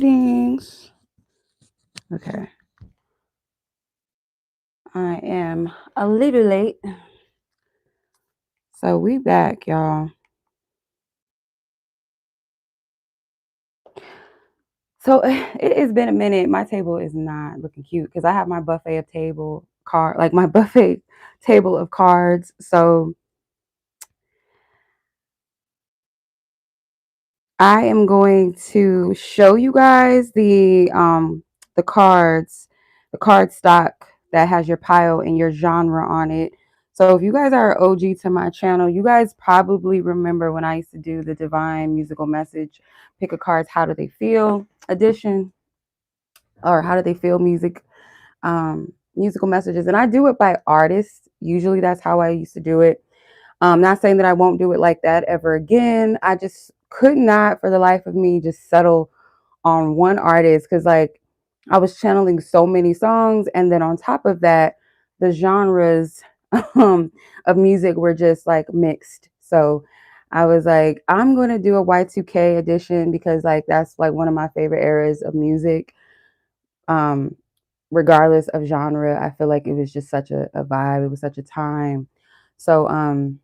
Readings. Okay. I am a little late. So we back, y'all. So it has been a minute. My table is not looking cute because I have my buffet of my buffet table of cards. So I am going to show you guys the cards, the card stock that has your pile and your genre on it. So if you guys are OG to my channel, you guys probably remember when I used to do the Divine Musical Message, pick a card's How Do They Feel edition, or How Do They Feel musical messages. And I do it by artist. Usually that's how I used to do it. Not saying that I won't do it like that ever again. I just could not for the life of me just settle on one artist because like I was channeling so many songs, and then on top of that, the genres of music were just like mixed. So I was like, I'm gonna do a Y2K edition because like that's like one of my favorite eras of music. Um, Regardless of genre, I feel like it was just such a vibe. It was such a time. So I'm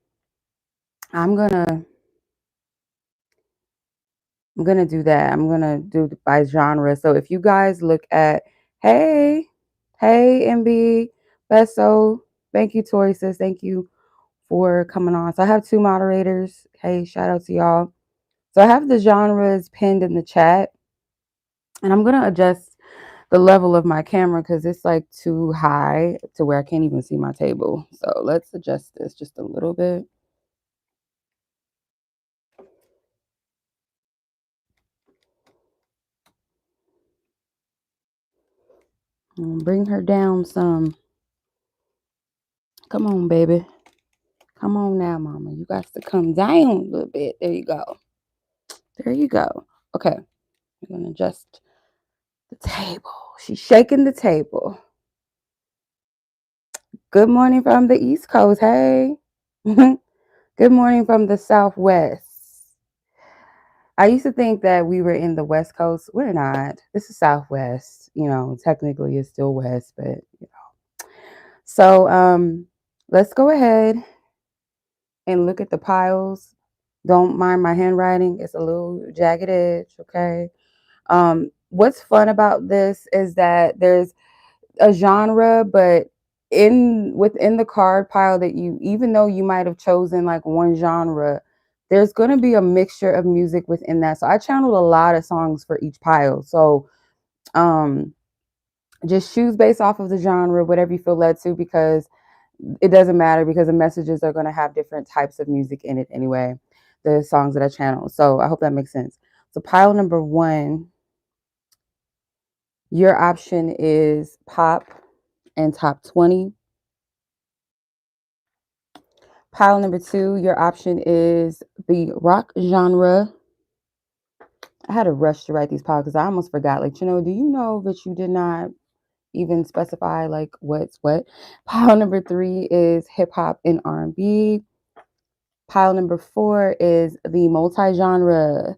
gonna do that. I'm gonna do by genre. So if you guys look at, hey, MB, Besso, thank you, Tori sis, thank you for coming on. So I have two moderators. Hey, shout out to y'all. So I have the genres pinned in the chat, and I'm gonna adjust the level of my camera because it's like too high to where I can't even see my table. So let's adjust this just a little bit. Bring her down some. Come on, baby. Come on now, mama. You got to come down a little bit. There you go. There you go. Okay. I'm going to adjust the table. She's shaking the table. Good morning from the East Coast. Hey. Good morning from the Southwest. I used to think that we were in the West Coast. We're not. This is Southwest. You know, technically it's still West, but you know. So let's go ahead and look at the piles. Don't mind my handwriting. It's a little jagged edge, okay? What's fun about this is that there's a genre, but within the card pile that even though you might have chosen like one genre, there's going to be a mixture of music within that. So I channeled a lot of songs for each pile. So just choose based off of the genre, whatever you feel led to, because it doesn't matter because the messages are going to have different types of music in it anyway, the songs that I channel. So I hope that makes sense. So pile number 1, your option is pop and top 20. Pile number 2, your option is the rock genre. I had to rush to write these piles because I almost forgot. Like, Chenoa, do you know that you did not even specify like what's what? Pile number 3 is hip hop and R&B. Pile number 4 is the multi-genre.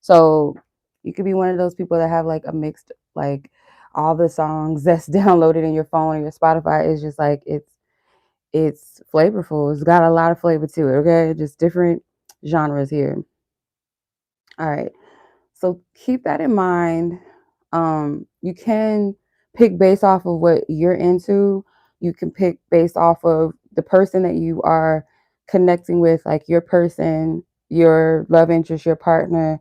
So you could be one of those people that have like a mixed, like all the songs that's downloaded in your phone or your Spotify is just like it's flavorful. It's got a lot of flavor to it. Okay, just different genres here. All right. So keep that in mind. You can pick based off of what you're into. You can pick based off of the person that you are connecting with, like your person, your love interest, your partner.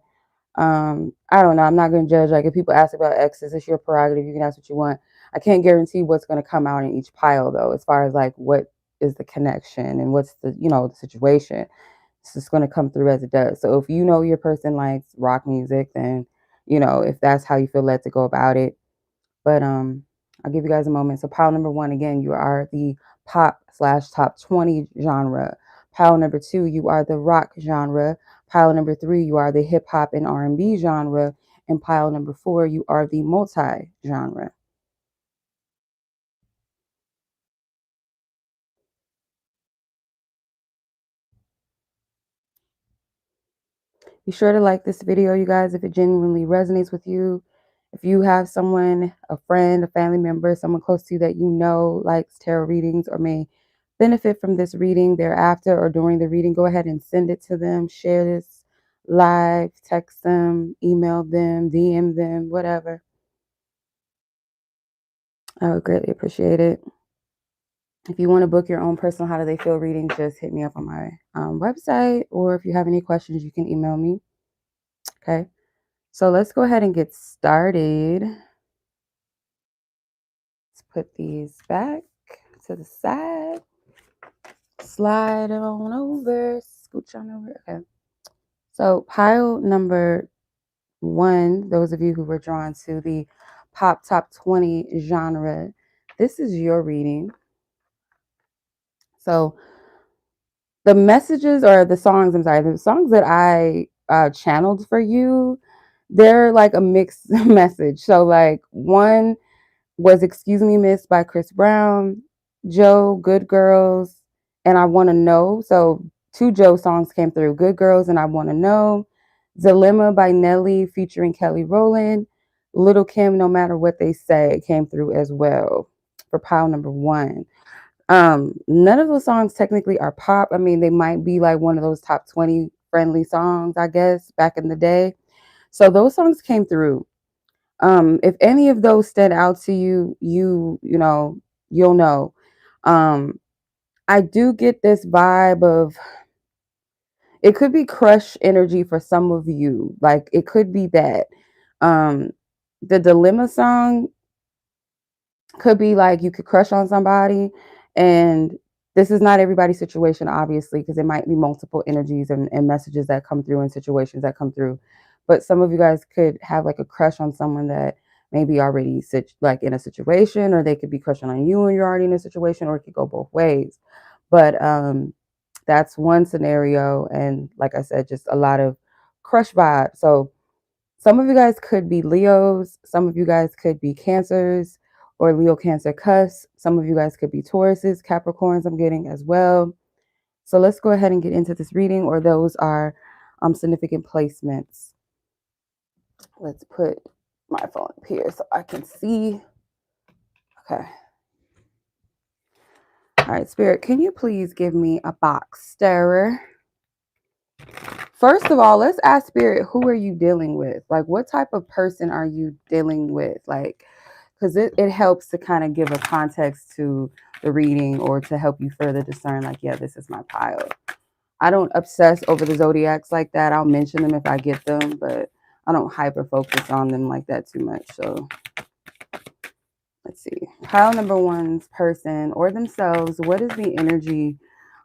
I don't know. I'm not going to judge. Like if people ask about exes, it's your prerogative. You can ask what you want. I can't guarantee what's going to come out in each pile though, as far as like what is the connection and what's the, the situation. It's just going to come through as it does. So if you know your person likes rock music, then, if that's how you feel led to go about it. But I'll give you guys a moment. So pile number 1, again, you are the pop/top 20 genre. Pile number 2, you are the rock genre. Pile number 3, you are the hip hop and R&B genre. And pile number 4, you are the multi-genre. Be sure to like this video, you guys, if it genuinely resonates with you. If you have someone, a friend, a family member, someone close to you that you know likes tarot readings or may benefit from this reading thereafter or during the reading, go ahead and send it to them. Share this live, text them, email them, DM them, whatever. I would greatly appreciate it. If you want to book your own personal How Do They Feel reading, just hit me up on my website, or if you have any questions, you can email me. Okay, so let's go ahead and get started. Let's put these back to the side. Slide on over, scooch on over. Okay, so pile number 1, those of you who were drawn to the Pop Top 20 genre, this is your reading. So the messages or the songs, the songs that I channeled for you, they're like a mixed message. So like one was Excuse Me Miss by Chris Brown, Joe, Good Girls, and I Want to Know. So 2 Joe songs came through, Good Girls and I Want to Know. Dilemma by Nelly featuring Kelly Rowland. Little Kim, No Matter What They Say, came through as well for pile number 1. None of those songs technically are pop. I mean, they might be like one of those top 20 friendly songs, I guess, back in the day. So those songs came through. If any of those stand out to you, you'll know. I do get this vibe of, it could be crush energy for some of you. Like it could be that. The Dilemma song could be like you could crush on somebody, and this is not everybody's situation, obviously, because it might be multiple energies and messages that come through and situations that come through. But some of you guys could have like a crush on someone that maybe already like in a situation, or they could be crushing on you and you're already in a situation, or it could go both ways. But that's one scenario, and like I said, just a lot of crush vibe. So some of you guys could be Leos, some of you guys could be Cancers or Leo Cancer cusp. Some of you guys could be Tauruses, Capricorns, I'm getting as well. So let's go ahead and get into this reading, or those are significant placements. Let's put my phone up here so I can see. Okay. All right, Spirit, can you please give me a box stirrer? First of all, let's ask Spirit, who are you dealing with? Like, what type of person are you dealing with? Like, because it helps to kind of give a context to the reading, or to help you further discern, like, yeah, this is my pile. I don't obsess over the zodiacs like that. I'll mention them if I get them, but I don't hyper focus on them like that too much. So let's see. Pile number 1's person or themselves. What is the energy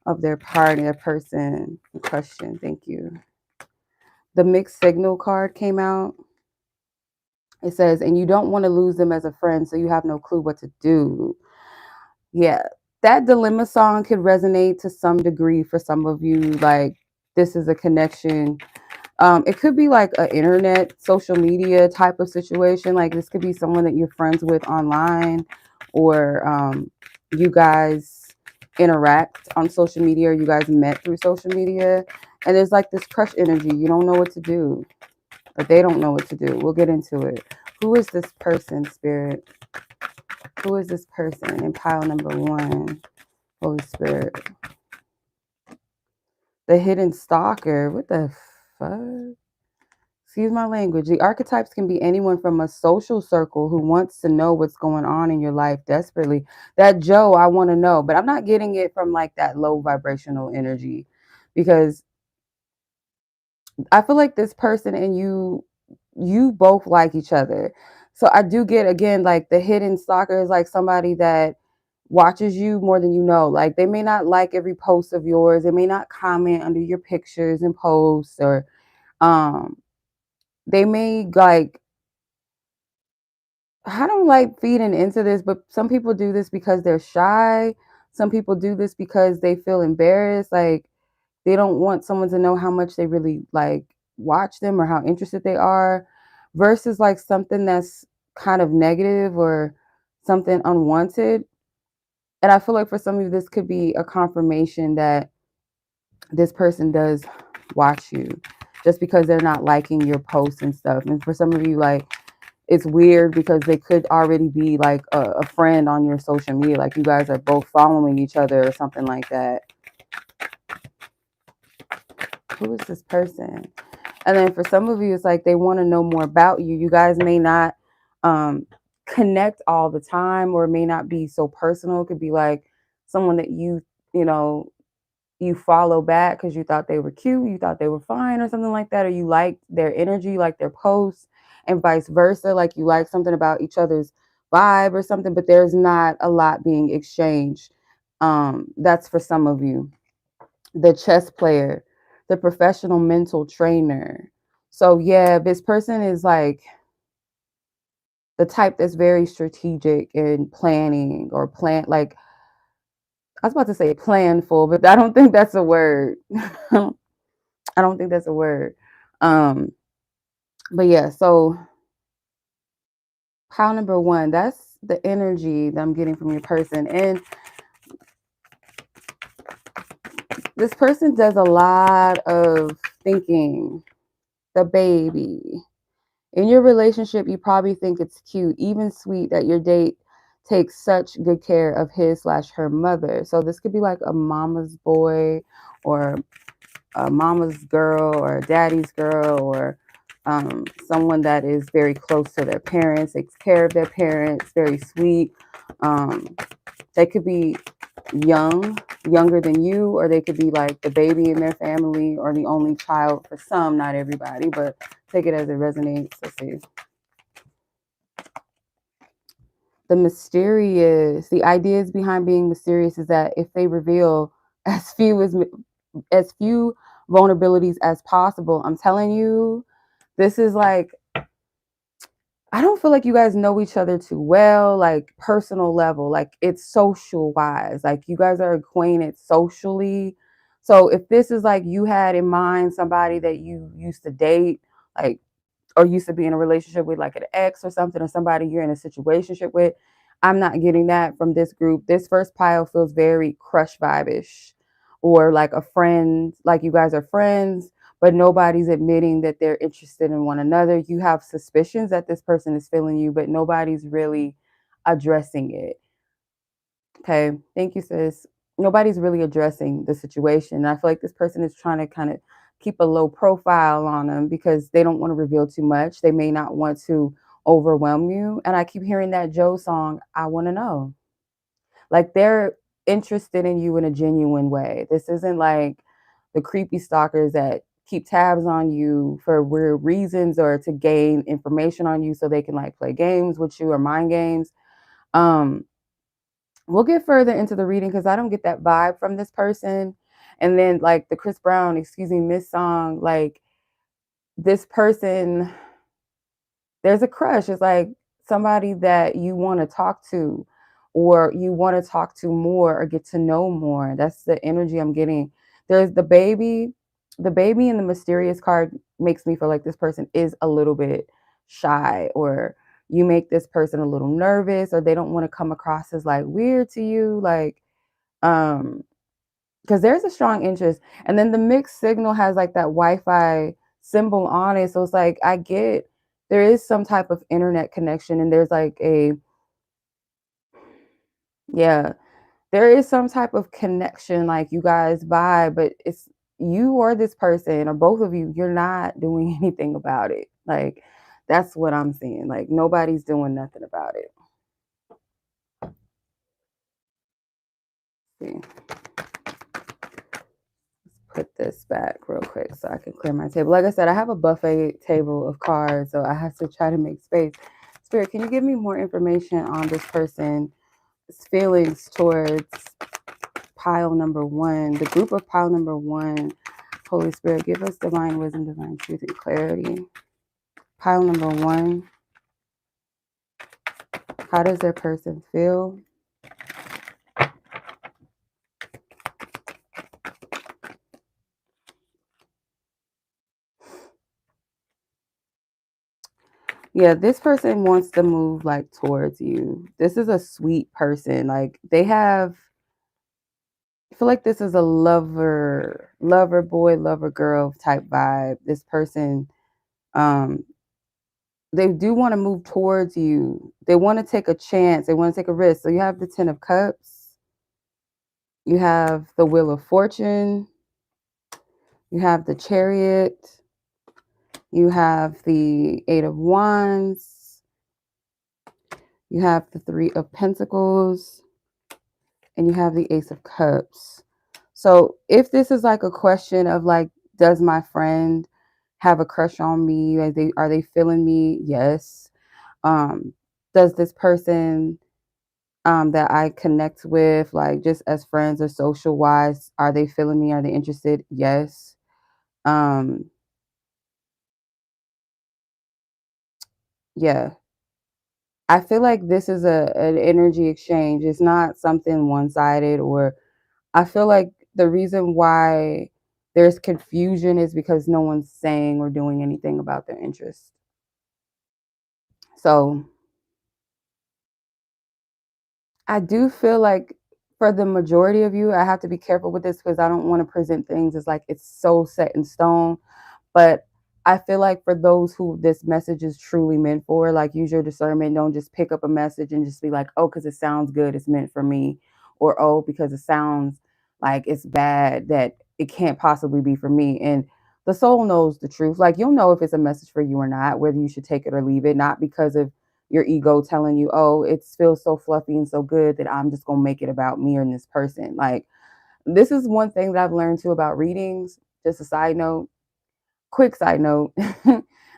of their party, their person in question? Thank you. The mixed signal card came out. It says, and you don't want to lose them as a friend, so you have no clue what to do. Yeah, that Dilemma song could resonate to some degree for some of you. Like, this is a connection. It could be like an internet, social media type of situation. Like, this could be someone that you're friends with online, or you guys interact on social media, or you guys met through social media. And there's like this crush energy. You don't know what to do, but they don't know what to do. We'll get into it. Who is this person, Spirit? Who is this person in pile number 1? Holy Spirit. The hidden stalker. What the fuck? Excuse my language. The archetypes can be anyone from a social circle who wants to know what's going on in your life desperately. That Joe, I want to know, but I'm not getting it from like that low vibrational energy, because I feel like this person and you both like each other. So I do get, again, like the hidden stalker is like somebody that watches you more than you know. Like, they may not like every post of yours. They may not comment under your pictures and posts, or they may like, I don't like feeding into this, but some people do this because they're shy. Some people do this because they feel embarrassed. Like, they don't want someone to know how much they really like watch them or how interested they are, versus like something that's kind of negative or something unwanted. And I feel like for some of you, this could be a confirmation that this person does watch you, just because they're not liking your posts and stuff. And for some of you, like, it's weird because they could already be like a friend on your social media. Like you guys are both following each other or something like that. Who is this person? And then for some of you, it's like they want to know more about you. You guys may not connect all the time, or it may not be so personal. It could be like someone that you know, you follow back because you thought they were cute, you thought they were fine or something like that, or you liked their energy, like their posts, and vice versa. Like you like something about each other's vibe or something, but there's not a lot being exchanged. That's for some of you. The chess player, the professional mental trainer. So yeah, this person is like the type that's very strategic in planning or plan, like I was about to say planful, but I don't think that's a word. I don't think that's a word. Um, but yeah, so pile number one, that's the energy that I'm getting from your person. And this person does a lot of thinking. The baby. In your relationship, you probably think it's cute, even sweet, that your date takes such good care of his/her mother. So this could be like a mama's boy or a mama's girl or a daddy's girl, or someone that is very close to their parents, takes care of their parents, very sweet. They could be younger than you, or they could be like the baby in their family or the only child for some, not everybody, but take it as it resonates. Let's see. The ideas behind being mysterious is that if they reveal as few vulnerabilities as possible, I'm telling you, this is like, I don't feel like you guys know each other too well, like personal level, like it's social wise, like you guys are acquainted socially. So if this is like you had in mind somebody that you used to date, like, or used to be in a relationship with, like an ex or something, or somebody you're in a situationship with, I'm not getting that from this group. This first pile feels very crush vibe-ish, or like a friend, like you guys are friends, but nobody's admitting that they're interested in one another. You have suspicions that this person is feeling you, but nobody's really addressing it. Okay. Thank you, sis. Nobody's really addressing the situation. I feel like this person is trying to kind of keep a low profile on them because they don't want to reveal too much. They may not want to overwhelm you. And I keep hearing that Joe song, I Want to Know. Like they're interested in you in a genuine way. This isn't like the creepy stalkers that keep tabs on you for weird reasons or to gain information on you so they can like play games with you or mind games. Um, we'll get further into the reading because I don't get that vibe from this person. And then like the Chris Brown, excuse me, Miss song, like this person, there's a crush. It's like somebody that you want to talk to, or you want to talk to more or get to know more. That's the energy I'm getting. There's the baby. The baby in the mysterious card makes me feel like this person is a little bit shy, or you make this person a little nervous, or they don't want to come across as like weird to you. Like, um, because there's a strong interest. And then the mixed signal has like that Wi-Fi symbol on it. So it's like, I get there is some type of internet connection, and there's like yeah, there is some type of connection, like you guys vibe, but it's you or this person or both of you, you're not doing anything about it. Like, that's what I'm seeing. Like, nobody's doing nothing about it. See. Put this back real quick so I can clear my table. Like I said, I have a buffet table of cards, so I have to try to make space. Spirit, can you give me more information on this person's feelings towards pile number one, the group of pile number one? Holy Spirit, give us divine wisdom, divine truth, and clarity. Pile number one, how does their person feel? Yeah, this person wants to move like towards you. This is a sweet person. Like they have, I feel like this is a lover boy, lover girl type vibe. This person, um, they do want to move towards you. They want to take a chance. They want to take a risk. So you have the 10 of Cups. You have the Wheel of Fortune. You have the Chariot. You have the 8 of Wands. You have the 3 of Pentacles. And you have the Ace of Cups. So if this is like a question of like, does my friend have a crush on me? Are they feeling me? Yes. Does this person that I connect with, like just as friends or social wise, are they feeling me? Are they interested? Yes. Um, yeah. I feel like this is an energy exchange. It's not something one-sided, or I feel like the reason why there's confusion is because no one's saying or doing anything about their interest. So I do feel like for the majority of you, I have to be careful with this because I don't want to present things as like it's so set in stone. But I feel like for those who this message is truly meant for, like use your discernment. Don't just pick up a message and just be like, oh, because it sounds good, it's meant for me. Or, oh, because it sounds like it's bad, that it can't possibly be for me. And the soul knows the truth. Like you'll know if it's a message for you or not, whether you should take it or leave it, not because of your ego telling you, oh, it feels so fluffy and so good that I'm just going to make it about me and this person. Like, this is one thing that I've learned too about readings. Just a side note, quick side note,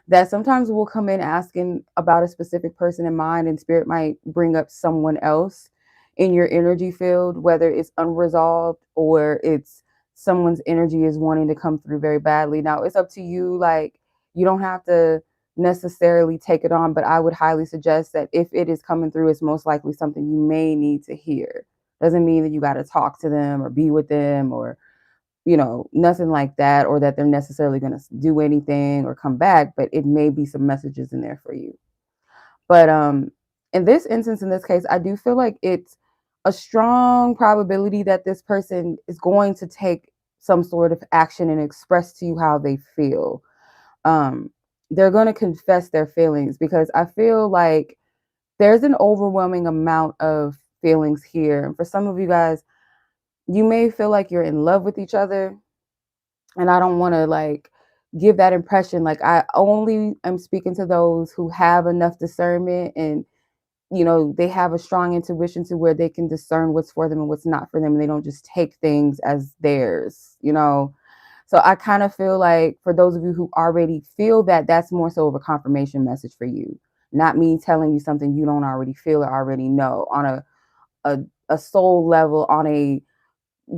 that sometimes we'll come in asking about a specific person in mind, and spirit might bring up someone else in your energy field, whether it's unresolved or it's someone's energy is wanting to come through very badly. Now it's up to you. Like, you don't have to necessarily take it on, but I would highly suggest that if it is coming through, it's most likely something you may need to hear. Doesn't mean that you got to talk to them or be with them or nothing like that, or that they're necessarily going to do anything or come back, but it may be some messages in there for you. But in this instance, in this case, I do feel like it's a strong probability that this person is going to take some sort of action and express to you how they feel. Um, they're going to confess their feelings, because I feel like there's an overwhelming amount of feelings here. And for some of you guys, you may feel like you're in love with each other, and I don't want to like give that impression. Like, I only am speaking to those who have enough discernment, and they have a strong intuition to where they can discern what's for them and what's not for them, and they don't just take things as theirs. So I kind of feel like for those of you who already feel that, that's more so of a confirmation message for you, not me telling you something you don't already feel or already know on a soul level, on a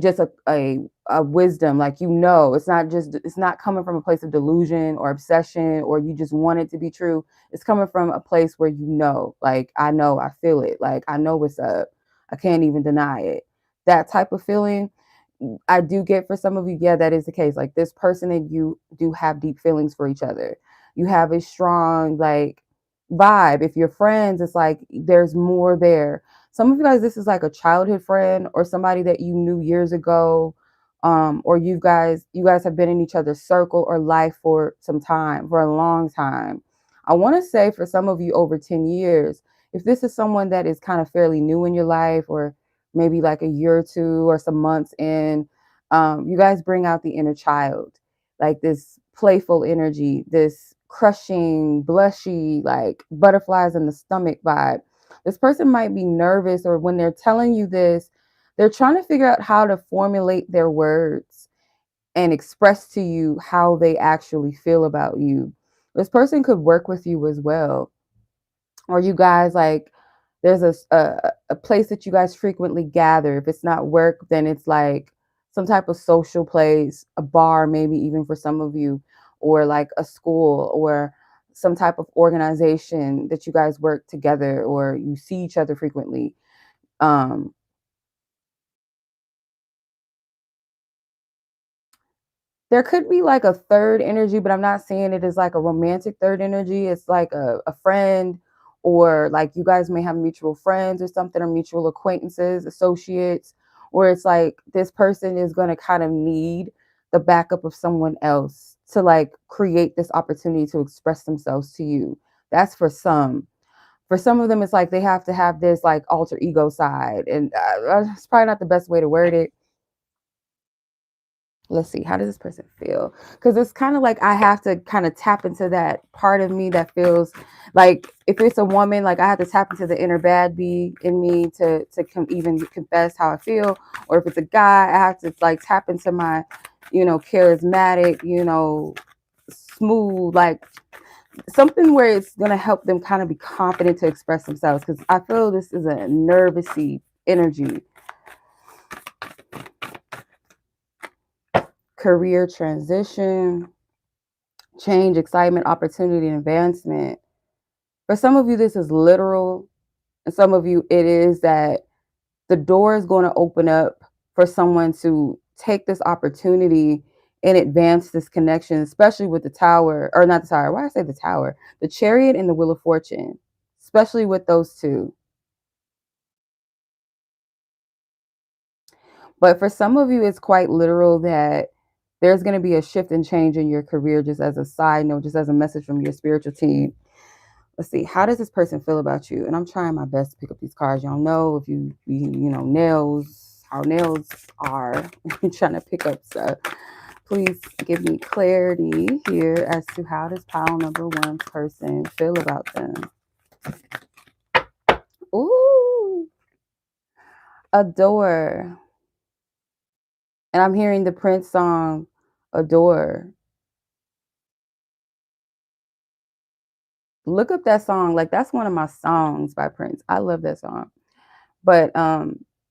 just a wisdom. Like, it's not coming from a place of delusion or obsession, or you just want it to be true. It's coming from a place where like, I know, I feel it, like I know what's up, I can't even deny it. That type of feeling I do get for some of you. Yeah, that is the case. Like, this person and you do have deep feelings for each other. You have a strong like vibe. If you're friends, it's like there's more there. Some of you guys, this is like a childhood friend or somebody that you knew years ago, or you guys have been in each other's circle or life for some time, for a long time. I want to say for some of you over 10 years. If this is someone that is kind of fairly new in your life, or maybe like a year or two or some months in, you guys bring out the inner child, like this playful energy, this crushing, blushy, like butterflies in the stomach vibe. This person might be nervous, or when they're telling you this, they're trying to figure out how to formulate their words and express to you how they actually feel about you. This person could work with you as well, or you guys like there's a place that you guys frequently gather. If it's not work, then it's like some type of social place, a bar, maybe even for some of you, or like a school, or some type of organization that you guys work together, or you see each other frequently. um There could be like a third energy, but I'm not saying it is like a romantic third energy. It's like a friend, or like you guys may have mutual friends or something, or mutual acquaintances, associates, or it's like this person is going to kind of need the backup of someone else to like create this opportunity to express themselves to you. That's for some. For some of them, it's like they have to have this like alter ego side, and it's probably not the best way to word it. Let's see, how does this person feel? Because it's kind of like I have to kind of tap into that part of me that feels like, if it's a woman, like I have to tap into the inner bad bee in me to even confess how I feel. Or if it's a guy, I have to like tap into my, charismatic, smooth, like something where it's going to help them kind of be confident to express themselves, because I feel this is a nervousy energy. Career transition, change, excitement, opportunity, and advancement. For some of you, this is literal, and some of you, it is that the door is going to open up for someone to take this opportunity and advance this connection, especially with the tower, or not the tower. Why I say the tower? The chariot and the wheel of fortune, especially with those two. But for some of you, it's quite literal that there's going to be a shift and change in your career, just as a side note, just as a message from your spiritual team. Let's see, how does this person feel about you? And I'm trying my best to pick up these cards. Y'all know if nails, how nails are. I'm trying to pick up stuff. Please give me clarity here as to how does pile number one's person feel about them. Ooh, adore. And I'm hearing the Prince song, Adore. Look up that song. Like, that's one of my songs by Prince. I love that song. But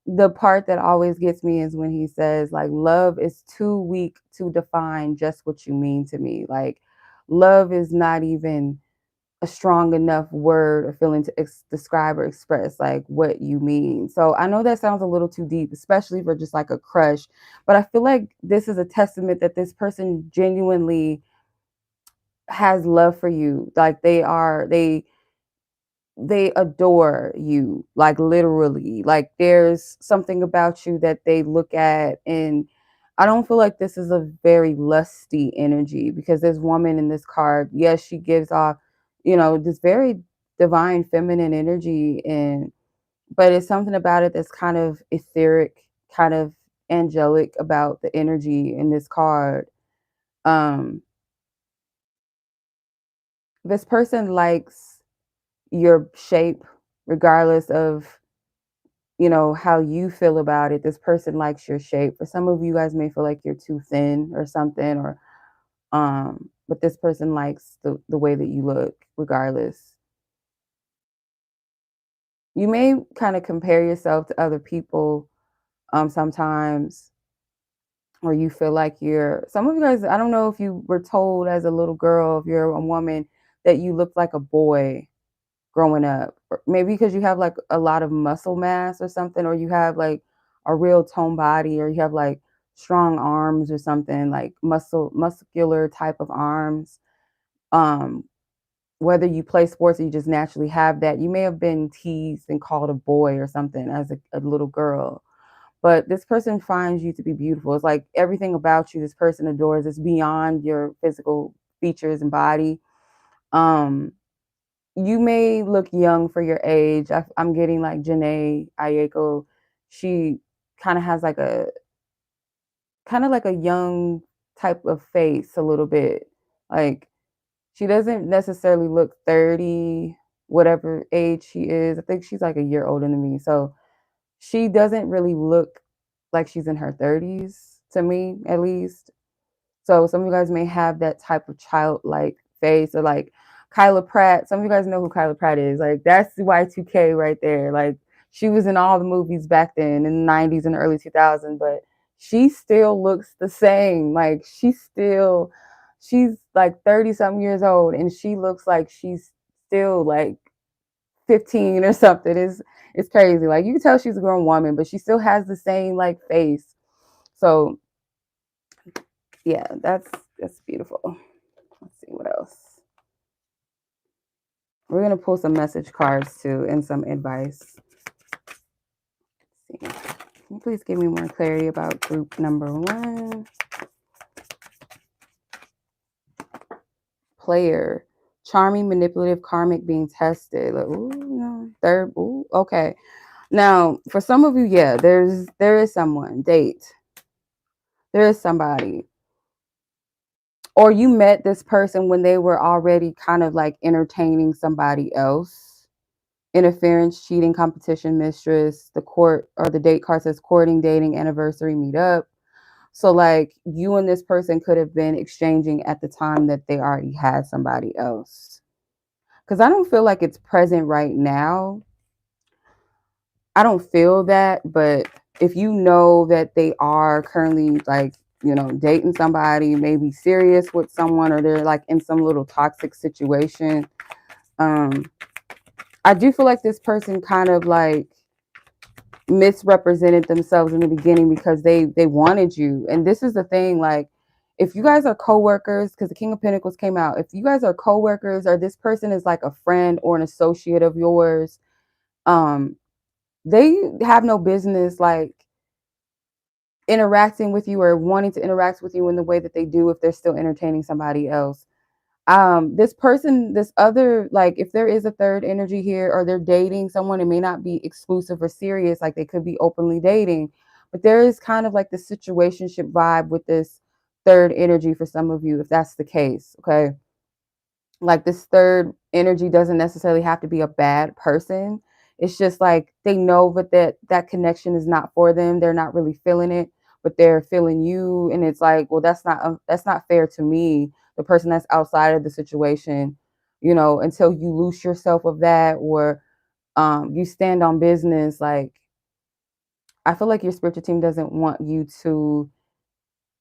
the part that always gets me is when he says, like, love is too weak to define just what you mean to me. Like, love is not even a strong enough word or feeling to describe or express like what you mean. So I know that sounds a little too deep, especially for just like a crush, but I feel like this is a testament that this person genuinely has love for you. Like they adore you, like literally. Like there's something about you that they look at, and I don't feel like this is a very lusty energy, because this woman in this card, yes, she gives off, this very divine feminine energy, and but it's something about it that's kind of etheric, kind of angelic about the energy in this card. Um this person likes your shape, regardless of how you feel about it. This person likes your shape. For some of you guys may feel like you're too thin or something, or but this person likes the way that you look regardless. You may kind of compare yourself to other people sometimes, or you feel like some of you guys, I don't know if you were told as a little girl, if you're a woman, that you look like a boy growing up, or maybe because you have like a lot of muscle mass or something, or you have like a real toned body, or you have like strong arms or something, like muscular type of arms. um Whether you play sports or you just naturally have that, you may have been teased and called a boy or something as a little girl. But this person finds you to be beautiful. It's like everything about you this person adores. It's beyond your physical features and body. um you may look young for your age. I'm getting like 𝗛𝗽𝗃𝗃𝗃. She kind of has like a young type of face a little bit. Like she doesn't necessarily look 30, whatever age she is. I think she's like a year older than me. So she doesn't really look like she's in her 30s, to me at least. So some of you guys may have that type of childlike face, or like Kyla Pratt. Some of you guys know who Kyla Pratt is. Like that's the Y2K right there. Like she was in all the movies back then in the 90s and early 2000s, but she still looks the same. Like she's like 30 something years old, and she looks like she's still like 15 or something. It's crazy. Like you can tell she's a grown woman, but she still has the same like face. So yeah, that's beautiful. Let's see what else. We're gonna pull some message cards too and some advice. Let's see. Can you please give me more clarity about group number one? Player. charming, manipulative, karmic, being tested. Like, ooh, no. Third, ooh, okay. Now, for some of you, yeah, there is someone, date. There is somebody. Or you met this person when they were already kind of like entertaining somebody else. Interference, cheating, competition, mistress. The court or the date card says courting, dating, anniversary, meet up. So like you and this person could have been exchanging at the time that they already had somebody else. Because I don't feel like it's present right now. I don't feel that, but if you know that they are currently like, dating somebody, maybe serious with someone, or they're like in some little toxic situation, I do feel like this person kind of like misrepresented themselves in the beginning because they wanted you. And this is the thing, like if you guys are co-workers, because the King of Pentacles came out, if you guys are co-workers or this person is like a friend or an associate of yours, they have no business like interacting with you or wanting to interact with you in the way that they do if they're still entertaining somebody else. This person, this other, like if there is a third energy here or they're dating someone, it may not be exclusive or serious, like they could be openly dating, but there is kind of like the situationship vibe with this third energy for some of you, if that's the case. Okay, like this third energy doesn't necessarily have to be a bad person. It's just like they know but that connection is not for them. They're not really feeling it, but they're feeling you, and it's like, well, that's not fair to me, the person that's outside of the situation, until you loose yourself of that, or you stand on business. Like I feel like your spiritual team doesn't want you to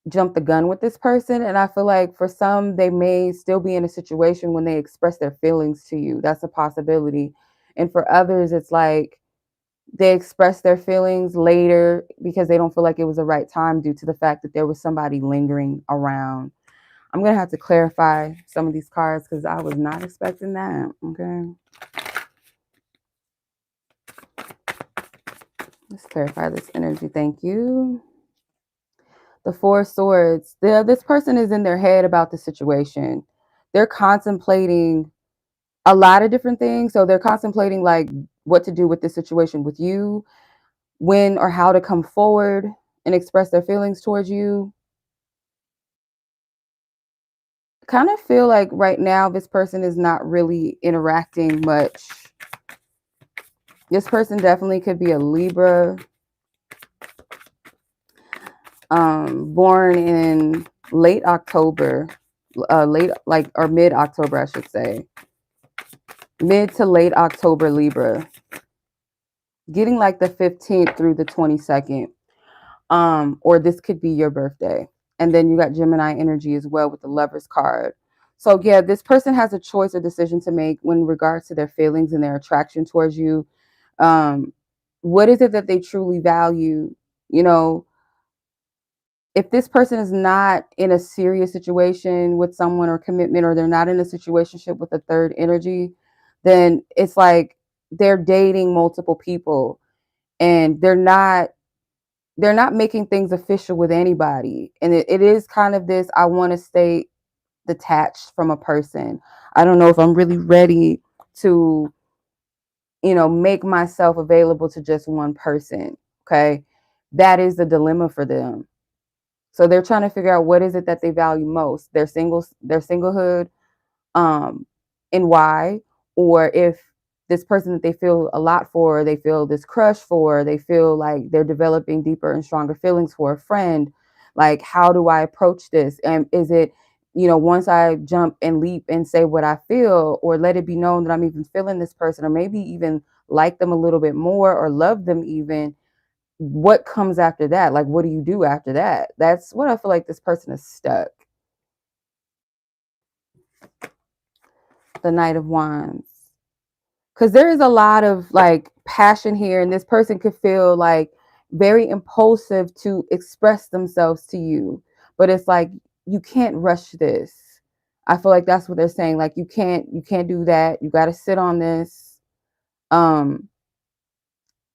jump the gun with this person. And I feel like for some, they may still be in a situation when they express their feelings to you. That's a possibility. And for others, it's like they express their feelings later because they don't feel like it was the right time due to the fact that there was somebody lingering around. I'm going to have to clarify some of these cards because I was not expecting that. Okay. Let's clarify this energy. Thank you. The Four of Swords. This person is in their head about the situation. They're contemplating a lot of different things. So they're contemplating like what to do with this situation with you, when or how to come forward and express their feelings towards you. Kind of feel like right now this person is not really interacting much. This person definitely could be a Libra, born in late October, or mid-October, I should say. Mid to late October Libra. Getting like the 15th through the 22nd. Or this could be your birthday. And then you got Gemini energy as well with the Lovers card. So yeah, this person has a choice or decision to make when regards to their feelings and their attraction towards you. What is it that they truly value? If this person is not in a serious situation with someone or commitment, or they're not in a situationship with a third energy, then it's like they're dating multiple people and they're not making things official with anybody. And it is kind of this, I want to stay detached from a person. I don't know if I'm really ready to, make myself available to just one person. Okay. That is the dilemma for them. So they're trying to figure out what is it that they value most, their singlehood, and why, or if this person that they feel a lot for, they feel this crush for, they feel like they're developing deeper and stronger feelings for a friend. Like, how do I approach this? And is it, once I jump and leap and say what I feel, or let it be known that I'm even feeling this person, or maybe even like them a little bit more or love them even, what comes after that? Like, what do you do after that? That's what I feel like this person is stuck. The Knight of Wands. Because there is a lot of like passion here, and this person could feel like very impulsive to express themselves to you. But it's like, you can't rush this. I feel like that's what they're saying. Like, you can't do that. You got to sit on this.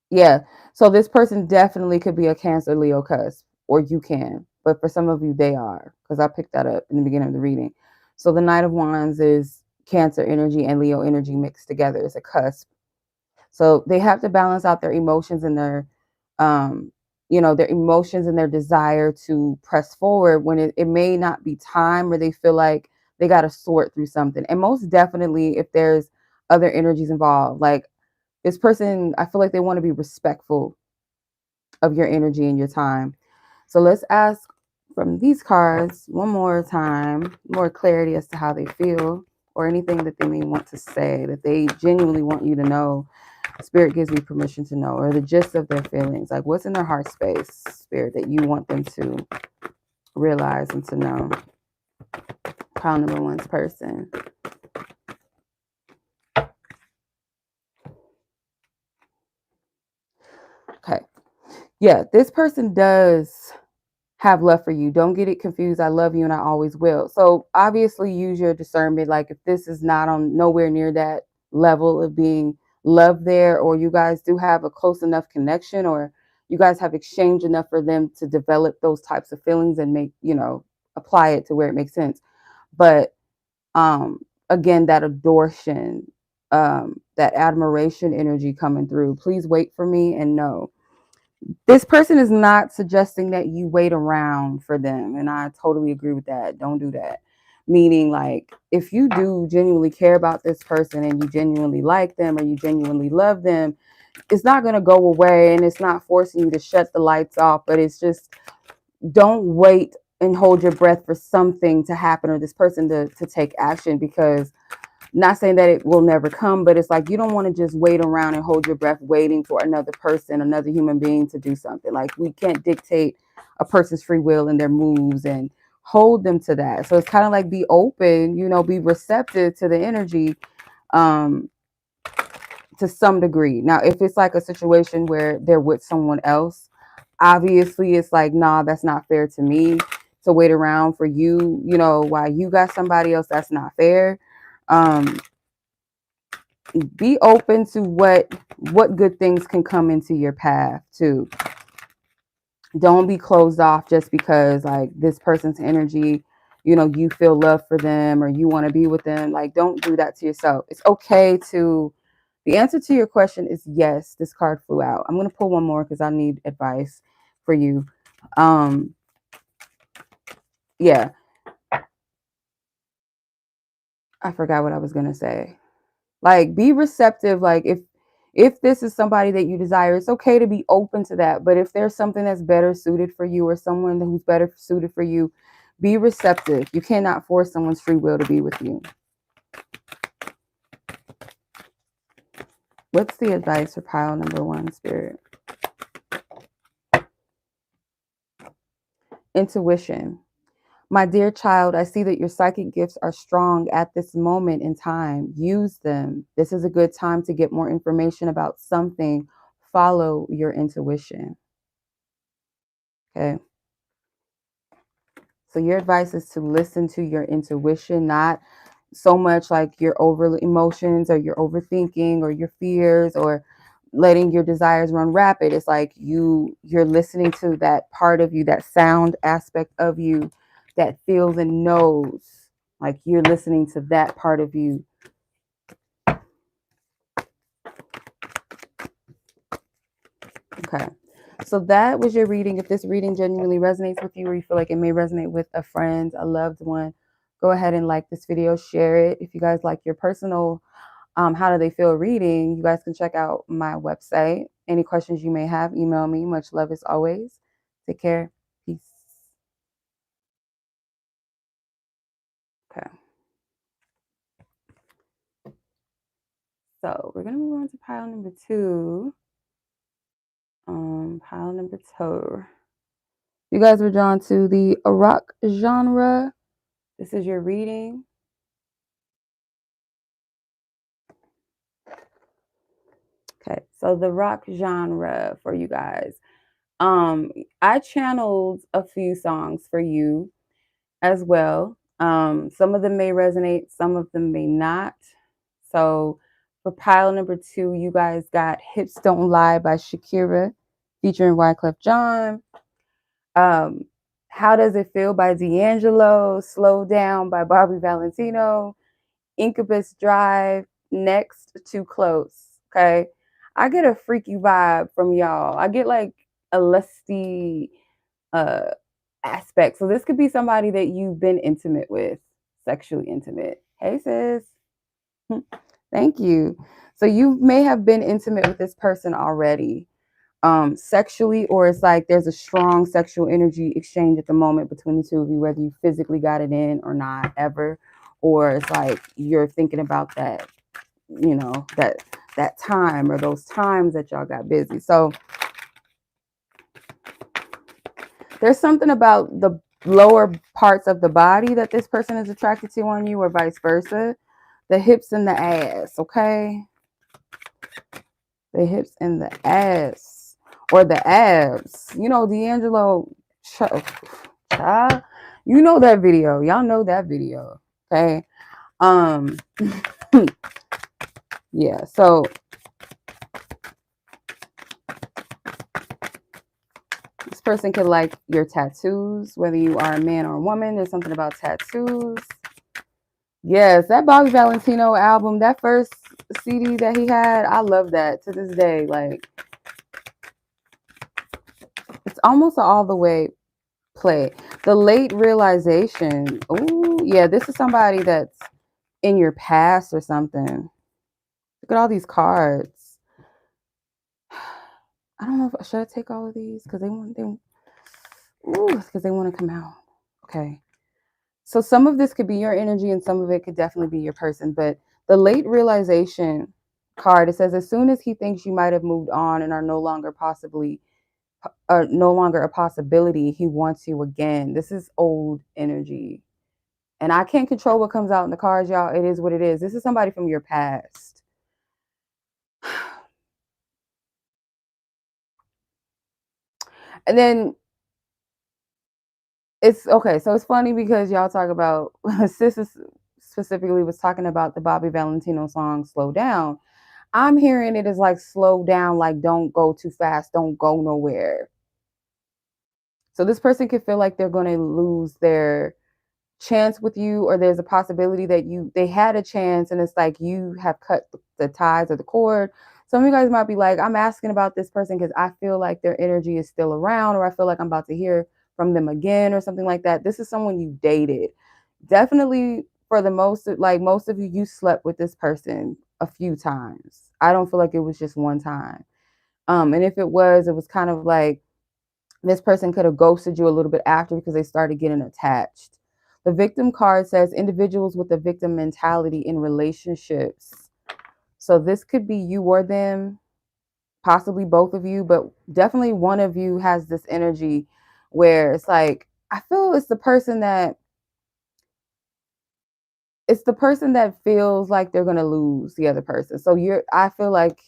Yeah. So this person definitely could be a Cancer, Leo cusp, or you can. But for some of you, they are, because I picked that up in the beginning of the reading. So the Knight of Wands is Cancer energy and Leo energy mixed together. It's a cusp. So they have to balance out their emotions and their, their emotions and their desire to press forward when it may not be time, or they feel like they got to sort through something. And most definitely, if there's other energies involved, like this person, I feel like they want to be respectful of your energy and your time. So let's ask from these cards one more time, more clarity as to how they feel or anything that they may want to say that they genuinely want you to know. Spirit gives me permission to know, or the gist of their feelings, like what's in their heart space, Spirit, that you want them to realize and to know. Pile number one's person. Okay. Yeah, this person does have love for you. Don't get it confused. I love you and I always will. So obviously use your discernment. Like if this is not on nowhere near that level of being loved there, or you guys do have a close enough connection, or you guys have exchanged enough for them to develop those types of feelings and make, apply it to where it makes sense. But again, that adoration, that admiration energy coming through. Please wait for me and know. This person is not suggesting that you wait around for them. And I totally agree with that. Don't do that. Meaning, like, if you do genuinely care about this person and you genuinely like them or you genuinely love them, it's not going to go away, and it's not forcing you to shut the lights off. But it's just, don't wait and hold your breath for something to happen or this person to take action, because not saying that it will never come, but it's like you don't want to just wait around and hold your breath waiting for another person, another human being to do something. Like we can't dictate a person's free will and their moves and hold them to that. So it's kind of like be open, be receptive to the energy to some degree. Now, if it's like a situation where they're with someone else, obviously it's like, nah, that's not fair to me to wait around for you, while you got somebody else. That's not fair. Be open to what good things can come into your path too. Don't be closed off just because like this person's energy, you feel love for them or you want to be with them. Like, don't do that to yourself. It's okay to, the answer to your question is yes. This card flew out. I'm going to pull one more because I need advice for you. Yeah, I forgot what I was going to say. Like, be receptive. Like, if this is somebody that you desire, it's okay to be open to that. But if there's something that's better suited for you or someone who's better suited for you, be receptive. You cannot force someone's free will to be with you. What's the advice for pile number one, Spirit? Intuition. My dear child, I see that your psychic gifts are strong at this moment in time. Use them. This is a good time to get more information about something. Follow your intuition. Okay. So your advice is to listen to your intuition, not so much like your over emotions or your overthinking or your fears or letting your desires run rapid. It's like you're listening to that part of you, that sound aspect of you that feels and knows. Like you're listening to that part of you. Okay. So that was your reading. If this reading genuinely resonates with you, or you feel like it may resonate with a friend, a loved one, go ahead and like this video, share it. If you guys like your personal how do they feel reading, you guys can check out my website. Any questions you may have, email me. Much love as always. Take care. Peace. Okay. So we're going to move on to pile number two. Pile number two. You guys were drawn to the rock genre. This is your reading. Okay, so the rock genre for you guys. I channeled a few songs for you as well. Some of them may resonate, some of them may not. So for pile number two, you guys got Hips Don't Lie by Shakira featuring Y2K. How Does It Feel by D'Angelo, Slow Down by Bobby Valentino, incubus drive, next, too close. Okay. I get a freaky vibe from y'all. I get like a lusty uh aspect. So this could be somebody that you've been intimate with, sexually intimate. Hey sis. Thank you. So you may have been intimate with this person already, sexually, or it's like there's a strong sexual energy exchange at the moment between the two of you, whether you physically got it in or not ever, or it's like you're thinking about that, that time or those times that y'all got busy. So there's something about the lower parts of the body that this person is attracted to on you, or vice versa. The hips and the ass, okay? The hips and the ass, or the abs. D'Angelo, child, that video. Y'all know that video, okay? Yeah, so this person could like your tattoos, whether you are a man or a woman. There's something about tattoos. Yes, that Bobby Valentino album, that first CD that he had, I love that to this day. Like, it's almost all the way play. The late realization. Oh, yeah, this is somebody that's in your past or something. Look at all these cards. I don't know should I take all of these because they want to come out. Okay. So some of this could be your energy and some of it could definitely be your person. But the late realization card, it says, as soon as he thinks you might have moved on and are no longer a possibility, he wants you again. This is old energy. And I can't control what comes out in the cards, y'all. It is what it is. This is somebody from your past. And then it's okay. So it's funny because y'all talk about, sis specifically was talking about the Bobby Valentino song, Slow Down. I'm hearing it as like slow down, like don't go too fast, don't go nowhere. So this person could feel like they're going to lose their chance with you, or there's a possibility that they had a chance and it's like you have cut the ties or the cord. Some of you guys might be like, I'm asking about this person because I feel like their energy is still around, or I feel like I'm about to hear from them again or something like that. This is someone you dated. Definitely for the most of you slept with this person a few times. I don't feel like it was just one time. And if it was kind of like this person could have ghosted you a little bit after because they started getting attached. The victim card says individuals with a victim mentality in relationships. So this could be you or them, possibly both of you, but definitely one of you has this energy where it's like, I feel it's the person that feels like they're going to lose the other person. So I feel like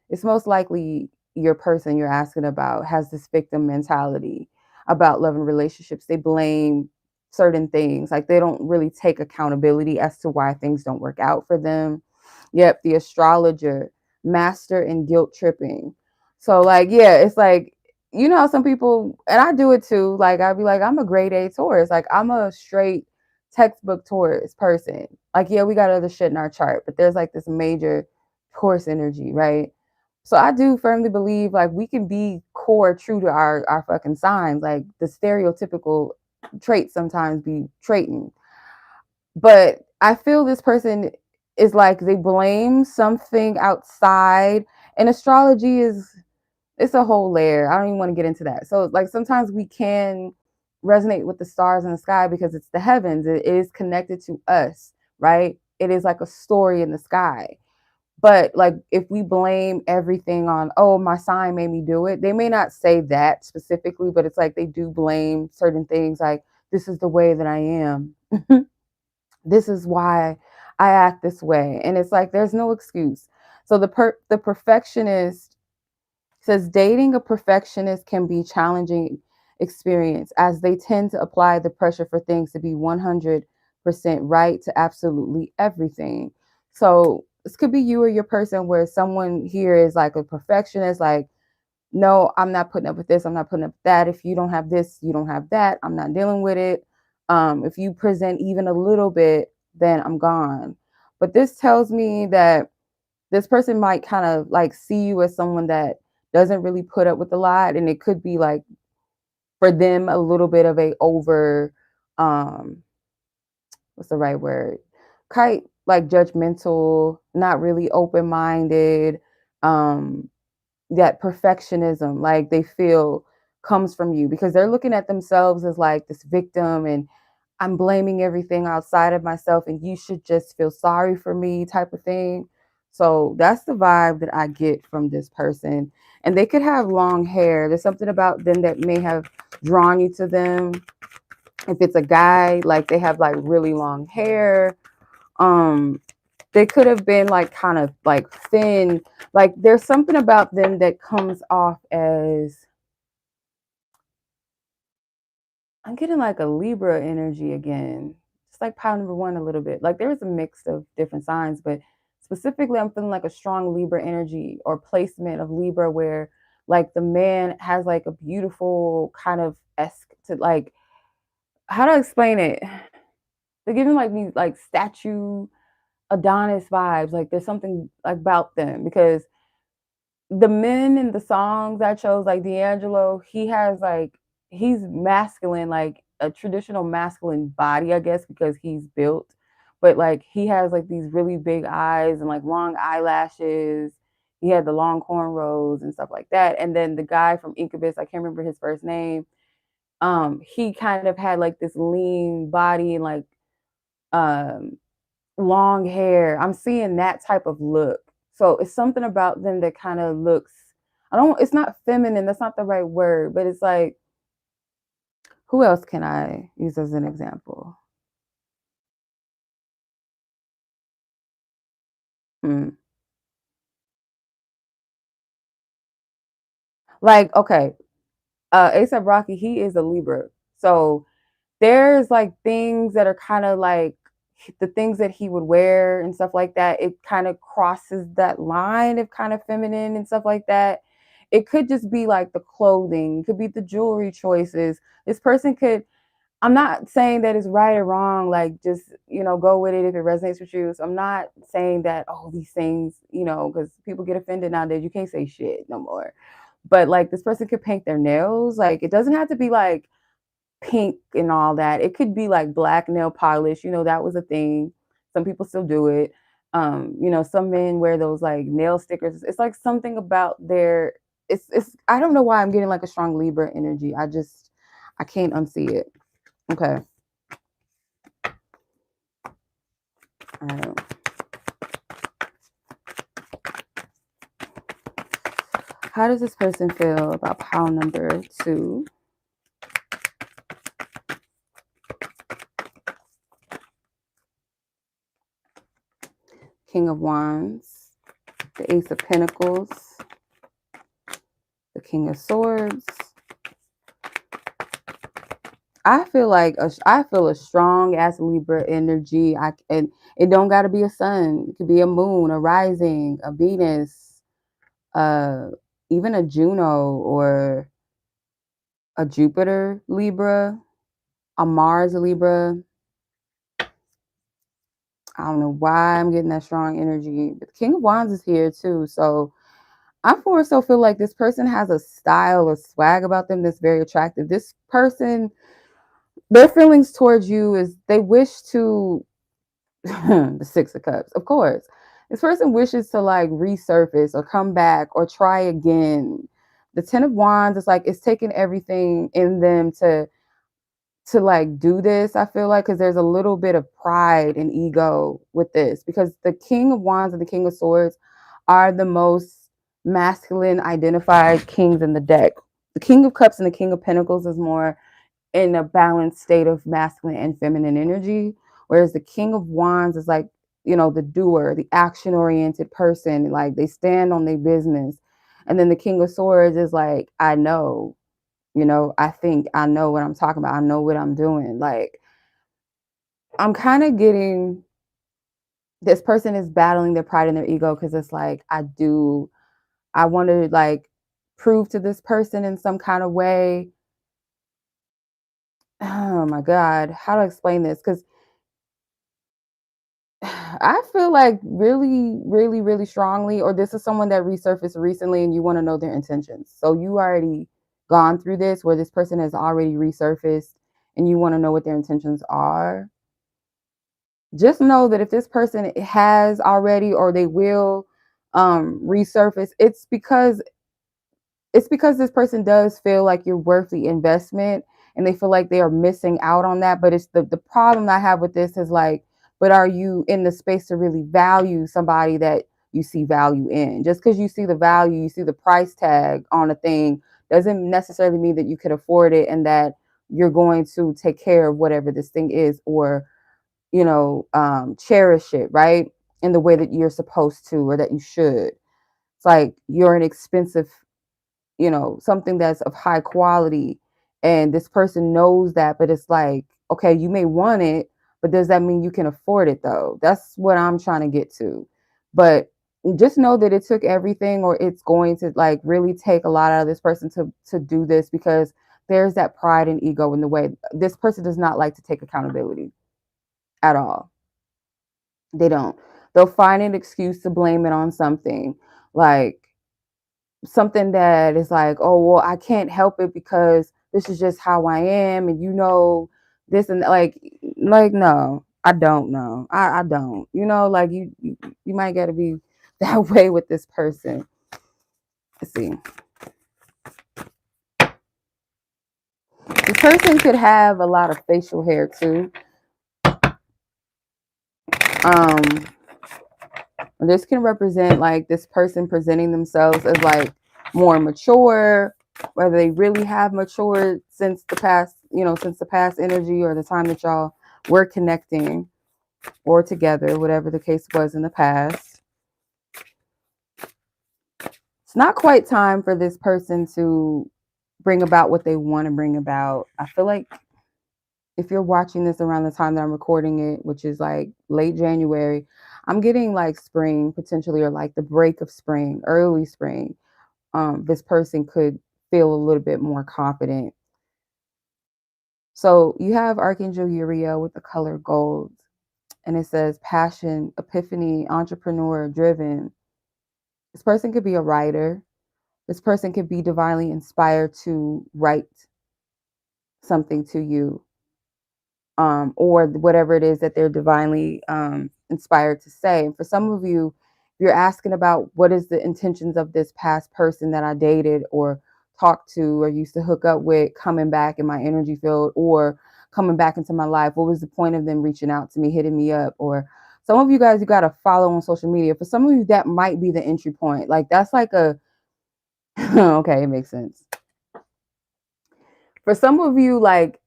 it's most likely your person you're asking about has this victim mentality about love and relationships. They blame certain things. Like they don't really take accountability as to why things don't work out for them. Yep, the astrologer, master in guilt tripping. So like, yeah, it's like, how some people, and I do it too, like I'd be like, I'm a grade A Taurus. Like I'm a straight textbook Taurus person. Like, yeah, we got other shit in our chart, but there's like this major Taurus energy, right? So I do firmly believe like we can be core true to our fucking signs. Like the stereotypical traits sometimes be traiting. But I feel this person is like they blame something outside. And astrology it's a whole layer. I don't even want to get into that. So like sometimes we can resonate with the stars in the sky because it's the heavens. It is connected to us, right? It is like a story in the sky. But like if we blame everything on, oh, my sign made me do it, they may not say that specifically, but it's like they do blame certain things like this is the way that I am. This is why I act this way. And it's like there's no excuse. So the perfectionist says dating a perfectionist can be challenging experience as they tend to apply the pressure for things to be 100% right to absolutely everything. So this could be you or your person where someone here is like a perfectionist, like, no, I'm not putting up with this. I'm not putting up with that. If you don't have this, you don't have that. I'm not dealing with it. If you present even a little bit, then I'm gone. But this tells me that this person might kind of like see you as someone that doesn't really put up with a lot, and it could be like for them a little bit of a over um what's the right word? Quite like judgmental, not really open-minded, um, that perfectionism, like they feel comes from you because they're looking at themselves as like this victim and I'm blaming everything outside of myself and you should just feel sorry for me type of thing. So that's the vibe that I get from this person. And they could have long hair. There's something about them that may have drawn you to them. If it's a guy, like they have like really long hair. Um, they could have been like kind of like thin. Like there's something about them that comes off as I'm getting like a Libra energy again. It's like pile number one a little bit. Like there is a mix of different signs, but specifically I'm feeling like a strong Libra energy or placement of Libra where like the man has like a beautiful kind of esque to like how do I explain it? They're giving like these like statue Adonis vibes. Like there's something about them because the men in the songs I chose, like D'Angelo, he has like he's masculine, like a traditional masculine body, I guess, because he's built. But like he has like these really big eyes and like long eyelashes. He had the long cornrows and stuff like that. And then the guy from Incubus, I can't remember his first name. He kind of had like this lean body and like um long hair. I'm seeing that type of look. So it's something about them that kind of looks, I don't, it's not feminine, that's not the right word, but it's like, who else can I use as an example? Hmm. Like, okay, ASAP Rocky, he is a Libra. So there's like things that are kind of like the things that he would wear and stuff like that. It kind of crosses that line of kind of feminine and stuff like that. It could just be like the clothing, it could be the jewelry choices. This person could, I'm not saying that it's right or wrong, like just, go with it if it resonates with you. So I'm not saying that, oh, these things, because people get offended nowadays. You can't say shit no more. But like this person could paint their nails. Like it doesn't have to be like pink and all that. It could be like black nail polish. That was a thing. Some people still do it. Some men wear those like nail stickers. It's like something about their it's I don't know why I'm getting like a strong Libra energy. I can't unsee it. Okay. All right. How does this person feel about pile number 2? King of Wands, the Ace of Pentacles, the King of Swords. I feel like I feel a strong ass Libra energy. And it don't got to be a sun. It could be a moon, a rising, a Venus, uh, even a Juno or a Jupiter Libra, a Mars Libra. I don't know why I'm getting that strong energy, but the King of Wands is here too. So I for so feel like this person has a style or swag about them that's very attractive. This person, their feelings towards you is they wish to the Six of Cups, of course. This person wishes to like resurface or come back or try again. The Ten of Wands is like it's taking everything in them to like do this. I feel like because there's a little bit of pride and ego with this because the King of Wands and the King of Swords are the most masculine identified kings in the deck. The King of Cups and the King of Pentacles is more in a balanced state of masculine and feminine energy, whereas the King of Wands is like, the doer, the action oriented person, like they stand on their business. And then the King of Swords is like, I know, I think I know what I'm talking about. I know what I'm doing. Like I'm kind of getting this person is battling their pride and their ego because it's like I want to like prove to this person in some kind of way. Oh my God, how to explain this? Because I feel like really, really, really strongly, or this is someone that resurfaced recently and you want to know their intentions. So you already gone through this where this person has already resurfaced and you want to know what their intentions are. Just know that if this person has already or they will resurface, it's because this person does feel like you're worth the investment and they feel like they are missing out on that. But it's the problem I have with this is like, but are you in the space to really value somebody that you see value in? Just because you see the value, you see the price tag on a thing doesn't necessarily mean that you could afford it and that you're going to take care of whatever this thing is, or cherish it, right, in the way that you're supposed to or that you should. It's like you're an expensive, something that's of high quality, and this person knows that, but it's like, okay, you may want it, but does that mean you can afford it though? That's what I'm trying to get to. But just know that it took everything, or it's going to like really take a lot out of this person to do this, because there's that pride and ego in the way. This person does not like to take accountability at all. They don't. They'll find an excuse to blame it on something, like something that is like, oh, well, I can't help it because this is just how I am. And this and like, no, I don't know. I don't, like you might got to be that way with this person. Let's see. This person could have a lot of facial hair too. Um, This can represent like this person presenting themselves as like more mature, whether they really have matured since the past, since the past energy or the time that y'all were connecting or together, whatever the case was in the past. It's not quite time for this person to bring about what they want to bring about. I feel like if you're watching this around the time that I'm recording it, which is like late January, I'm getting like spring potentially, or like the break of spring, early spring. This person could feel a little bit more confident. So you have Archangel Uriel with the color gold, and it says passion, epiphany, entrepreneur, driven. This person could be a writer. This person could be divinely inspired to write something to you, or whatever it is that they're divinely inspired to say. And for some of you, you're asking about what is the intentions of this past person that I dated or talked to or used to hook up with coming back in my energy field or coming back into my life. What was the point of them reaching out to me, hitting me up? Or some of you guys, you got to follow on social media. For some of you, that might be the entry point. Like that's like a, okay, it makes sense. For some of you, like,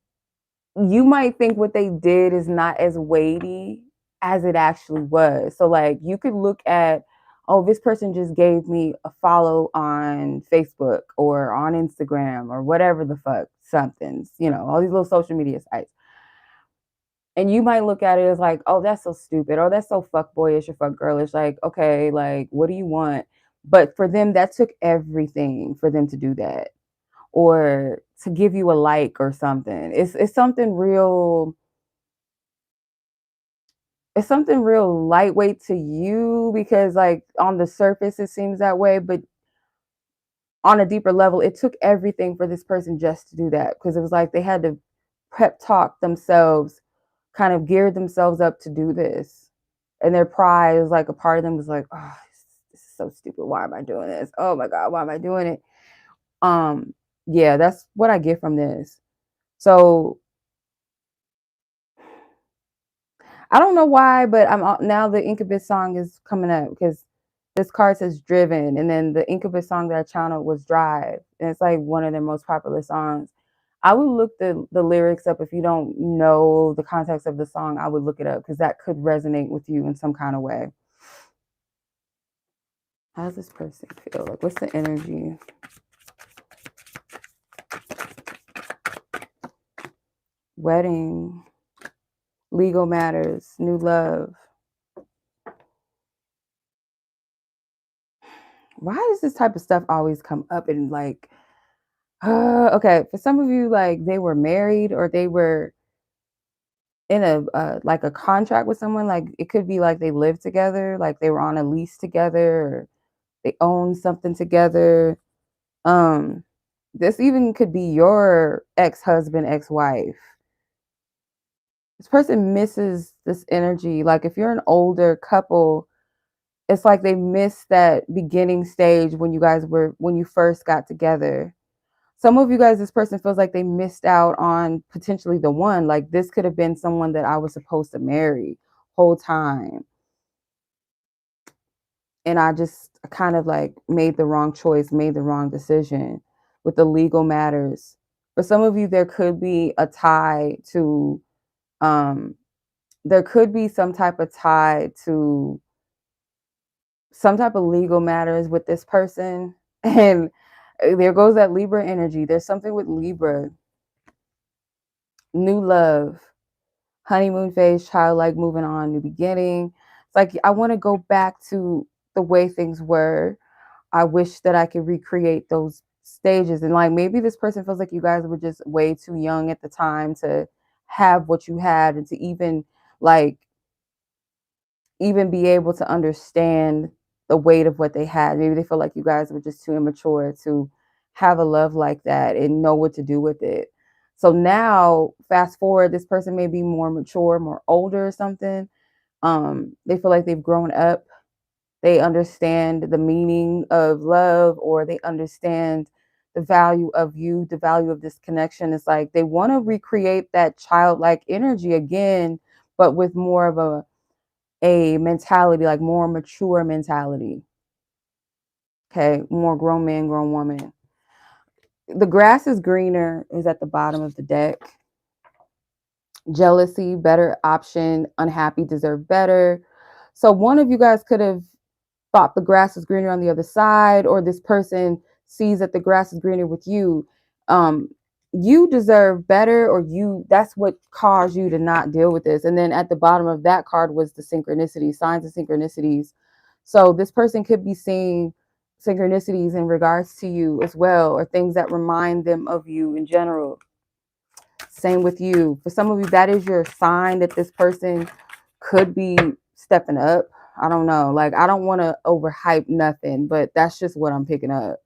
you might think what they did is not as weighty as it actually was. So like you could look at, oh, this person just gave me a follow on Facebook or on Instagram or whatever the fuck, somethings, all these little social media sites. And you might look at it as like, oh, that's so stupid, or that's so fuck boyish or fuck girlish. Like, okay, like, what do you want? But for them, that took everything for them to do that, or to give you a like or something. It's something real. It's something real lightweight to you, because like on the surface it seems that way, but on a deeper level it took everything for this person just to do that, because it was like they had to prep talk themselves, kind of geared themselves up to do this, and their pride was like, a part of them was like, oh, this is so stupid, why am I doing this, oh my god, why am I doing it? Yeah, that's what I get from this. So I don't know why, but now the Incubus song is coming up, because this card says driven, and then the Incubus song that I channeled was drive, and it's like one of their most popular songs. I would look the lyrics up. If you don't know the context of the song, I would look it up, because that could resonate with you in some kind of way. How does this person feel? Like, what's the energy? Wedding, legal matters, new love. Why does this type of stuff always come up in like, okay, for some of you, like they were married or they were in a like a contract with someone. Like it could be like they live together, like they were on a lease together, or they own something together. Um, this even could be your ex-husband, ex-wife. This person misses this energy. Like if you're an older couple, it's like they missed that beginning stage when you first got together. Some of you guys, this person feels like they missed out on potentially the one. Like this could have been someone that I was supposed to marry whole time. And I just kind of like made the wrong choice, made the wrong decision with the legal matters. For some of you, there could be a tie to, um, there could be some type of tie to some type of legal matters with this person. And there goes that Libra energy. There's something with Libra, new love, honeymoon phase, childlike, moving on, new beginning. It's like I want to go back to the way things were. I wish that I could recreate those stages. And like maybe this person feels like you guys were just way too young at the time to have what you had, and to like even be able to understand the weight of what they had. Maybe they feel like you guys were just too immature to have a love like that and know what to do with it. So now, fast forward, this person may be more mature, more older or something. They feel like they've grown up. They understand the meaning of love, or they understand the value of you, the value of this connection. It's like they want to recreate that childlike energy again, but with more of a mentality, like more mature mentality. Okay, more grown man, grown woman. The grass is greener is at the bottom of the deck. Jealousy, better option. Unhappy, deserve better. So one of you guys could have thought the grass is greener on the other side, or this person sees that the grass is greener with you. Um, you deserve better, or that's what caused you to not deal with this. And then at the bottom of that card was the synchronicity, signs of synchronicities. So this person could be seeing synchronicities in regards to you as well, or things that remind them of you in general. Same with you. For some of you, that is your sign that this person could be stepping up. I don't know. Like, I don't want to overhype nothing, but that's just what I'm picking up.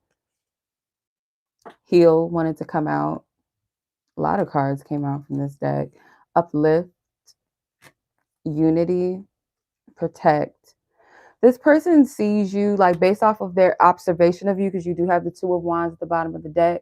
Heal wanted to come out. A lot of cards came out from this deck. Uplift, unity, protect. This person sees you, like, based off of their observation of you, because you do have the Two of Wands at the bottom of the deck.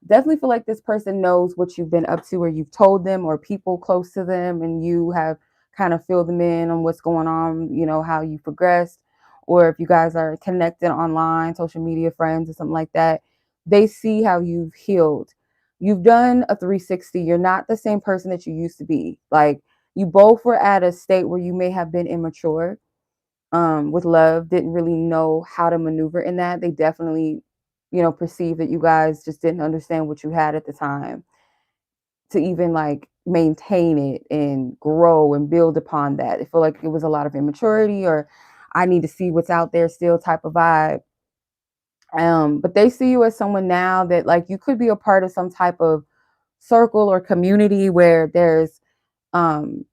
Definitely feel like this person knows what you've been up to, or you've told them, or people close to them, and you have kind of filled them in on what's going on, how you progressed, or if you guys are connected online, social media friends or something like that. They see how you've healed. You've done a 360. You're not the same person that you used to be. Like, you both were at a state where you may have been immature, with love, didn't really know how to maneuver in that. They definitely, perceive that you guys just didn't understand what you had at the time to even like maintain it and grow and build upon that. I feel like it was a lot of immaturity, or I need to see what's out there still type of vibe. But they see you as someone now that, like, you could be a part of some type of circle or community where there's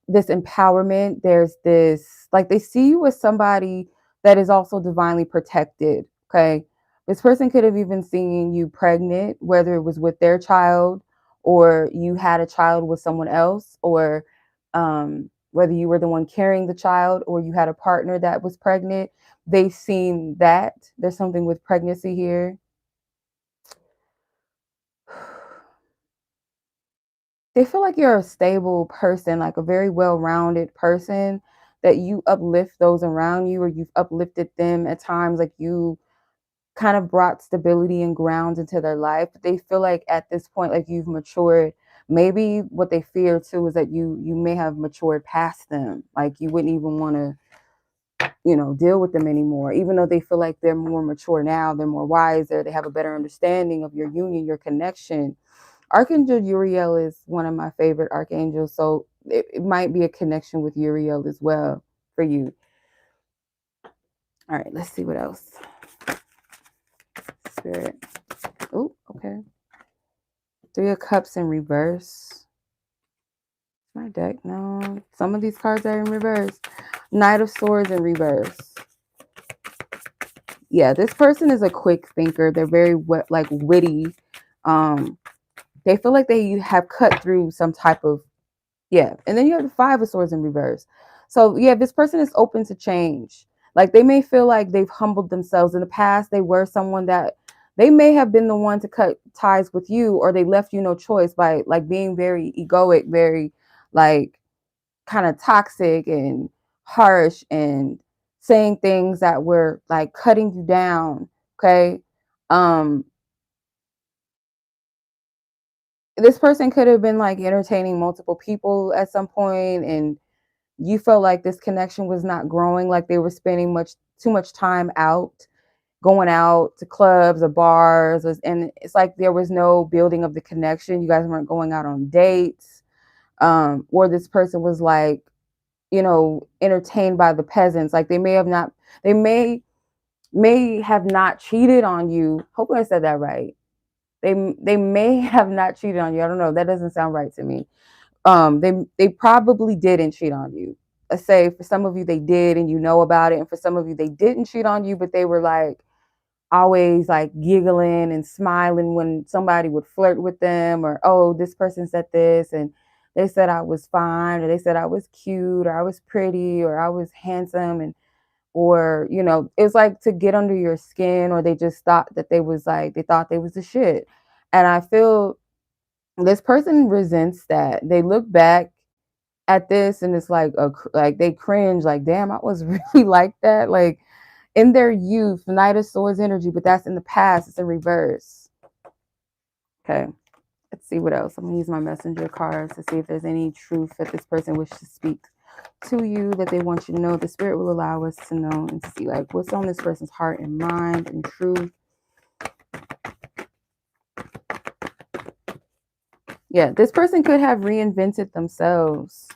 this empowerment. There's this, like, they see you as somebody that is also divinely protected. Okay, this person could have even seen you pregnant, whether it was with their child, or you had a child with someone else, or whether you were the one carrying the child, or you had a partner that was pregnant. They've seen that there's something with pregnancy here. They feel like you're a stable person, like a very well-rounded person, that you uplift those around you, or you've uplifted them at times. Like, you kind of brought stability and ground into their life. But they feel like at this point, like, you've matured. Maybe what they fear too is that you may have matured past them. Like, you wouldn't even want to, deal with them anymore, even though they feel like they're more mature now, they're more wiser, they have a better understanding of your union, your connection. Archangel Uriel is one of my favorite archangels, so it might be a connection with Uriel as well for you. All right, let's see what else. Spirit. Oh, okay. 3 of Cups in reverse. My deck? No. Some of these cards are in reverse. Knight of Swords in reverse. Yeah, this person is a quick thinker. They're very witty. They feel like they have cut through some type of, yeah. And then you have the Five of Swords in reverse. So yeah, this person is open to change. Like they may feel like they've humbled themselves in the past. They were someone that they may have been the one to cut ties with you, or they left you no choice by like being very egoic, very like kind of toxic and harsh and saying things that were like cutting you down. Okay. Um, this person could have been like entertaining multiple people at some point, and you felt like this connection was not growing, like they were spending too much time out, going out to clubs or bars, and it's like there was no building of the connection. You guys weren't going out on dates. Or this person was like, entertained by the peasants. Like they may have not cheated on you. Hopefully I said that right. They may have not cheated on you. I don't know. That doesn't sound right to me. They probably didn't cheat on you. Let's say for some of you they did and you know about it, and for some of you they didn't cheat on you, but they were like always like giggling and smiling when somebody would flirt with them, or oh, this person said this and they said I was fine, or they said I was cute, or I was pretty, or I was handsome, and or it's like to get under your skin, or they just thought that they thought they was the shit. And I feel this person resents that. They look back at this and it's like like they cringe, like damn, I was really like that, like in their youth. Knight of Swords energy, but that's in the past. It's in reverse. Okay, let's see what else. I'm gonna use my messenger cards to see if there's any truth that this person wishes to speak to you, that they want you to know. The spirit will allow us to know and to see like what's on this person's heart and mind and truth. Yeah, this person could have reinvented themselves.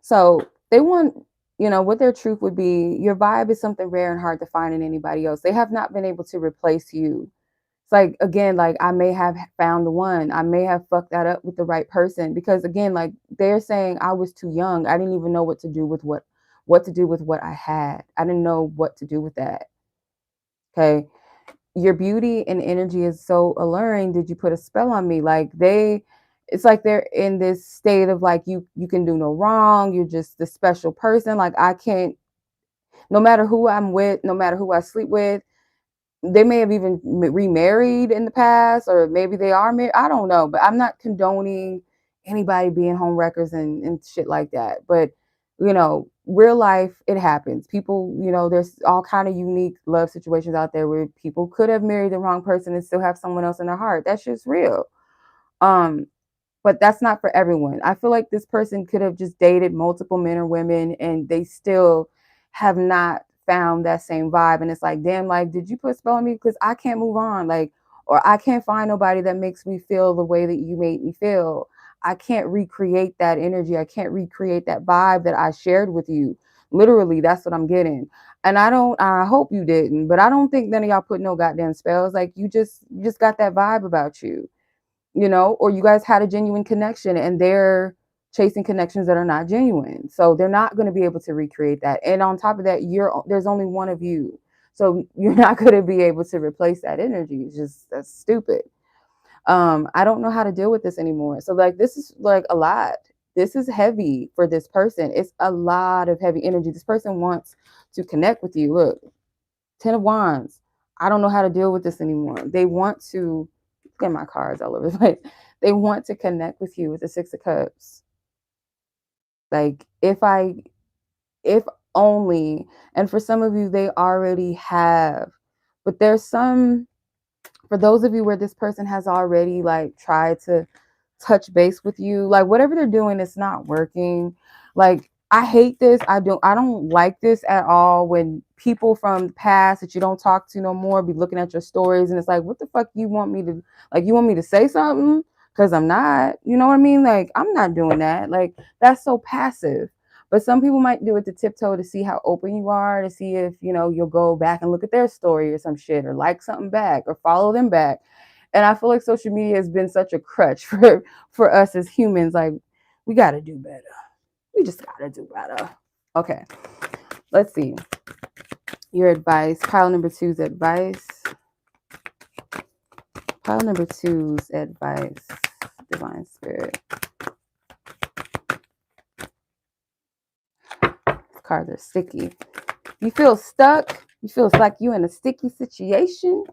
So they want, what their truth would be. Your vibe is something rare and hard to find in anybody else. They have not been able to replace you. It's like, again, like I may have found the one. I may have fucked that up with the right person, because again, like they're saying I was too young. I didn't even know what to do with what I had. I didn't know what to do with that. Okay. Your beauty and energy is so alluring. Did you put a spell on me? Like it's like they're in this state of like, you can do no wrong. You're just the special person. Like I can't, no matter who I'm with, no matter who I sleep with. They may have even remarried in the past, or maybe they are married. I don't know, but I'm not condoning anybody being home wreckers and shit like that. But real life, it happens. People, there's all kind of unique love situations out there where people could have married the wrong person and still have someone else in their heart. That's just real. But that's not for everyone. I feel like this person could have just dated multiple men or women and they still have not found that same vibe. And it's like, damn, like, did you put a spell on me? Because I can't move on. Like, or I can't find nobody that makes me feel the way that you made me feel. I can't recreate that energy. I can't recreate that vibe that I shared with you. Literally, that's what I'm getting. And I hope you didn't, but I don't think none of y'all put no goddamn spells. Like you just got that vibe about you. Or you guys had a genuine connection and they're chasing connections that are not genuine. So they're not going to be able to recreate that. And on top of that, there's only one of you. So you're not going to be able to replace that energy. It's just, that's stupid. I don't know how to deal with this anymore. So like, this is like a lot. This is heavy for this person. It's a lot of heavy energy. This person wants to connect with you. Look, 10 of Wands. I don't know how to deal with this anymore. They want to get my cards all over the place. They want to connect with you with the Six of Cups. Like if only, and for some of you, they already have, but there's some, for those of you where this person has already like tried to touch base with you, like whatever they're doing, it's not working. Like I hate this. I don't like this at all, when people from the past that you don't talk to no more be looking at your stories and it's like, what the fuck you want me to, like, you want me to say something? Because I'm not, you know what I mean? Like, I'm not doing that. Like, that's so passive. But some people might do it to tiptoe to see how open you are, to see if, you'll go back and look at their story or some shit, or like something back or follow them back. And I feel like social media has been such a crutch for us as humans. Like, we got to do better. We just got to do better. Okay. Let's see. Your advice. Pile number two's advice. Pile number two's advice. Divine Spirit. These cards are sticky. You feel stuck. You feel like you're in a sticky situation.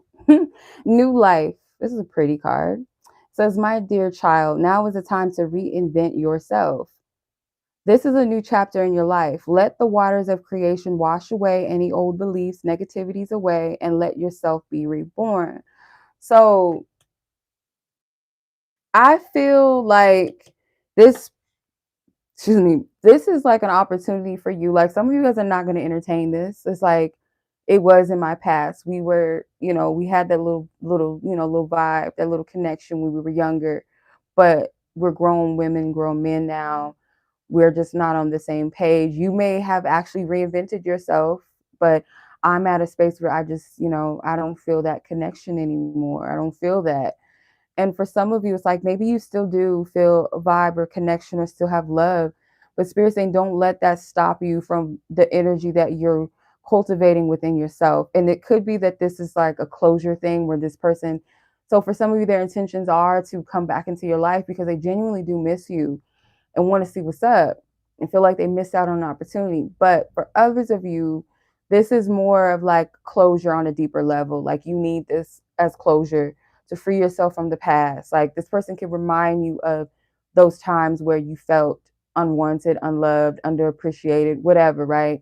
New life. This is a pretty card. It says, my dear child, now is the time to reinvent yourself. This is a new chapter in your life. Let the waters of creation wash away any old beliefs, negativities away, and let yourself be reborn. So I feel like this is like an opportunity for you. Like, some of you guys are not going to entertain this. It's like it was in my past. We were, we had that little, little vibe, that little connection when we were younger, but we're grown women, grown men now. We're just not on the same page. You may have actually reinvented yourself, but I'm at a space where I just, I don't feel that connection anymore. I don't feel that. And for some of you, it's like maybe you still do feel a vibe or connection or still have love, but Spirit's saying don't let that stop you from the energy that you're cultivating within yourself. And it could be that this is like a closure thing where this person, so for some of you, their intentions are to come back into your life because they genuinely do miss you and want to see what's up and feel like they missed out on an opportunity. But for others of you, this is more of like closure on a deeper level. Like, you need this as closure to free yourself from the past. Like, this person can remind you of those times where you felt unwanted, unloved, underappreciated, whatever, right?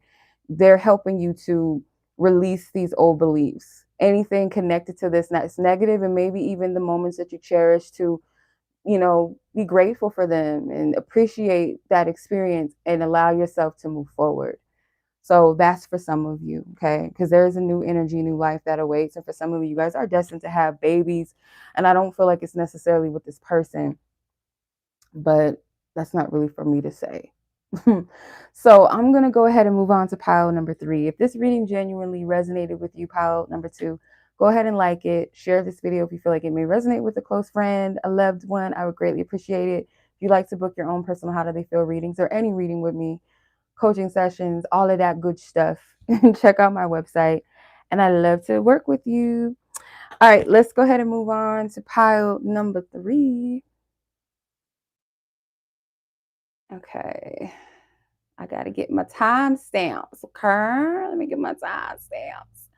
They're helping you to release these old beliefs. Anything connected to this that's negative, and maybe even the moments that you cherish, to be grateful for them and appreciate that experience and allow yourself to move forward. So that's for some of you, okay? Because there is a new energy, new life that awaits. And for some of you, you guys are destined to have babies. And I don't feel like it's necessarily with this person, but that's not really for me to say. So I'm going to go ahead and move on to pile number 3. If this reading genuinely resonated with you, pile number 2, go ahead and like it. Share this video if you feel like it may resonate with a close friend, a loved one. I would greatly appreciate it. If you'd like to book your own personal How Do They Feel readings or any reading with me, coaching sessions, all of that good stuff, check out my website. And I love to work with you. All right, let's go ahead and move on to pile number 3. Okay. I got to get my timestamps. Okay. Let me get my timestamps.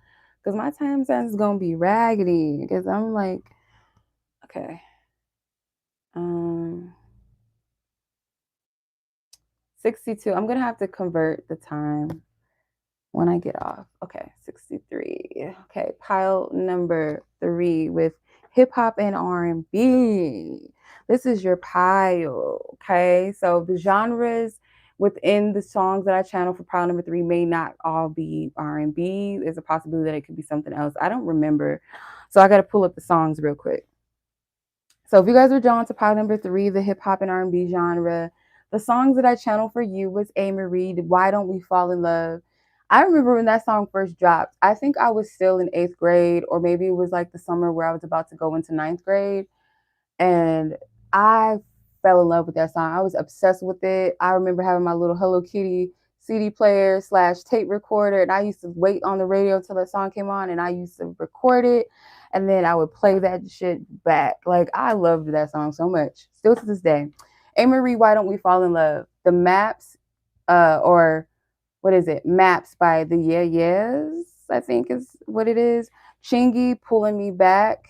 Because my timestamps is going to be raggedy. Because I'm like, okay. 62. I'm going to have to convert the time when I get off. Okay. 63. Okay. Pile number 3 with hip hop and R&B. This is your pile. Okay. So the genres within the songs that I channel for pile number 3 may not all be R&B. There's a possibility that it could be something else. I don't remember. So I got to pull up the songs real quick. So if you guys were drawn to pile number 3, the hip hop and R&B genre, the songs that I channeled for you was 𝗛marie, Why Don't We Fall in Love. I remember when that song first dropped, I think I was still in 8th grade, or maybe it was like the summer where I was about to go into 9th grade. And I fell in love with that song. I was obsessed with it. I remember having my little Hello Kitty CD player / tape recorder, and I used to wait on the radio till that song came on, and I used to record it, and then I would play that shit back. Like, I loved that song so much, still to this day. 𝗛marie, Why Don't We Fall in Love? The Maps, or what is it? Maps by the Yeah, I think is what it is. Chingy, Pulling Me Back.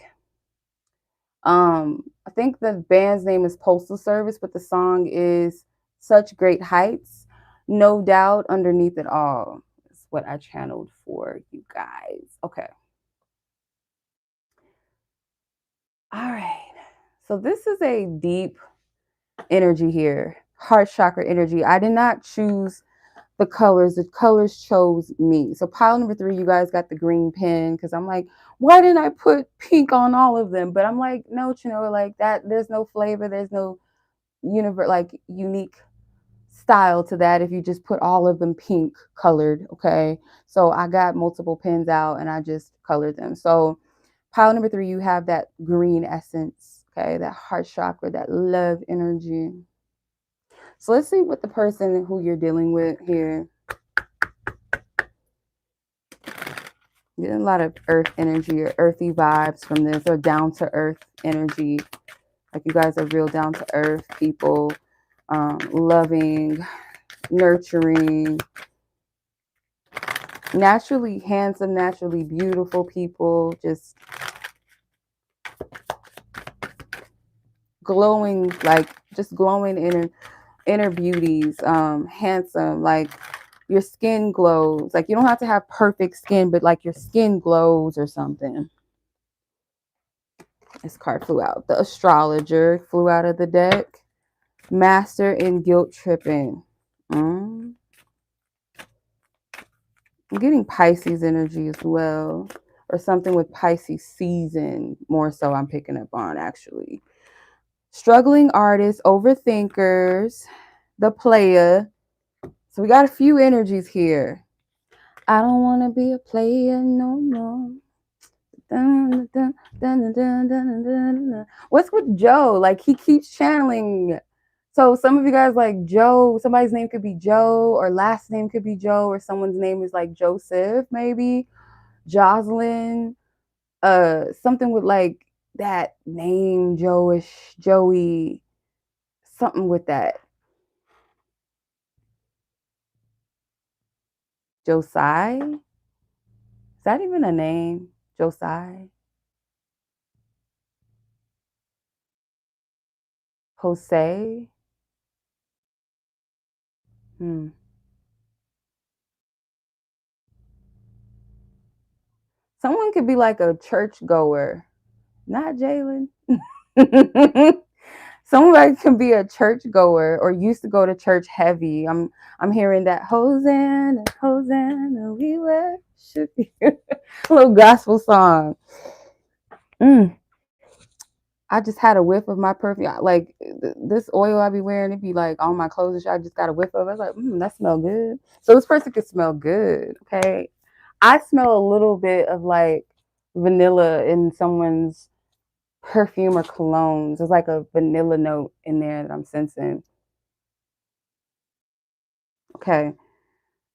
I think the band's name is Postal Service, but the song is Such Great Heights. No Doubt, Underneath It All is what I channeled for you guys. Okay. All right. So this is a deep energy here. Heart chakra energy. I did not choose the colors. The colors chose me. So pile number 3, you guys got the green pen, because I'm like, why didn't I put pink on all of them? But I'm like, no, like that, there's no flavor, there's no unique style to that if you just put all of them pink colored. Okay, so I got multiple pens out and I just colored them. So Pile number 3, you have that green essence, okay? That heart chakra, that love energy. So let's see what the person who you're dealing with here. Getting a lot of earth energy or earthy vibes from this, or down to earth energy. Like you guys are real down to earth people, loving, nurturing, naturally handsome, naturally beautiful people, just glowing, like just glowing inner beauties, handsome, like your skin glows. Like you don't have to have perfect skin, but like your skin glows or something. This card flew out. The astrologer flew out of the deck. Master in guilt tripping. I'm getting Pisces energy as well, or something with Pisces season, more so I'm picking up on actually. Struggling artists, overthinkers, the player. So we got a few energies here. I don't want to be a player no more. Dun, dun, dun, dun, dun, dun, dun, dun. What's with Joe? Like he keeps channeling. So some of you guys like Joe, somebody's name could be Joe, or last name could be Joe, or someone's name is like Joseph, maybe Jocelyn, something with like that name, Joeish, Joey, something with that. Josiah? Is that even a name? Josiah? Jose? Someone could be like a church goer, not Jalen. Somebody can be a church goer or used to go to church heavy. I'm hearing that Hosanna, Hosanna, we worship you. A little gospel song. I just had a whiff of my perfume. Like this oil I be wearing, it be like on my clothes and shit. I just got a whiff of it. I was like, that smell good. So this person could smell good. Okay. I smell a little bit of like vanilla in someone's perfume or colognes. There's like a vanilla note in there that I'm sensing. Okay.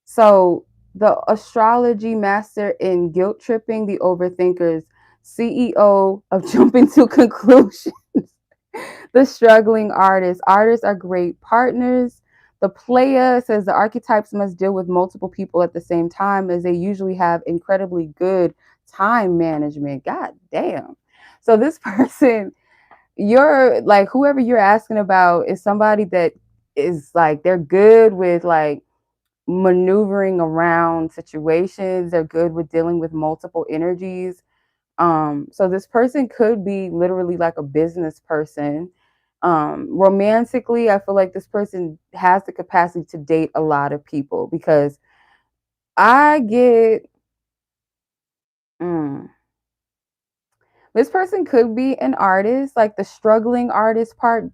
So the astrology master in guilt tripping, the overthinkers, CEO of jumping to conclusions. The struggling artist. Artists are great partners. The player says the archetypes must deal with multiple people at the same time, as they usually have incredibly good time management. God damn. So this person, you're like, whoever you're asking about is somebody that is like, they're good with like maneuvering around situations. They're good with dealing with multiple energies. So this person could be literally like a business person. Romantically, I feel like this person has the capacity to date a lot of people, because I get this person could be an artist, like the struggling artist part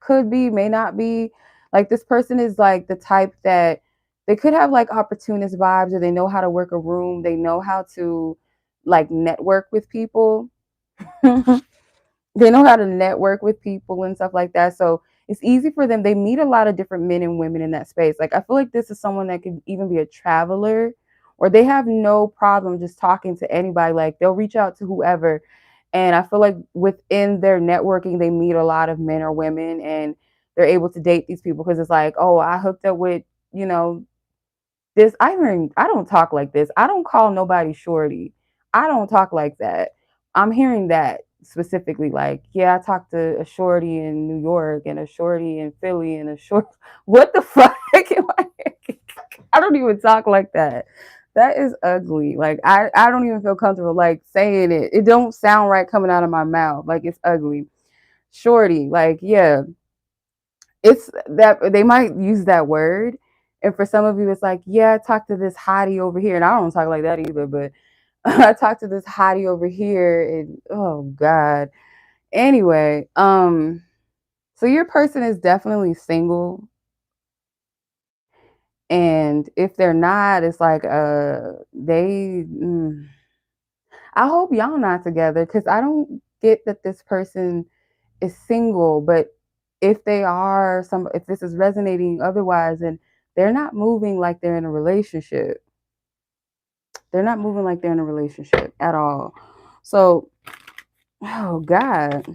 could be, may not be. Like this person is like the type that they could have like opportunist vibes, or they know how to work a room, they know how to like network with people. They know how to network with people and stuff like that. So it's easy for them. They meet a lot of different men and women in that space. Like I feel like this is someone that could even be a traveler, or they have no problem just talking to anybody. Like they'll reach out to whoever. And I feel like within their networking, they meet a lot of men or women, and they're able to date these people, because it's like, oh, I hooked up with, this. I don't talk like this. I don't call nobody shorty. I don't talk like that. I'm hearing that specifically, like, yeah, I talked to a shorty in New York and a shorty in Philly and a short. What the fuck? I don't even talk like that. That is ugly. Like I don't even feel comfortable like saying it. It don't sound right coming out of my mouth. Like it's ugly. Shorty, like, yeah, it's that they might use that word. And for some of you, it's like, yeah, I talked to this hottie over here. And I don't talk like that either, but I talked to this hottie over here, and oh God. Anyway, so your person is definitely single. And if they're not, it's like I hope y'all not together because I don't get that this person is single, but if they are if this is resonating otherwise, and they're not moving like they're in a relationship. They're not moving like they're in a relationship at all. So, oh God.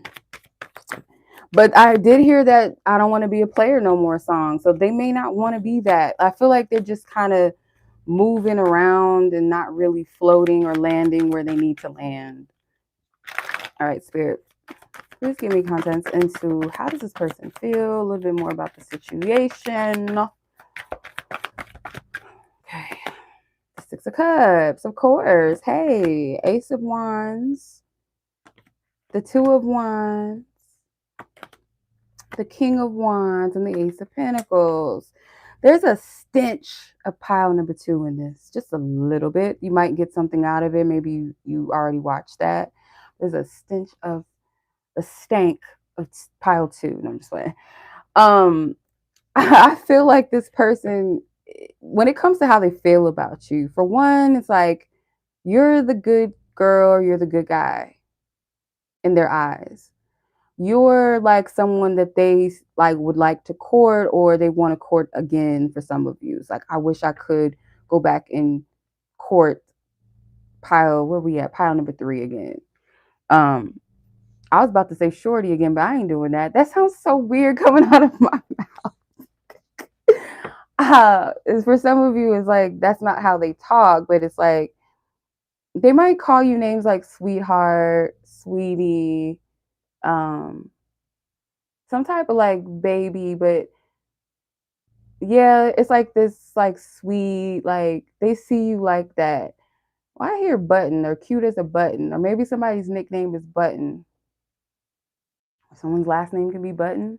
But I did hear that I don't want to be a player no more song. So they may not want to be that. I feel like they're just kind of moving around and not really floating or landing where they need to land. All right, Spirit. Please give me contents into how does this person feel, a little bit more about the situation. Okay. The Six of Cups, of course. Hey, Ace of Wands, the Two of Wands, the King of Wands, and the Ace of Pentacles. There's a stench of pile number 2 in this, just a little bit. You might get something out of it. Maybe you already watched that. There's a stench of a stank of pile 2. No, I'm just playing. I feel like this person, when it comes to how they feel about you, for one, it's like you're the good girl or you're the good guy in their eyes. You're like someone that they like would like to court, or they want to court again. For some of you, it's like, I wish I could go back and court pile, where we at, pile number 3 again. I was about to say shorty again, but I ain't doing that. That sounds so weird coming out of my mouth. For some of you, it's like that's not how they talk, but it's like they might call you names like sweetheart, sweetie, some type of like baby, but yeah, it's like this like sweet, like they see you like that. Well, I hear button or cute as a button, or maybe somebody's nickname is Button. Someone's last name can be Button,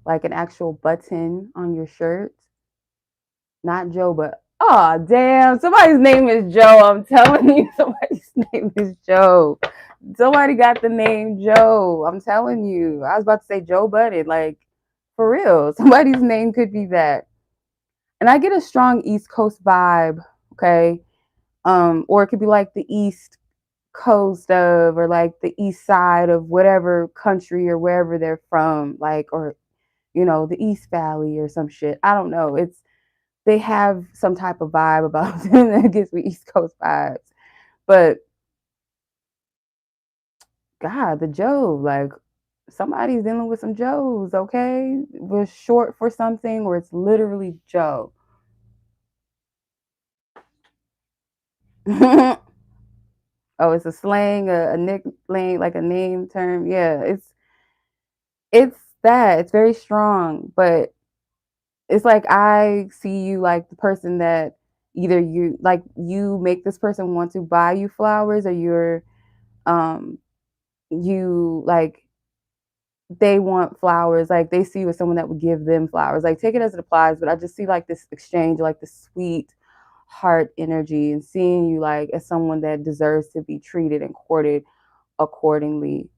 like an actual button on your shirt. Not Joe, but oh damn, somebody's name is Joe. I'm telling you, somebody's name is Joe. Somebody got the name Joe. I'm telling you. I was about to say Joe Budden, like for real. Somebody's name could be that. And I get a strong East Coast vibe, okay? Or it could be like the East Coast of, or like the East side of whatever country or wherever they're from, like, or the East Valley or some shit. I don't know. They have some type of vibe about them that gives me East Coast vibes. But God, the Joe, like somebody's dealing with some Joes, okay? We're short for something, or it's literally Joe. Oh, it's a slang, a nickname, like a name term. Yeah, it's that. It's very strong, but it's like I see you like the person that either you make this person want to buy you flowers, or you like they want flowers, like they see you as someone that would give them flowers. Like take it as it applies, but I just see like this exchange, like this sweet heart energy, and seeing you like as someone that deserves to be treated and courted accordingly,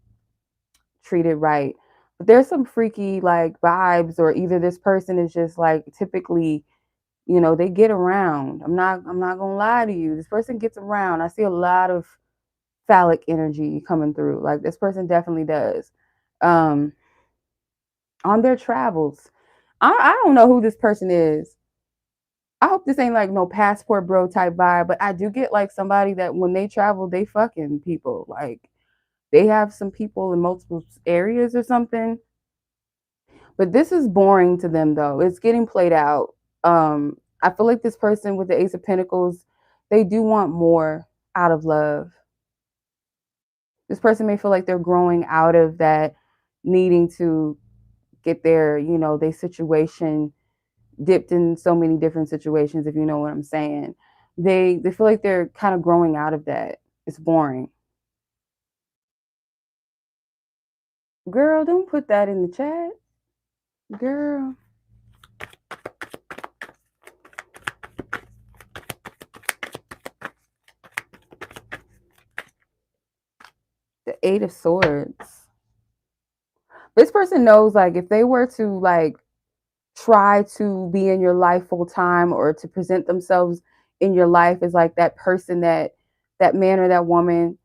treated right. But there's some freaky like vibes, or either this person is just like typically, they get around. I'm not gonna lie to you. This person gets around. I see a lot of phallic energy coming through. Like this person definitely does. On their travels. I don't know who this person is. I hope this ain't like no passport bro type vibe, but I do get like somebody that when they travel, they fucking people. Like they have some people in multiple areas or something. But this is boring to them though. It's getting played out. I feel like this person with the Ace of Pentacles, they do want more out of love. This person may feel like they're growing out of that needing to get their situation dipped in so many different situations, if you know what I'm saying. They feel like they're kind of growing out of that. It's boring. Girl, don't put that in the chat. Girl. The Eight of Swords. This person knows like if they were to like try to be in your life full time, or to present themselves in your life as like that person that that man or that woman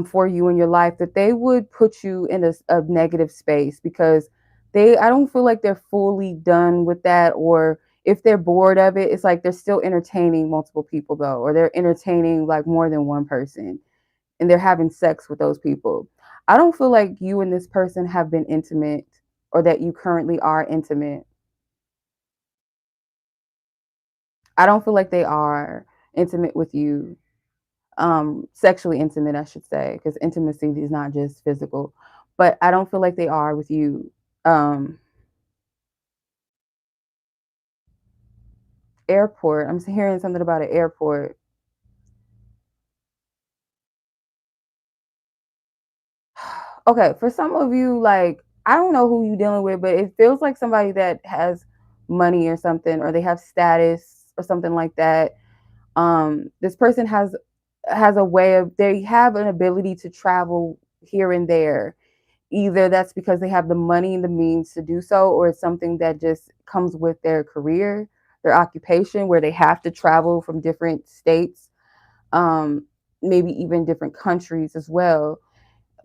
for you in your life, that they would put you in a negative space, because I don't feel like they're fully done with that. Or if they're bored of it, it's like they're still entertaining multiple people though, or they're entertaining like more than one person, and they're having sex with those people. I don't feel like you and this person have been intimate, or that you currently are intimate. I don't feel like they are intimate with you, sexually intimate, I should say, because intimacy is not just physical, but I don't feel like they are with you. Um, Airport. I'm hearing something about an airport. Okay, for some of you, like, I don't know who you're dealing with, but it feels like somebody that has money or something, or they have status or something like that. This person has a way of, they have an ability to travel here and there. Either that's because they have the money and the means to do so, or it's something that just comes with their career, their occupation, where they have to travel from different states, um, maybe even different countries as well.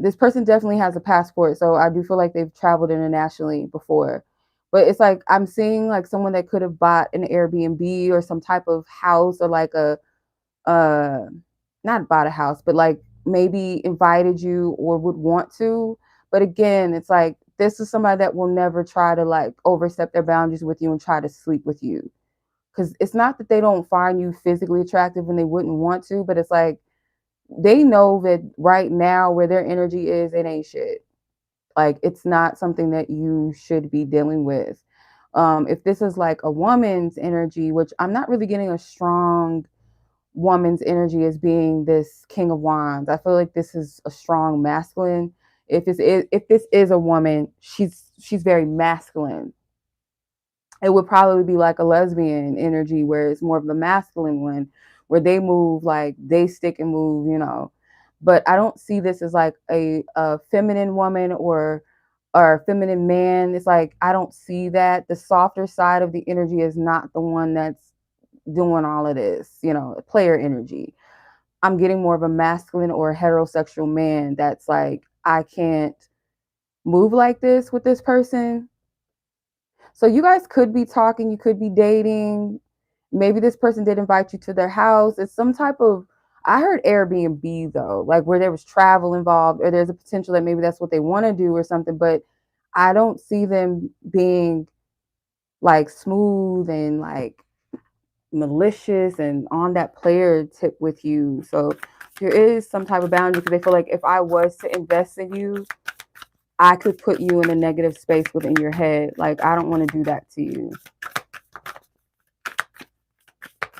This person definitely has a passport, so I do feel like they've traveled internationally before. But it's like I'm seeing like someone that could have bought an Airbnb or some type of house, or like a uh not bought a house, but like maybe invited you or would want to. But again, it's like this is somebody that will never try to like overstep their boundaries with you and try to sleep with you. Because it's not that they don't find you physically attractive and they wouldn't want to, but it's like they know that right now where their energy is, it ain't shit. Like it's not something that you should be dealing with. If this is like a woman's energy, which I'm not really getting a strong woman's energy as being this King of Wands. I feel like this is a strong masculine. If this is a woman, she's very masculine. It would probably be like a lesbian energy, where it's more of the masculine one, where they move like they stick and move, you know. But I don't see this as like a feminine woman or a feminine man. It's like I don't see that. The softer side of the energy is not the one that's doing all of this, you know, player energy. I'm getting more of a masculine or a heterosexual man that's like, I can't move like this with this person. So you guys could be talking, you could be dating. Maybe this person did invite you to their house. It's some type of, I heard Airbnb though, like where there was travel involved, or there's a potential that maybe that's what they want to do or something. But I don't see them being like smooth and like malicious and on that player tip with you. So there is some type of boundary, because they feel like if I was to invest in you, I could put you in a negative space within your head. Like I don't want to do that to you.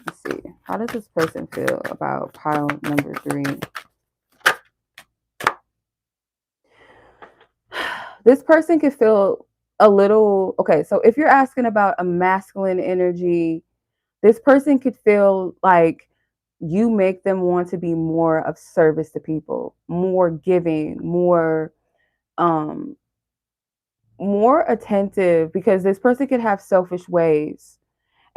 Let's see. How does this person feel about pile number 3? This person could feel a little, okay, so if you're asking about a masculine energy, this person could feel like you make them want to be more of service to people, more giving, um more attentive, because this person could have selfish ways.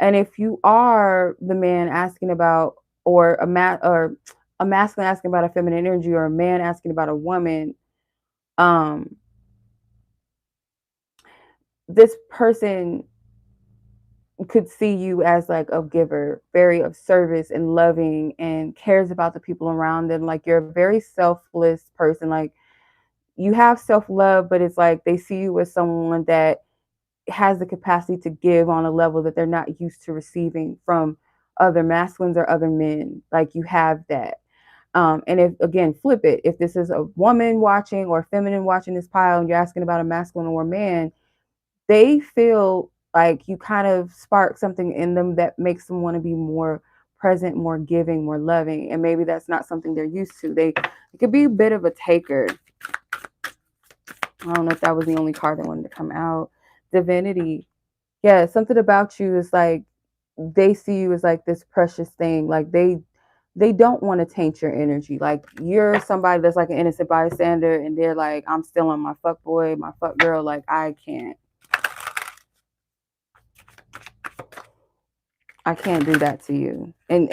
And if you are the man asking about, or a masculine asking about a feminine energy, or a man asking about a woman, um this person could see you as like a giver, very of service and loving, and cares about the people around them. Like you're a very selfless person. Like you have self-love, but it's like they see you as someone that has the capacity to give on a level that they're not used to receiving from other masculines or other men. Like you have that. And if again, flip it, if this is a woman watching or feminine watching this pile, and you're asking about a masculine or a man, they feel like you kind of spark something in them that makes them want to be more present, more giving, more loving. And maybe that's not something they're used to. It could be a bit of a taker. I don't know if that was the only card that wanted to come out. Divinity. Yeah, something about you is like they see you as like this precious thing. Like they don't want to taint your energy. Like you're somebody that's like an innocent bystander, and they're like, I'm still on my fuck boy, my fuck girl. Like I can't. I can't do that to you. And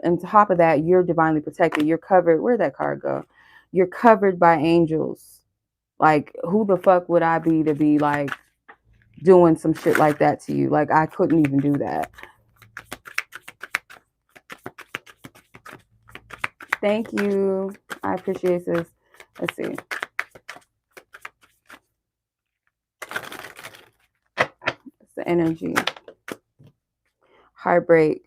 on top of that, you're divinely protected. You're covered. Where'd that card go? You're covered by angels. Like, who the fuck would I be to be like doing some shit like that to you? Like, I couldn't even do that. Thank you. I appreciate this. Let's see. It's the energy. Heartbreak.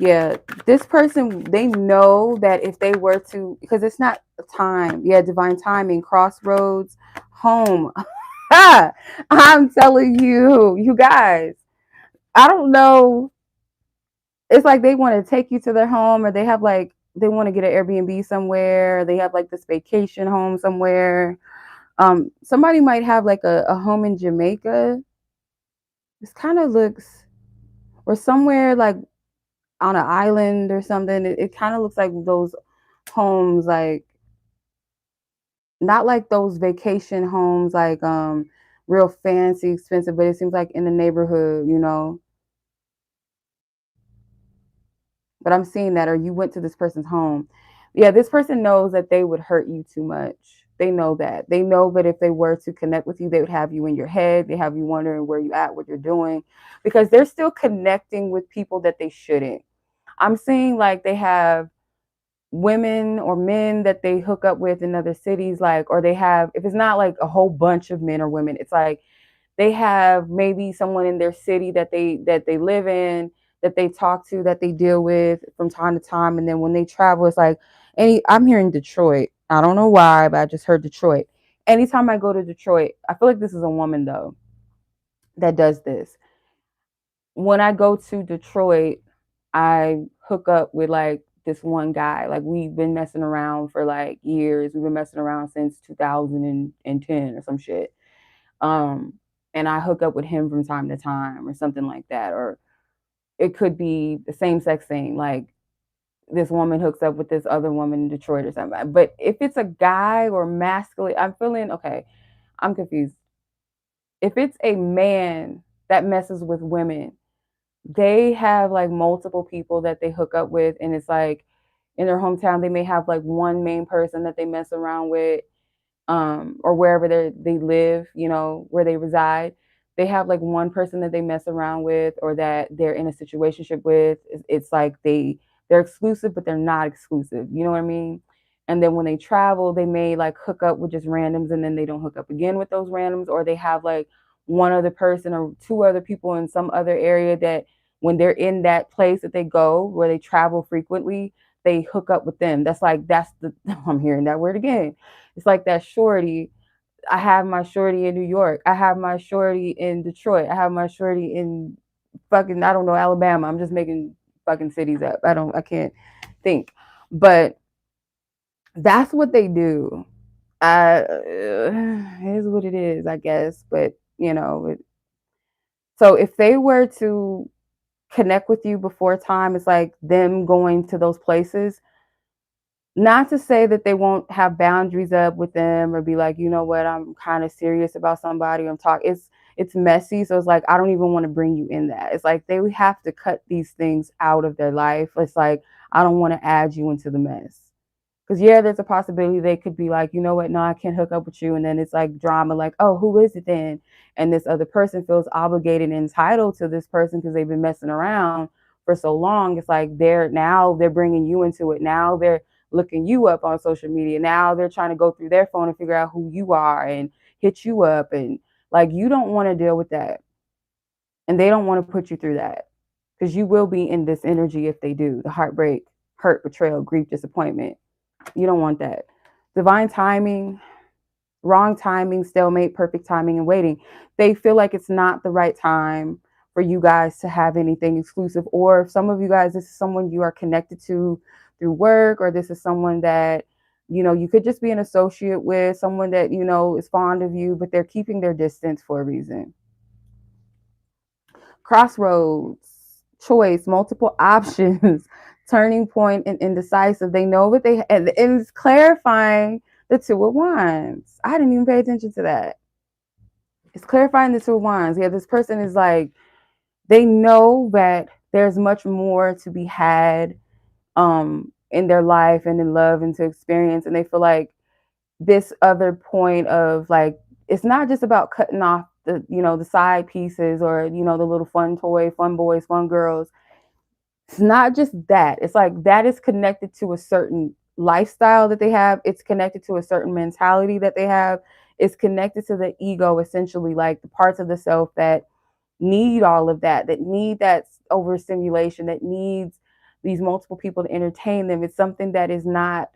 Yeah, this person, they know that if they were to, because it's not time. Yeah, divine timing, crossroads, home. I'm telling you, you guys, I don't know. It's like they want to take you to their home, or they have like, they want to get an Airbnb somewhere. They have like this vacation home somewhere. Somebody might have like a home in Jamaica. This kind of looks, or somewhere like on an island or something. It kind of looks like those homes, like not like those vacation homes, like real fancy, expensive, but it seems like in the neighborhood, you know. But I'm seeing that, or you went to this person's home. Yeah, this person knows that they would hurt you too much. They know that. They know that if they were to connect with you, they would have you in your head. They have you wondering where you at, what you're doing, because they're still connecting with people that they shouldn't. I'm seeing like they have women or men that they hook up with in other cities, like, or they have, if it's not like a whole bunch of men or women, it's like they have maybe someone in their city that they live in, that they talk to, that they deal with from time to time. And then when they travel, it's like, I'm here in Detroit. I don't know why, but I just heard Detroit. Anytime I go to Detroit, I feel like this is a woman though that does this. When I go to Detroit, I hook up with like this one guy. Like, we've been messing around for like years. We've been messing around since 2010 or some shit. Um, and I hook up with him from time to time or something like that. Or it could be the same sex thing. Like, this woman hooks up with this other woman in Detroit or something. But if it's a guy or masculine, I'm feeling, okay, I'm confused. If it's a man that messes with women, they have like multiple people that they hook up with, and it's like in their hometown they may have like one main person that they mess around with, or wherever they live, you know, where they reside. They have like one person that they mess around with, or that they're in a situationship with. It's like they're exclusive, but they're not exclusive. You know what I mean? And then when they travel, they may like hook up with just randoms, and then they don't hook up again with those randoms, or they have like one other person or two other people in some other area that when they're in that place that they go, where they travel frequently, they hook up with them. That's the I'm hearing that word again. It's like that shorty. I have my shorty in New York. I have my shorty in Detroit. I have my shorty in fucking, I don't know, Alabama. I'm just making fucking cities up. I can't think. But that's what they do. It is what it is, I guess. But, you know, so if they were to connect with you before time, it's like them going to those places. Not to say that they won't have boundaries up with them, or be like, you know what, I'm kind of serious about somebody. I'm talking. It's messy, so it's like I don't even want to bring you in that. It's like they would have to cut these things out of their life. It's like I don't want to add you into the mess. Because yeah, there's a possibility they could be like, you know what, no, I can't hook up with you, and then it's like drama, like, oh, who is it then? And this other person feels obligated and entitled to this person because they've been messing around for so long. It's like they're bringing you into it. Now they're looking you up on social media. Now they're trying to go through their phone and figure out who you are and hit you up, and like you don't want to deal with that, and they don't want to put you through that, because you will be in this energy if they do. The heartbreak, hurt, betrayal, grief, disappointment. You don't want that. Divine timing, wrong timing, stalemate, perfect timing, and waiting. They feel like it's not the right time for you guys to have anything exclusive. Or if some of you guys, this is someone you are connected to through work, or this is someone that, you know, you could just be an associate with, someone that, you know, is fond of you, but they're keeping their distance for a reason. Crossroads, choice, multiple options, turning point, and indecisive. They know what they, and it's clarifying the Two of Wands. I didn't even pay attention to that. It's clarifying the Two of Wands. Yeah, this person is like, They know that there's much more to be had in their life and in love and to experience, and they feel like this other point of like, it's not just about cutting off the, the side pieces, or the little fun toy, fun boys, fun girls. It's not just that. It's like that is connected to a certain lifestyle that they have. It's connected to a certain mentality that they have. It's connected to the ego, essentially, like the parts of the self that need all of that, that need that overstimulation, that needs these multiple people to entertain them. It's something that is not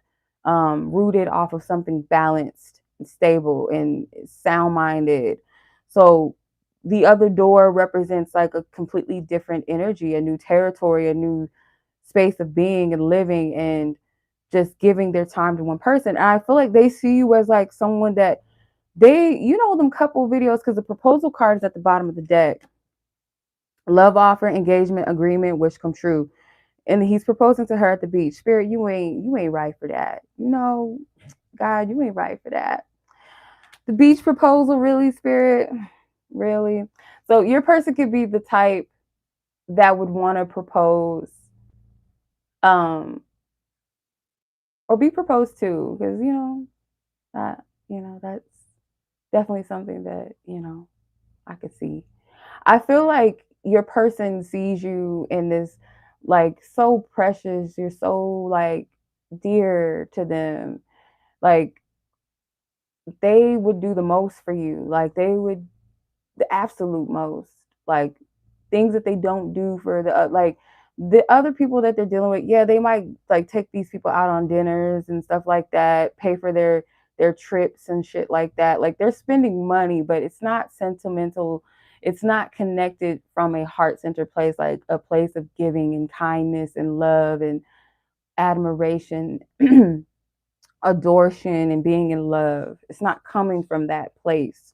rooted off of something balanced and stable and sound minded. So the other door represents like a completely different energy, a new territory, a new space of being and living, and just giving their time to one person. And I feel like they see you as like someone that they, them couple videos, because the proposal card is at the bottom of the deck. Love offer, engagement, agreement, wish come true. And he's proposing to her at the beach. Spirit, you ain't right for that. God, you ain't right for that. The beach proposal, really, Spirit? Really? So your person could be the type that would want to propose um or be proposed to, because that that's definitely something that I could see. I feel like your person sees you in this, like, so precious. You're so like dear to them. Like, they would do the most for you. Like, they would, the absolute most. Like, things that they don't do for like the other people that they're dealing with. Yeah, they might like take these people out on dinners and stuff like that, pay for their trips and shit like that. Like, they're spending money, but it's not sentimental. It's not connected from a heart-centered place, like a place of giving and kindness and love and admiration, adoration and being in love. It's not coming from that place.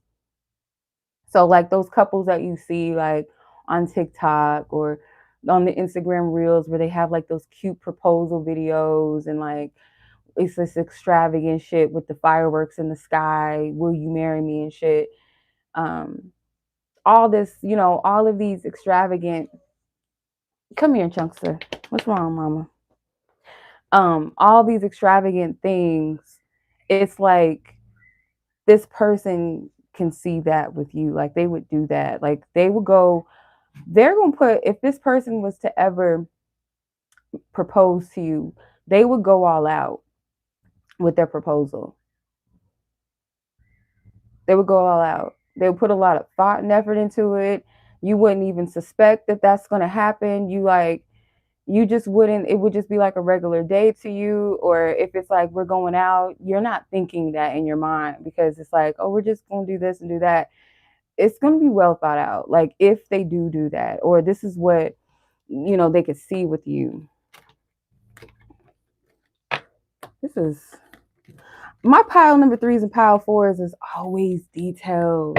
So like those couples that you see like on TikTok or on the Instagram reels, where they have like those cute proposal videos, and like it's this extravagant shit with the fireworks in the sky, will you marry me and shit. Um, all this, all of these extravagant, come here, Chunkster. What's wrong, mama? All these extravagant things, it's like this person can see that with you. Like, they would do that. Like, they would go, they're going to put, if this person was to ever propose to you, they would go all out with their proposal. They would go all out. They would put a lot of thought and effort into it. You wouldn't even suspect that that's going to happen. You just wouldn't, it would just be like a regular day to you. Or if it's like, we're going out, you're not thinking that in your mind, because it's like, oh, we're just going to do this and do that. It's going to be well thought out. Like, if they do that, or this is what, they could see with you. This is my pile number 3s and pile 4s is always detailed,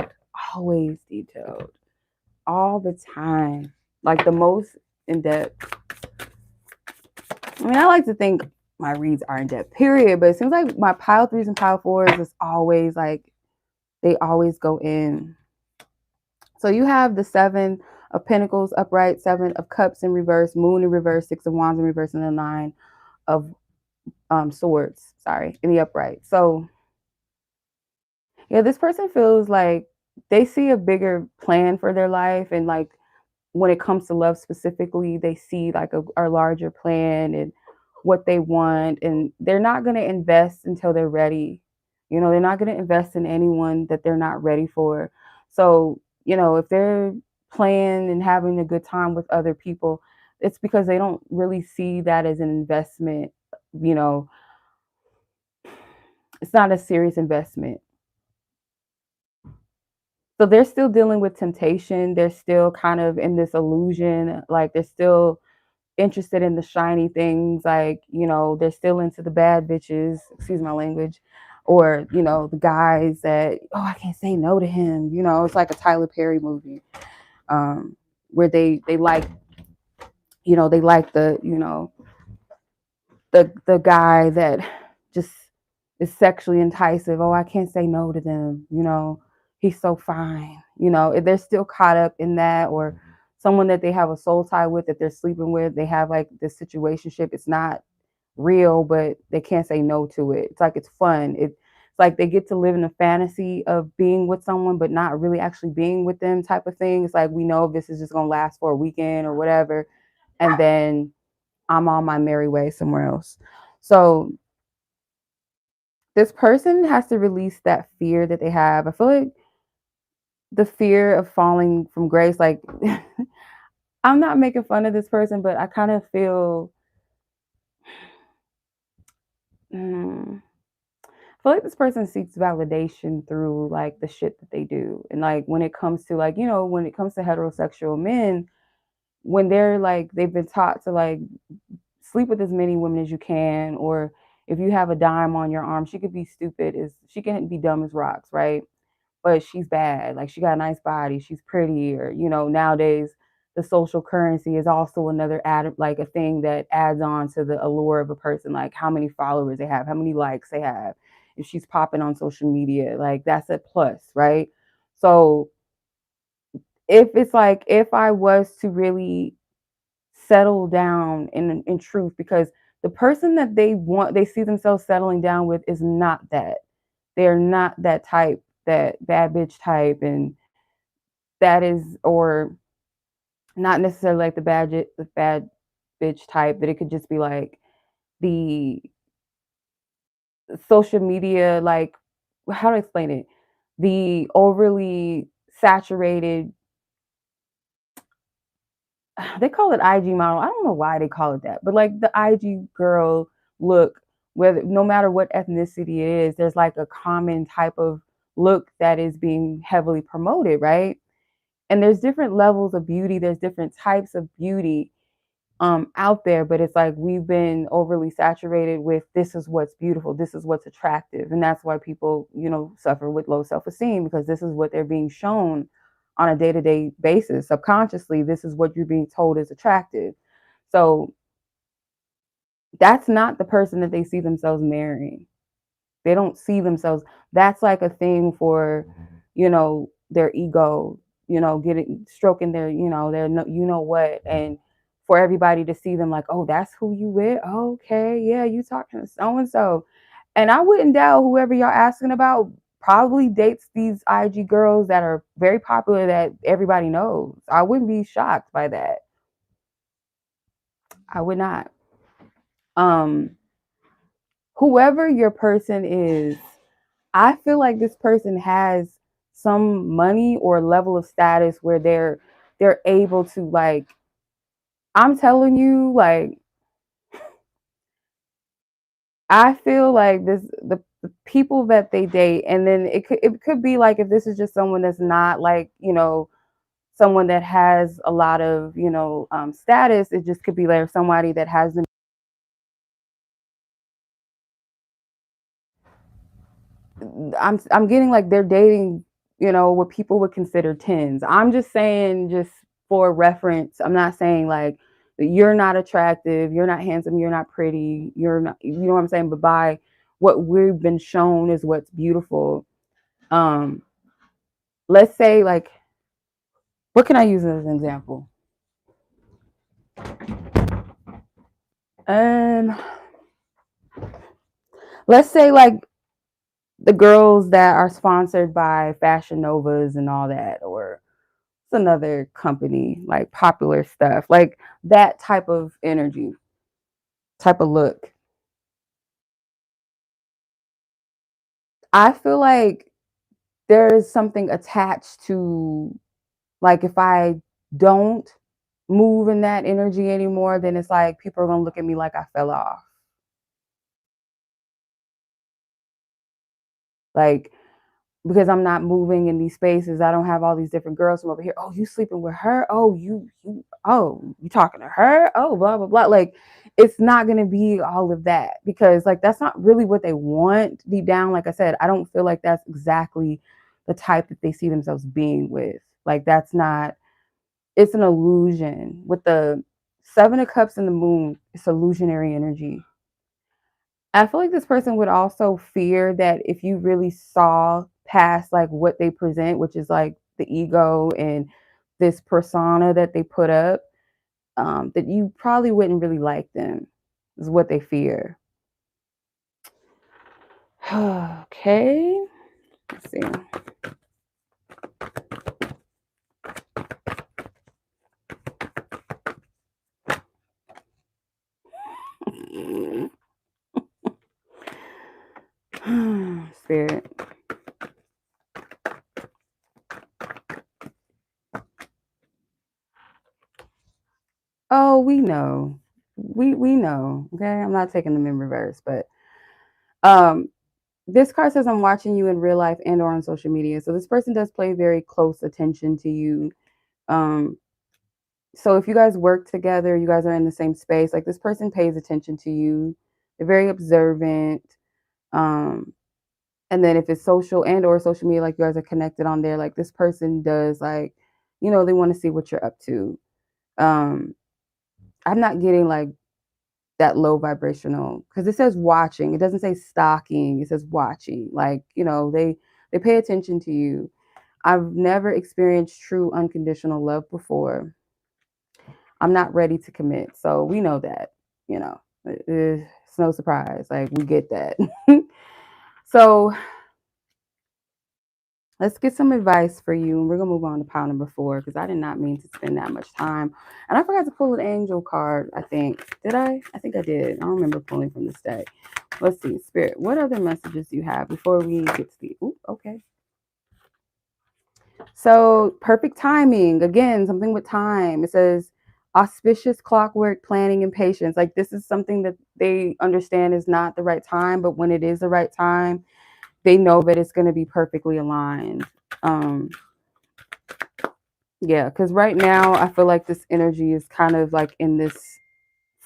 all the time, like the most in depth. I mean, I like to think my reads are in depth, period, but it seems like my pile 3s and pile 4s is always like, they always go in. So you have the 7 of Pentacles upright, 7 of Cups in reverse, Moon in reverse, 6 of Wands in reverse, and the 9 of Swords, in the upright. So yeah, this person feels like they see a bigger plan for their life, and like when it comes to love specifically, they see like a larger plan and what they want, and they're not going to invest until they're ready. They're not going to invest in anyone that they're not ready for. So, if they're playing and having a good time with other people, it's because they don't really see that as an investment. It's not a serious investment. So they're still dealing with temptation. They're still kind of in this illusion. Like, they're still interested in the shiny things. Like, they're still into the bad bitches, excuse my language, or, the guys that, oh, I can't say no to him. It's like a Tyler Perry movie, where they like, they like the guy that just is sexually enticing. Oh, I can't say no to them. He's so fine. They're still caught up in that, or someone that they have a soul tie with, that they're sleeping with. They have like this situationship. It's not real, but they can't say no to it. It's like it's fun. It's like they get to live in a fantasy of being with someone, but not really actually being with them type of thing. It's like we know this is just gonna last for a weekend or whatever, and then I'm on my merry way somewhere else. So this person has to release that fear that they have. I feel like the fear of falling from grace, like I'm not making fun of this person, but I kind of feel mm, I feel like this person seeks validation through like the shit that they do. And like when it comes to like, when it comes to heterosexual men, when they're like they've been taught to like sleep with as many women as you can, or if you have a dime on your arm, she could be stupid as she can be dumb as rocks, right? But she's bad. Like she got a nice body, she's pretty, or nowadays the social currency is also another add like a thing that adds on to the allure of a person, like how many followers they have, how many likes they have. If she's popping on social media, like that's a plus, right? So if it's like if I was to really settle down in truth, because the person that they see themselves settling down with is not that. They're not that type, that bad bitch type, and that is, or not necessarily like the bad bitch type, that it could just be like the social media, like how to explain it? The overly saturated, they call it IG model. I don't know why they call it that, but like the IG girl look, whether no matter what ethnicity it is, there's like a common type of look that is being heavily promoted, right? And there's different levels of beauty, there's different types of beauty out there, but it's like we've been overly saturated with this is what's beautiful, this is what's attractive, and that's why people suffer with low self-esteem, because this is what they're being shown on a day-to-day basis. Subconsciously, this is what you're being told is attractive. So that's not the person that they see themselves marrying. They don't see themselves. That's like a thing for, their ego, getting stroking their, their what, and for everybody to see them like, oh, that's who you with. Okay, yeah, you talking to so and so. And I wouldn't doubt whoever y'all asking about probably dates these IG girls that are very popular that everybody knows. I wouldn't be shocked by that. I would not. Um, Whoever your person is, I feel like this person has some money or level of status where they're able to, like, I'm telling you, like, I feel like the people that they date, and then it could be like if this is just someone that's not like, someone that has a lot of, status, it just could be like somebody that has them. I'm getting like they're dating, what people would consider tens. I'm just saying, just for reference. I'm not saying like you're not attractive, you're not handsome, you're not pretty, you're not, you know what I'm saying? But by what we've been shown is what's beautiful. Um, let's say like, what can I use as an example? Um, let's say like the girls that are sponsored by Fashion Novas and all that, or it's another company, like popular stuff, like that type of energy, type of look. I feel like there's something attached to, like, if I don't move in that energy anymore, then it's like people are gonna look at me like I fell off. Like, because I'm not moving in these spaces. I don't have all these different girls from over here. Oh, you sleeping with her? Oh, you talking to her? Oh, blah blah blah. Like, it's not gonna be all of that, because like that's not really what they want deep down. Like I said, I don't feel like that's exactly the type that they see themselves being with. Like that's not. It's an illusion. With the Seven of Cups and the Moon, it's illusionary energy. I feel like this person would also fear that if you really saw past like what they present, which is like the ego and this persona that they put up, that you probably wouldn't really like them, is what they fear. Okay, let's see. Spirit. Oh, we know. We know. Okay. I'm not taking them in reverse, but um this card says I'm watching you in real life and or on social media. So this person does pay very close attention to you. Um so if you guys work together, you guys are in the same space, like this person pays attention to you. They're very observant. Um and then if it's social and or social media, like you guys are connected on there, like this person does like, they want to see what you're up to. Um I'm not getting like that low vibrational, because it says watching. It doesn't say stalking. It says watching. Like, they pay attention to you. I've never experienced true unconditional love before. I'm not ready to commit. So we know that, it's no surprise. Like, we get that. So let's get some advice for you. And we're going to move on to pile number 4, because I did not mean to spend that much time. And I forgot to pull an angel card, I think. Did I? I think I did. I don't remember pulling from this deck. Let's see. Spirit, what other messages do you have before we get to the... Ooh, okay. So perfect timing. Again, something with time. It says auspicious clockwork planning and patience. Like, this is something that they understand is not the right time, but when it is the right time, they know that it's going to be perfectly aligned. Yeah, because right now I feel like this energy is kind of like in this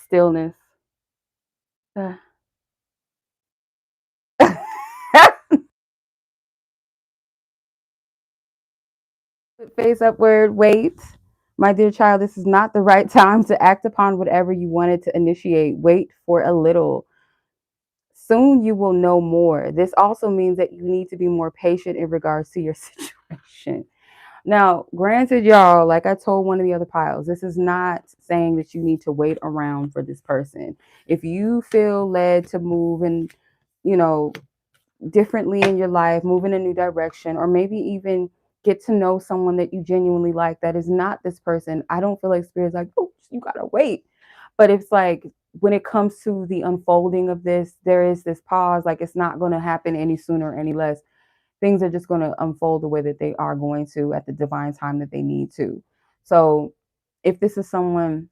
stillness. Face upward, wait. My dear child, this is not the right time to act upon whatever you wanted to initiate. Wait for a little. Soon you will know more. This also means that you need to be more patient in regards to your situation. Now, granted, y'all, like I told one of the other piles, this is not saying that you need to wait around for this person. If you feel led to move and, you know, differently in your life, move in a new direction, or maybe even get to know someone that you genuinely like that is not this person, I don't feel like Spirit's like, oh, you gotta wait. But it's like, when it comes to the unfolding of this, there is this pause. Like, it's not going to happen any sooner or any less. Things are just going to unfold the way that they are going to at the divine time that they need to. So if this is someone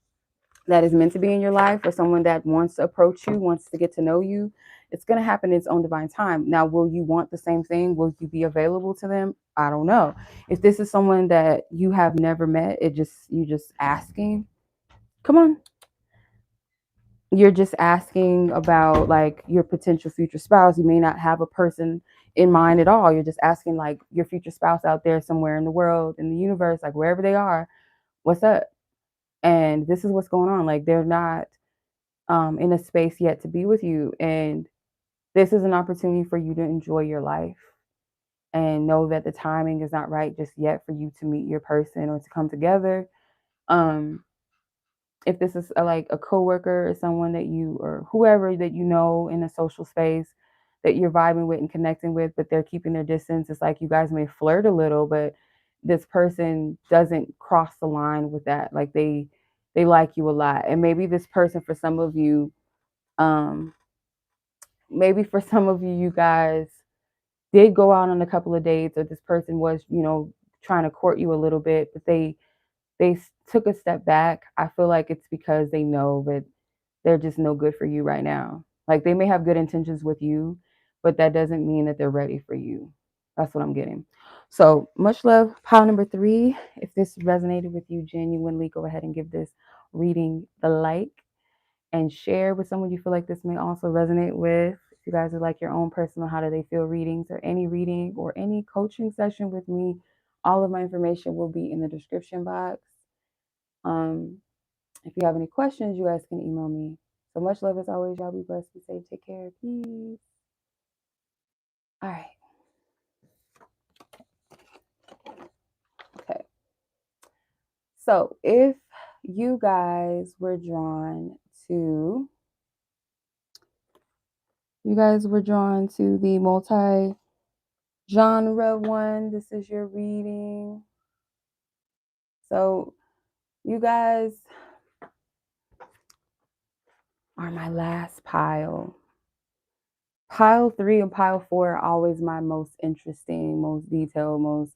that is meant to be in your life, or someone that wants to approach you, wants to get to know you, it's going to happen in its own divine time. Now, will you want the same thing? Will you be available to them? I don't know. If this is someone that you have never met, you just asking, come on. You're just asking about like your potential future spouse. You may not have a person in mind at all. You're just asking like your future spouse out there somewhere in the world, in the universe, like wherever they are, what's up? And this is what's going on. Like, they're not in a space yet to be with you. And this is an opportunity for you to enjoy your life and know that the timing is not right just yet for you to meet your person or to come together. Um, if this is like a coworker or someone that you, or whoever that you know in a social space that you're vibing with and connecting with, but they're keeping their distance, it's like you guys may flirt a little, but this person doesn't cross the line with that. Like, they like you a lot. And maybe this person, for some of you, um you guys did go out on a couple of dates, or this person was, trying to court you a little bit, but they took a step back. I feel like it's because they know that they're just no good for you right now. Like, they may have good intentions with you, but that doesn't mean that they're ready for you. That's what I'm getting. So much love, pile number 3. If this resonated with you genuinely, go ahead and give this reading the like and share with someone you feel like this may also resonate with. If you guys are like your own personal how do they feel readings, or any reading or any coaching session with me, all of my information will be in the description box. If you have any questions, you guys can email me. So much love as always. Y'all be blessed, be safe, take care, peace. All right. Okay. So if you guys were drawn to the multi-genre one, this is your reading. So you guys are my last pile. Pile 3 and pile 4 are always my most interesting, most detailed, most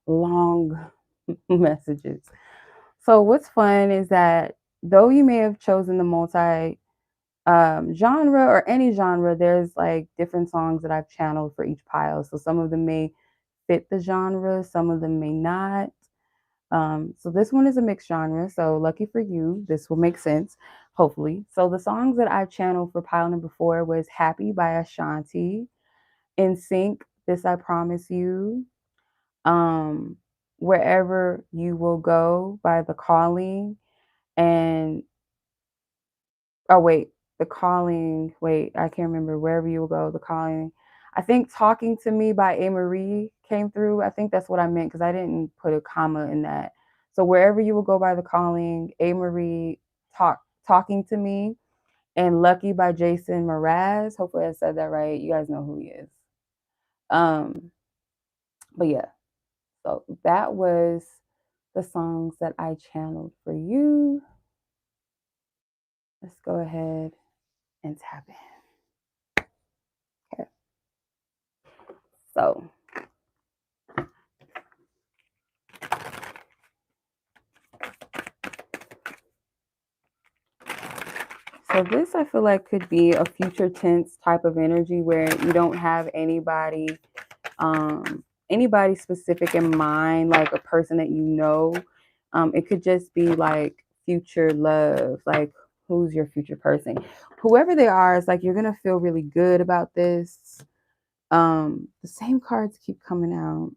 long messages. So what's fun is that though you may have chosen the multi genre or any genre, there's like different songs that I've channeled for each pile. So some of them may fit the genre, some of them may not. So this one is a mixed genre. So lucky for you, this will make sense, hopefully. So the songs that I channeled for pile number 4 was Happy by Ashanti, In Sync, This I Promise You, um, Wherever You Will Go by The Calling, and oh wait, The Calling, wait, I can't remember. Wherever You Will Go, The Calling. I think Talking to Me by 𝗛𝗏 came through. I think that's what I meant because I didn't put a comma in that. So Wherever You Will Go by The Calling, 𝗛𝗏, Talking to Me, and Lucky by Jason Mraz. Hopefully I said that right. You guys know who he is. But yeah, so that was the songs that I channeled for you. Let's go ahead and tap in. Okay. So this I feel like could be a future tense type of energy where you don't have anybody specific in mind, like a person that you know. It could just be like future love, like who's your future person. Whoever they are, it's like you're gonna feel really good about this. The same cards keep coming out.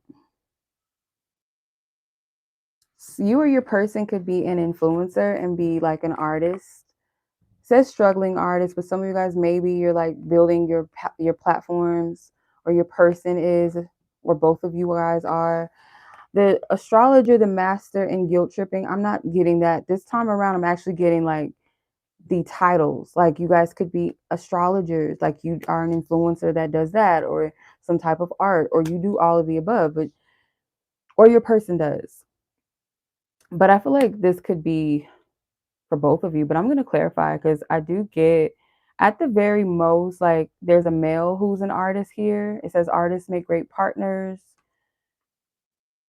So you or your person could be an influencer and be like an artist. It says struggling artist, but some of you guys, maybe you're like building your platforms, or your person is, or both of you guys are. The astrologer, the master in guilt tripping, I'm not getting that. This time around, I'm actually getting like the titles. Like you guys could be astrologers, like you are an influencer that does that, or some type of art, or you do all of the above, but or your person does. But I feel like this could be for both of you, but I'm going to clarify because I do get at the very most, like there's a male who's an artist here. It says artists make great partners.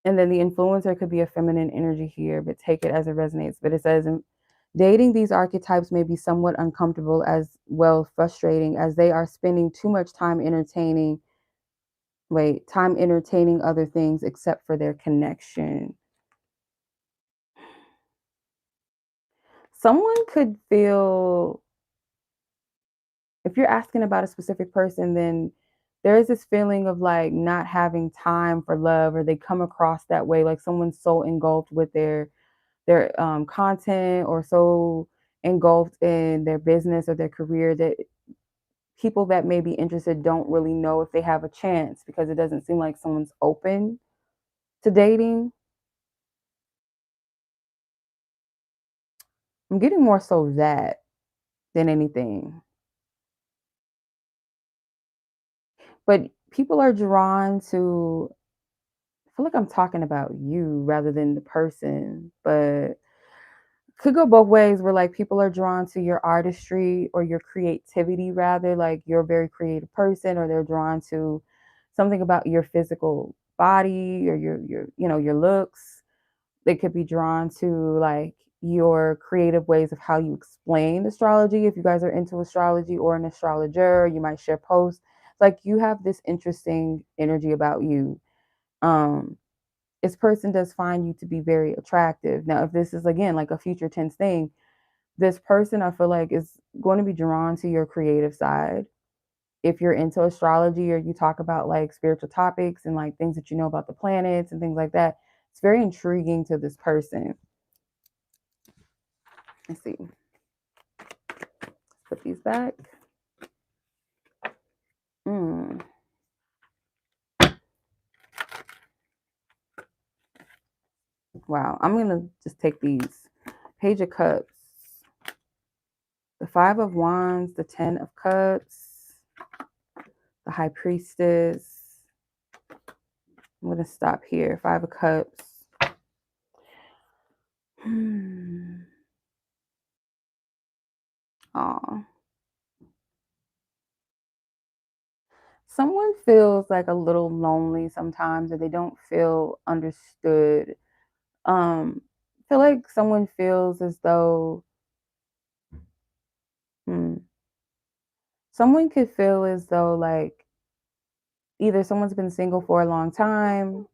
And then the influencer could be a feminine energy here, but take it as it resonates. But it says dating these archetypes may be somewhat uncomfortable, as well frustrating, as they are spending too much time entertaining other things except for their connection. Someone could feel, if you're asking about a specific person, then there is this feeling of like not having time for love, or they come across that way, like someone's so engulfed with their content, or so engulfed in their business or their career, that people that may be interested don't really know if they have a chance, because it doesn't seem like someone's open to dating. I'm getting more so that than anything. But people are drawn to, I feel like I'm talking about you rather than the person, but could go both ways, where like people are drawn to your artistry or your creativity, rather, like you're a very creative person, or they're drawn to something about your physical body, or your looks. They could be drawn to like your creative ways of how you explain astrology, if you guys are into astrology, or an astrologer. You might share posts. Like you have this interesting energy about you. This person does find you to be very attractive. Now, if this is again like a future tense thing, this person I feel like is going to be drawn to your creative side. If you're into astrology, or you talk about like spiritual topics and like things that you know about the planets and things like that, it's very intriguing to this person. Let's see. Put these back. Wow, I'm gonna just take these. Page of Cups, the Five of Wands, the Ten of Cups, the High Priestess. I'm gonna stop here. Five of Cups. Aw. Someone feels like a little lonely sometimes, or they don't feel understood. I feel like someone feels as though hmm, someone could feel as though like either someone's been single for a long time.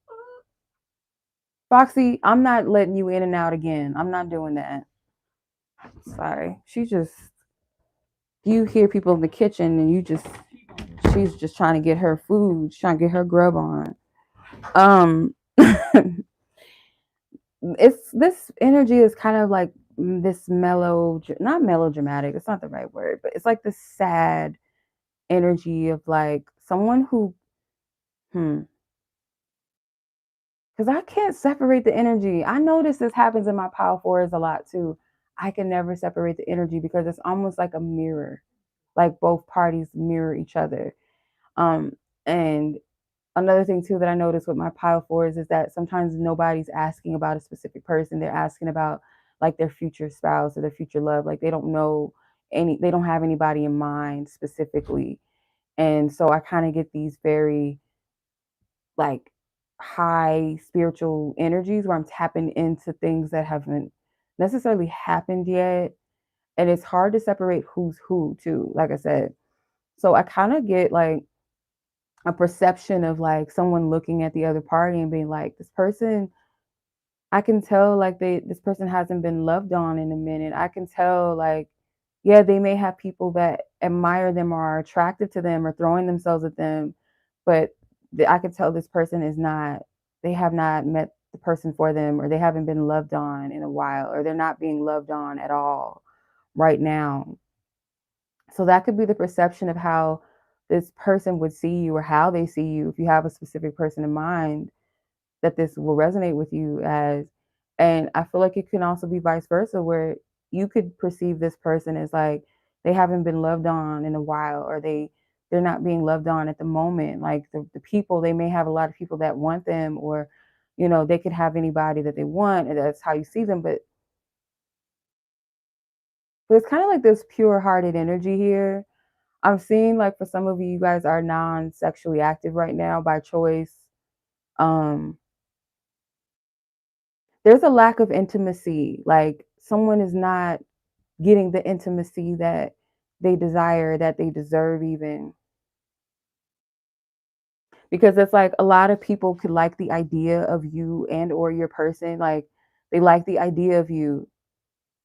Foxy, I'm not letting you in and out again. I'm not doing that. Sorry. You hear people in the kitchen and she's just trying to get her food, she's trying to get her grub on. It's this energy is kind of like this not melodramatic, it's not the right word, but it's like this sad energy of like someone who hmm because I can't separate the energy. I notice this happens in my pile fours a lot too. I can never separate the energy because it's almost like a mirror, like both parties mirror each other. And another thing too that I notice with my pile fours is that sometimes nobody's asking about a specific person. They're asking about like their future spouse or their future love. Like they don't have anybody in mind specifically. And so I kind of get these very like high spiritual energies where I'm tapping into things that haven't necessarily happened yet. And it's hard to separate who's who too, like I said. So I kind of get like a perception of like someone looking at the other party and being like, this person, I can tell like this person hasn't been loved on in a minute. I can tell like, yeah, they may have people that admire them or are attracted to them or throwing themselves at them, but I can tell this person is not, they have not met the person for them, or they haven't been loved on in a while, or they're not being loved on at all right now. So that could be the perception of how this person would see you or how they see you if you have a specific person in mind that this will resonate with you as. And I feel like it can also be vice versa, where you could perceive this person as like they haven't been loved on in a while, or they're not being loved on at the moment. Like the people, they may have a lot of people that want them, or they could have anybody that they want, and that's how you see them. But it's kind of like this pure hearted energy here. I'm seeing like for some of you, you guys are non-sexually active right now by choice. Um, there's a lack of intimacy. Like someone is not getting the intimacy that they desire, that they deserve even. Because it's like a lot of people could like the idea of you and or your person. Like they like the idea of you.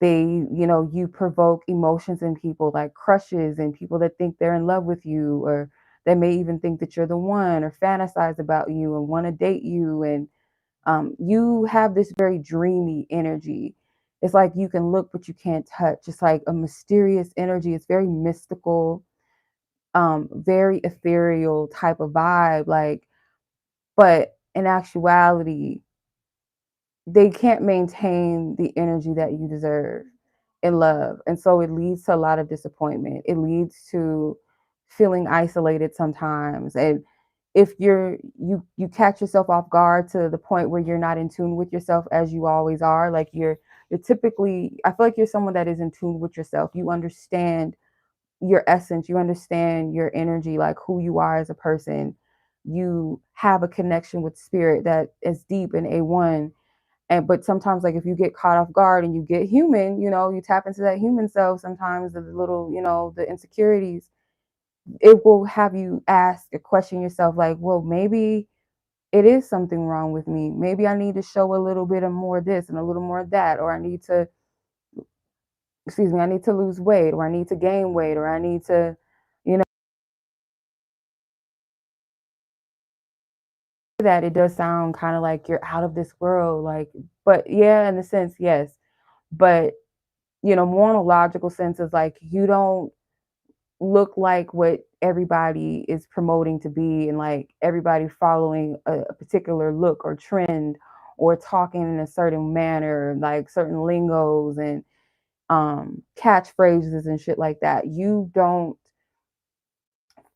You provoke emotions in people like crushes and people that think they're in love with you, or that may even think that you're the one or fantasize about you and want to date you. And you have this very dreamy energy. It's like you can look, but you can't touch. It's like a mysterious energy. It's very mystical, very ethereal type of vibe. Like, but in actuality, they can't maintain the energy that you deserve in love. And so it leads to a lot of disappointment. It leads to feeling isolated sometimes. And if you catch yourself off guard to the point where you're not in tune with yourself as you always are, like you're typically, I feel like you're someone that is in tune with yourself. You understand your essence, you understand your energy, like who you are as a person. You have a connection with spirit that is deep and A1. But sometimes like if you get caught off guard and you get human, you tap into that human self, sometimes the little, the insecurities, it will have you ask or question yourself like, well, maybe it is something wrong with me. Maybe I need to show a little bit of more of this and a little more of that, or I need to lose weight, or I need to gain weight, or I need to, you know, that it does sound kind of like you're out of this world. Like, but yeah, in a sense, yes. But, more in a logical sense is like you don't look like what everybody is promoting to be, and like everybody following a particular look or trend or talking in a certain manner, like certain lingos and catchphrases and shit like that. You don't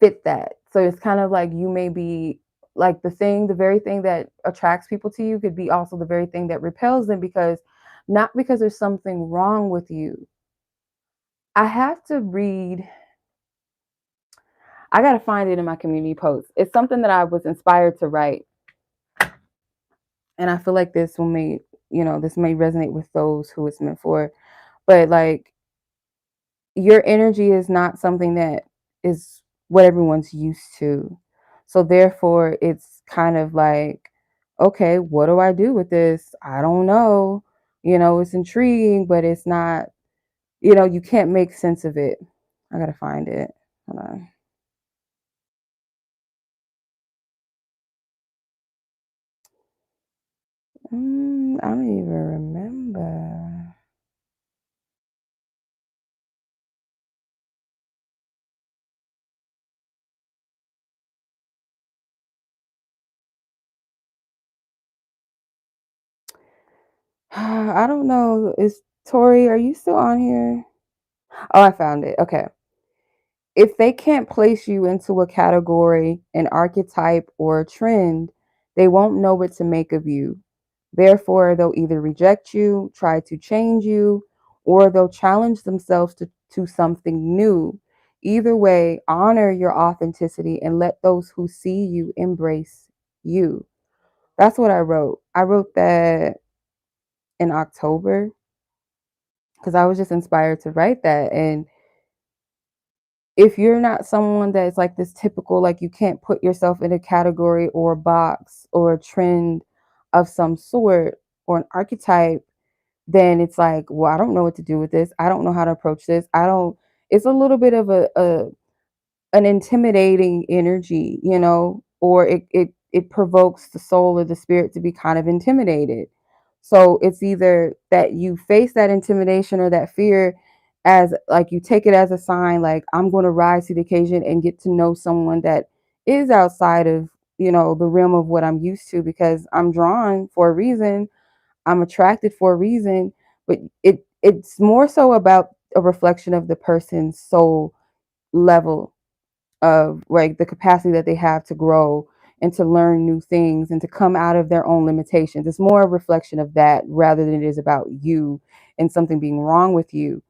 fit that. So it's kind of like you may be like the very thing that attracts people to you could be also the very thing that repels them, because not because there's something wrong with you. I have to read, I got to find it in my community post. It's something that I was inspired to write. And I feel like this will may, this may resonate with those who it's meant for. But like, your energy is not something that is what everyone's used to. So therefore, it's kind of like, okay, what do I do with this? I don't know. It's intriguing, but it's not, you can't make sense of it. I gotta find it. Hold on. I don't even remember. I don't know. Is Tori, are you still on here? Oh, I found it. Okay. If they can't place you into a category, an archetype, or a trend, they won't know what to make of you. Therefore, they'll either reject you, try to change you, or they'll challenge themselves to something new. Either way, honor your authenticity and let those who see you embrace you. That's what I wrote. I wrote that in October because I was just inspired to write that. And if you're not someone that's like this typical, like you can't put yourself in a category or a box or a trend of some sort or an archetype, then it's like, well, I don't know what to do with this. I don't know how to approach this. I don't, it's a little bit of an intimidating energy, or it provokes the soul or the spirit to be kind of intimidated. So it's either that you face that intimidation or that fear as like you take it as a sign, like I'm going to rise to the occasion and get to know someone that is outside of, the realm of what I'm used to, because I'm drawn for a reason. I'm attracted for a reason, but it's more so about a reflection of the person's soul level of like the capacity that they have to grow and to learn new things and to come out of their own limitations. It's more a reflection of that rather than it is about you and something being wrong with you.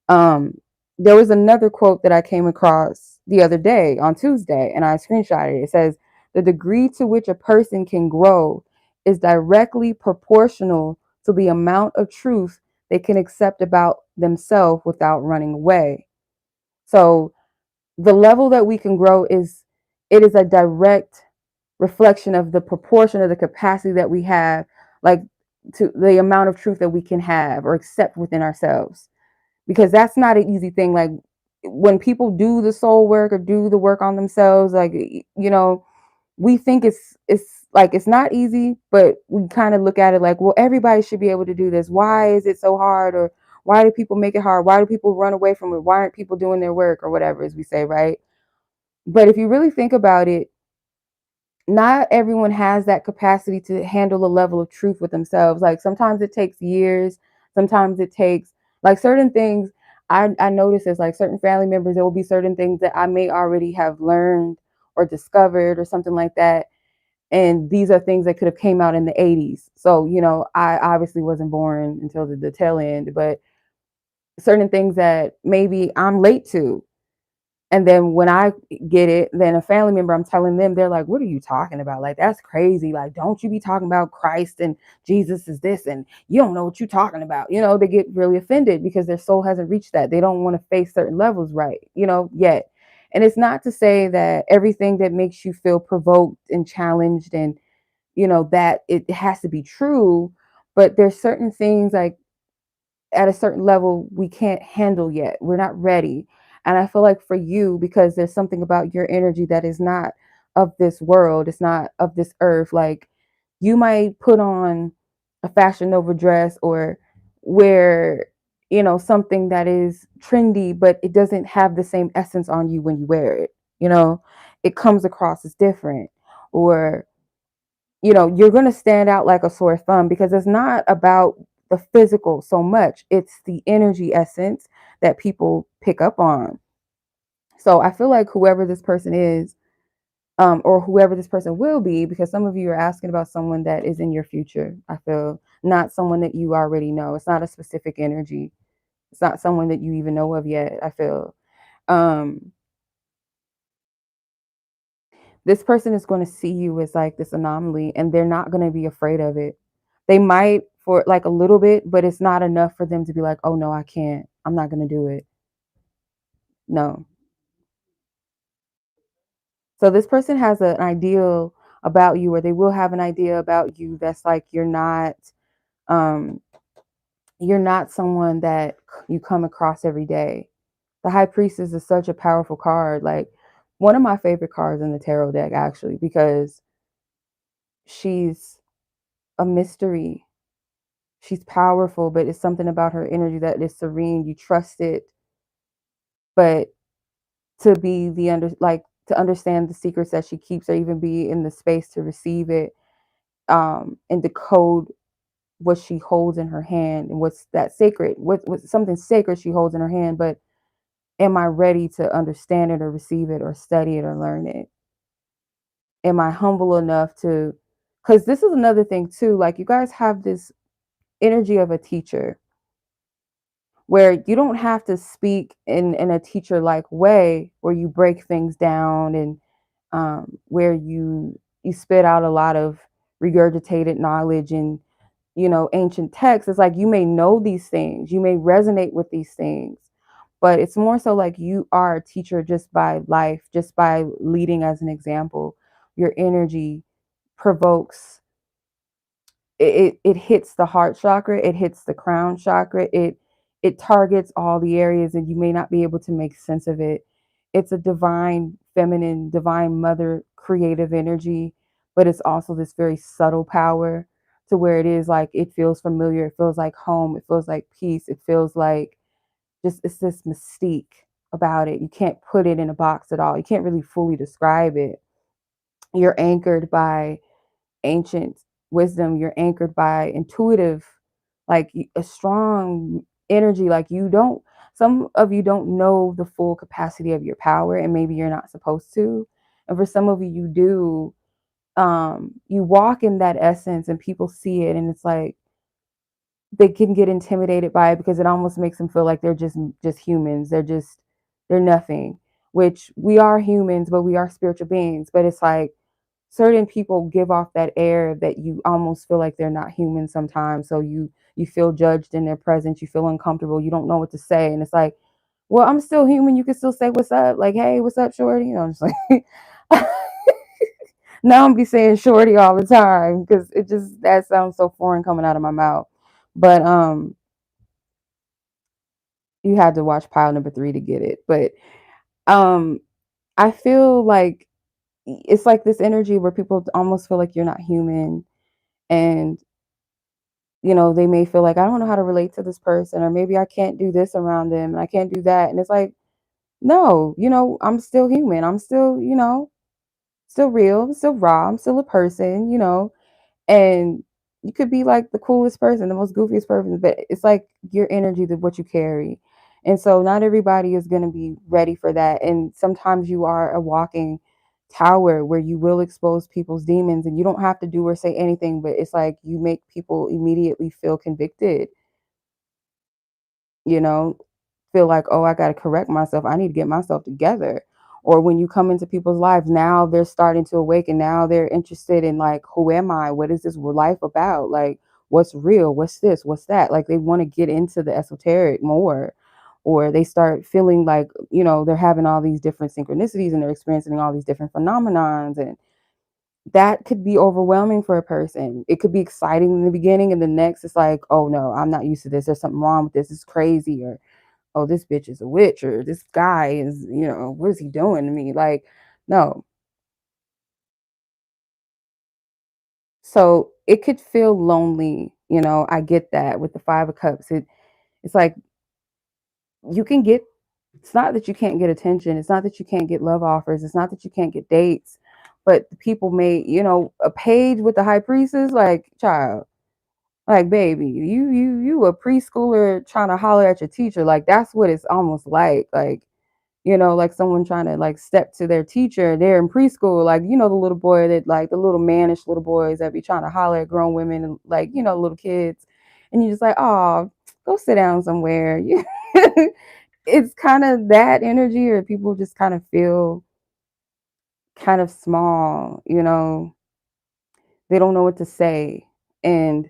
Um, there was another quote that I came across the other day on Tuesday, and I screenshotted it. It says, "The degree to which a person can grow is directly proportional to the amount of truth they can accept about themselves without running away." So the level that we can grow is a direct reflection of the proportion of the capacity that we have, like to the amount of truth that we can have or accept within ourselves, because that's not an easy thing. Like when people do the soul work or do the work on themselves, like we think it's like it's not easy, but we kind of look at it like, well, everybody should be able to do this. Why is it so hard? Or why do people make it hard? Why do people run away from it? Why aren't people doing their work or whatever, as we say, right? But if you really think about it, not everyone has that capacity to handle a level of truth with themselves. Like sometimes it takes years, sometimes it takes like certain things. I notice as like certain family members, there will be certain things that I may already have learned or discovered or something like that. And these are things that could have came out in the 80s. So, I obviously wasn't born until the tail end, but certain things that maybe I'm late to, and then when I get it, then a family member, I'm telling them, they're like, what are you talking about? Like, that's crazy. Like, don't you be talking about Christ and Jesus is this, and you don't know what you're talking about. They get really offended because their soul hasn't reached that. They don't want to face certain levels right, yet. And it's not to say that everything that makes you feel provoked and challenged and, that it has to be true, but there's certain things like at a certain level we can't handle yet. We're not ready. And I feel like for you, because there's something about your energy that is not of this world, it's not of this earth. Like you might put on a Fashion Nova dress or wear, something that is trendy, but it doesn't have the same essence on you when you wear it. It comes across as different. Or you're going to stand out like a sore thumb because it's not about the physical so much. It's the energy essence that people pick up on. So I feel like whoever this person is, or whoever this person will be, because some of you are asking about someone that is in your future. I feel not someone that you already know. It's not a specific energy. It's not someone that you even know of yet. I feel um, this person is going to see you as like this anomaly, and they're not going to be afraid of it. They might for like a little bit, but it's not enough for them to be like, oh no, I can't. I'm not going to do it. No. So this person has an ideal about you, or they will have an idea about you that's like um you're not someone that you come across every day. The High Priestess is such a powerful card, like one of my favorite cards in the tarot deck actually, because she's a mystery. She's powerful, but it's something about her energy that is serene. You trust it, but to be the to understand the secrets that she keeps, or even be in the space to receive it, and decode what she holds in her hand and what's that sacred, what's something sacred she holds in her hand. But am I ready to understand it or receive it or study it or learn it? Am I humble enough to, because this is another thing too, like you guys have this energy of a teacher where you don't have to speak in a teacher like way where you break things down, and where you spit out a lot of regurgitated knowledge and ancient texts. It's like you may know these things, you may resonate with these things, but it's more so like you are a teacher just by life, just by leading as an example. Your energy provokes, it hits the heart chakra, it hits the crown chakra, it targets all the areas, and you may not be able to make sense of it. It's a divine feminine, divine mother creative energy, but it's also this very subtle power, to where it is like it feels familiar, it feels like home, it feels like peace, it feels like just, it's this mystique about it. You can't put it in a box at all. You can't really fully describe it. You're anchored by ancient wisdom, you're anchored by intuitive, like a strong energy. Like you don't, some of you don't know the full capacity of your power, and maybe you're not supposed to, and for some of you you do. You walk in that essence and people see it, and it's like they can get intimidated by it because it almost makes them feel like they're just humans, they're nothing, which we are humans, but we are spiritual beings. But it's like certain people give off that air that you almost feel like they're not human sometimes. So you feel judged in their presence, you feel uncomfortable, you don't know what to say, and it's like, well, I'm still human, you can still say what's up, like, hey, what's up, shorty? I'm just like now I'm be saying shorty all the time because it just, that sounds so foreign coming out of my mouth. But you had to watch pile number 3 to get it. But um I feel like it's like this energy where people almost feel like you're not human, and they may feel like, I don't know how to relate to this person, or maybe I can't do this around them and I can't do that. And it's like, no, I'm still human. I'm still, still real, I'm still raw, I'm still a person, and you could be like the coolest person, the most goofiest person, but it's like your energy, that what you carry. And so not everybody is going to be ready for that. And sometimes you are a walking tower where you will expose people's demons, and you don't have to do or say anything, but it's like you make people immediately feel convicted, you know, feel like, oh, I got to correct myself. I need to get myself together. Or when you come into people's lives, now they're starting to awaken. Now they're interested in like, who am I? What is this life about? Like, what's real? What's this? What's that? Like, they want to get into the esoteric more. Or they start feeling like, they're having all these different synchronicities, and they're experiencing all these different phenomenons. And that could be overwhelming for a person. It could be exciting in the beginning, and the next it's like, oh no, I'm not used to this. There's something wrong with this. It's crazy. Or, oh, this bitch is a witch, or this guy is, what is he doing to me? Like, no. So it could feel lonely. I get that with the 5 of Cups. It's like you can it's not that you can't get attention. It's not that you can't get love offers. It's not that you can't get dates, but people made, a page with the high priestess, like, child, like, baby, you a preschooler trying to holler at your teacher. Like, that's what it's almost like, like someone trying to like step to their teacher. They're in preschool, like, the little boy that, like, the little mannish little boys that be trying to holler at grown women and, like, little kids. And you're just like, oh, go sit down somewhere. It's kind of that energy, or people just kind of feel kind of small, they don't know what to say. And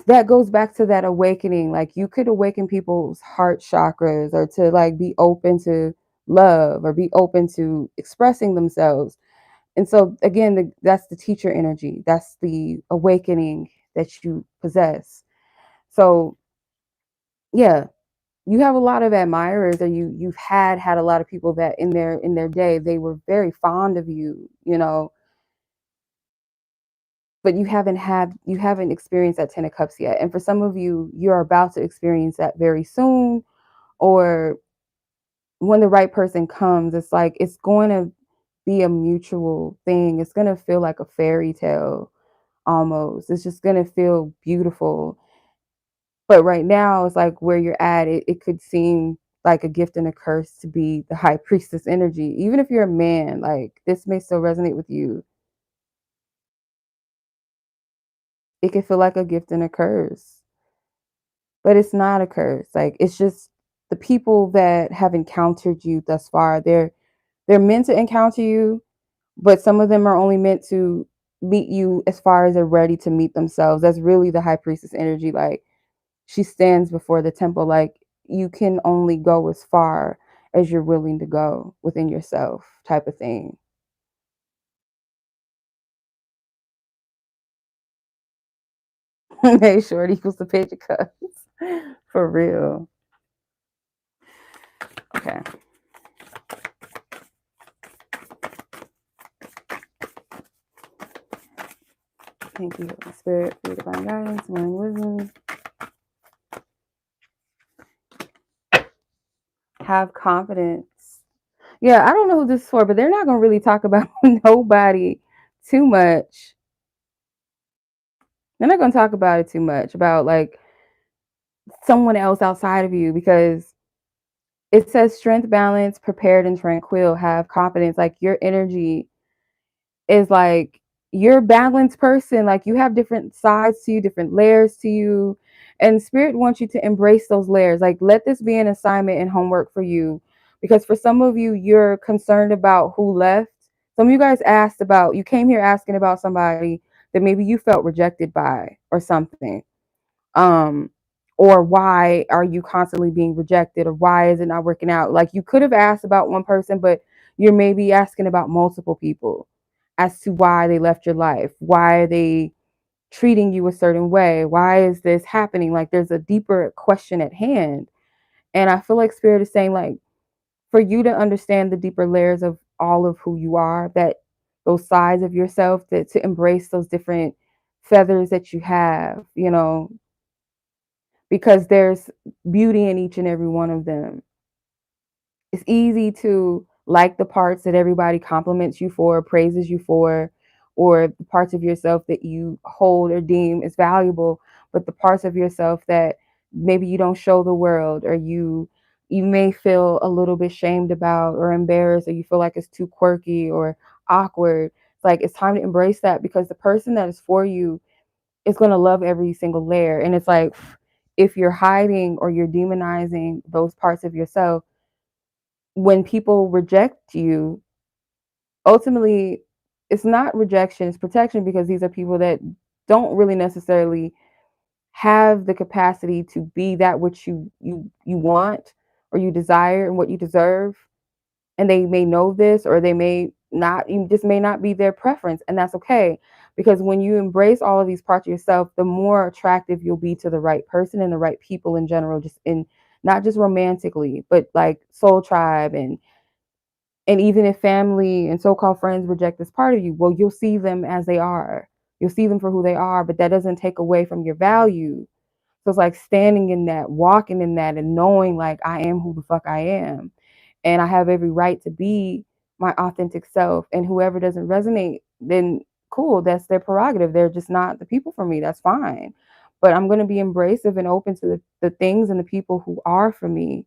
that goes back to that awakening. Like, you could awaken people's heart chakras, or to like be open to love, or be open to expressing themselves. And so again, that's the teacher energy. That's the awakening that you possess. So yeah, you have a lot of admirers, or you've had a lot of people that in their day they were very fond of you, but you haven't experienced that 10 of Cups yet. And for some of you, you're about to experience that very soon, or when the right person comes. It's like it's going to be a mutual thing. It's going to feel like a fairy tale almost. It's just going to feel beautiful. But right now, it's like where you're at, it could seem like a gift and a curse to be the high priestess energy. Even if you're a man, like, this may still resonate with you. It can feel like a gift and a curse, but it's not a curse. Like, it's just the people that have encountered you thus far, they're meant to encounter you, but some of them are only meant to meet you as far as they're ready to meet themselves. That's really the high priestess energy. Like, she stands before the temple. Like, you can only go as far as you're willing to go within yourself, type of thing. Hey, short equals the Page of Cups. For real. Okay. Thank you, Holy Spirit, for your divine guidance, and wisdom. Have confidence. Yeah, I don't know who this is for, but they're not going to really talk about nobody too much. They're not going to talk about it too much, about like someone else outside of you, because it says strength, balance, prepared, and tranquil. Have confidence. Like, your energy is like, you're a balanced person. Like, you have different sides to you, different layers to you. And Spirit wants you to embrace those layers. Like, let this be an assignment and homework for you. Because for some of you, you're concerned about who left. Some of you guys you came here asking about somebody that maybe you felt rejected by, or something. um or why are you constantly being rejected, or why is it not working out? Like, you could have asked about one person, but you're maybe asking about multiple people as to why they left your life. Why are they treating you a certain way? Why is this happening? Like, there's a deeper question at hand. And I feel like Spirit is saying, like, for you to understand the deeper layers of all of who you are, that those sides of yourself, that to embrace those different feathers that you have, because there's beauty in each and every one of them. It's easy to like the parts that everybody compliments you for, praises you for, or the parts of yourself that you hold or deem as valuable, but the parts of yourself that maybe you don't show the world, or you may feel a little bit shamed about, or embarrassed, or you feel like it's too quirky or awkward. It's like, it's time to embrace that, because the person that is for you is going to love every single layer. And it's like, if you're hiding or you're demonizing those parts of yourself, when people reject you, ultimately it's not rejection, it's protection, because these are people that don't really necessarily have the capacity to be that which you want, or you desire, and what you deserve. And they may know this, or they may not, you just may not be their preference, and that's okay. Because when you embrace all of these parts of yourself, the more attractive you'll be to the right person and the right people in general, just in, not just romantically, but like soul tribe, and even if family and so-called friends reject this part of you, well, you'll see them as they are. You'll see them for who they are, but that doesn't take away from your value. So it's like standing in that, walking in that, and knowing, like, I am who the fuck I am. And I have every right to be my authentic self. And whoever doesn't resonate, then cool, that's their prerogative. They're just not the people for me. That's fine. But I'm going to be embracive and open to the things and the people who are for me.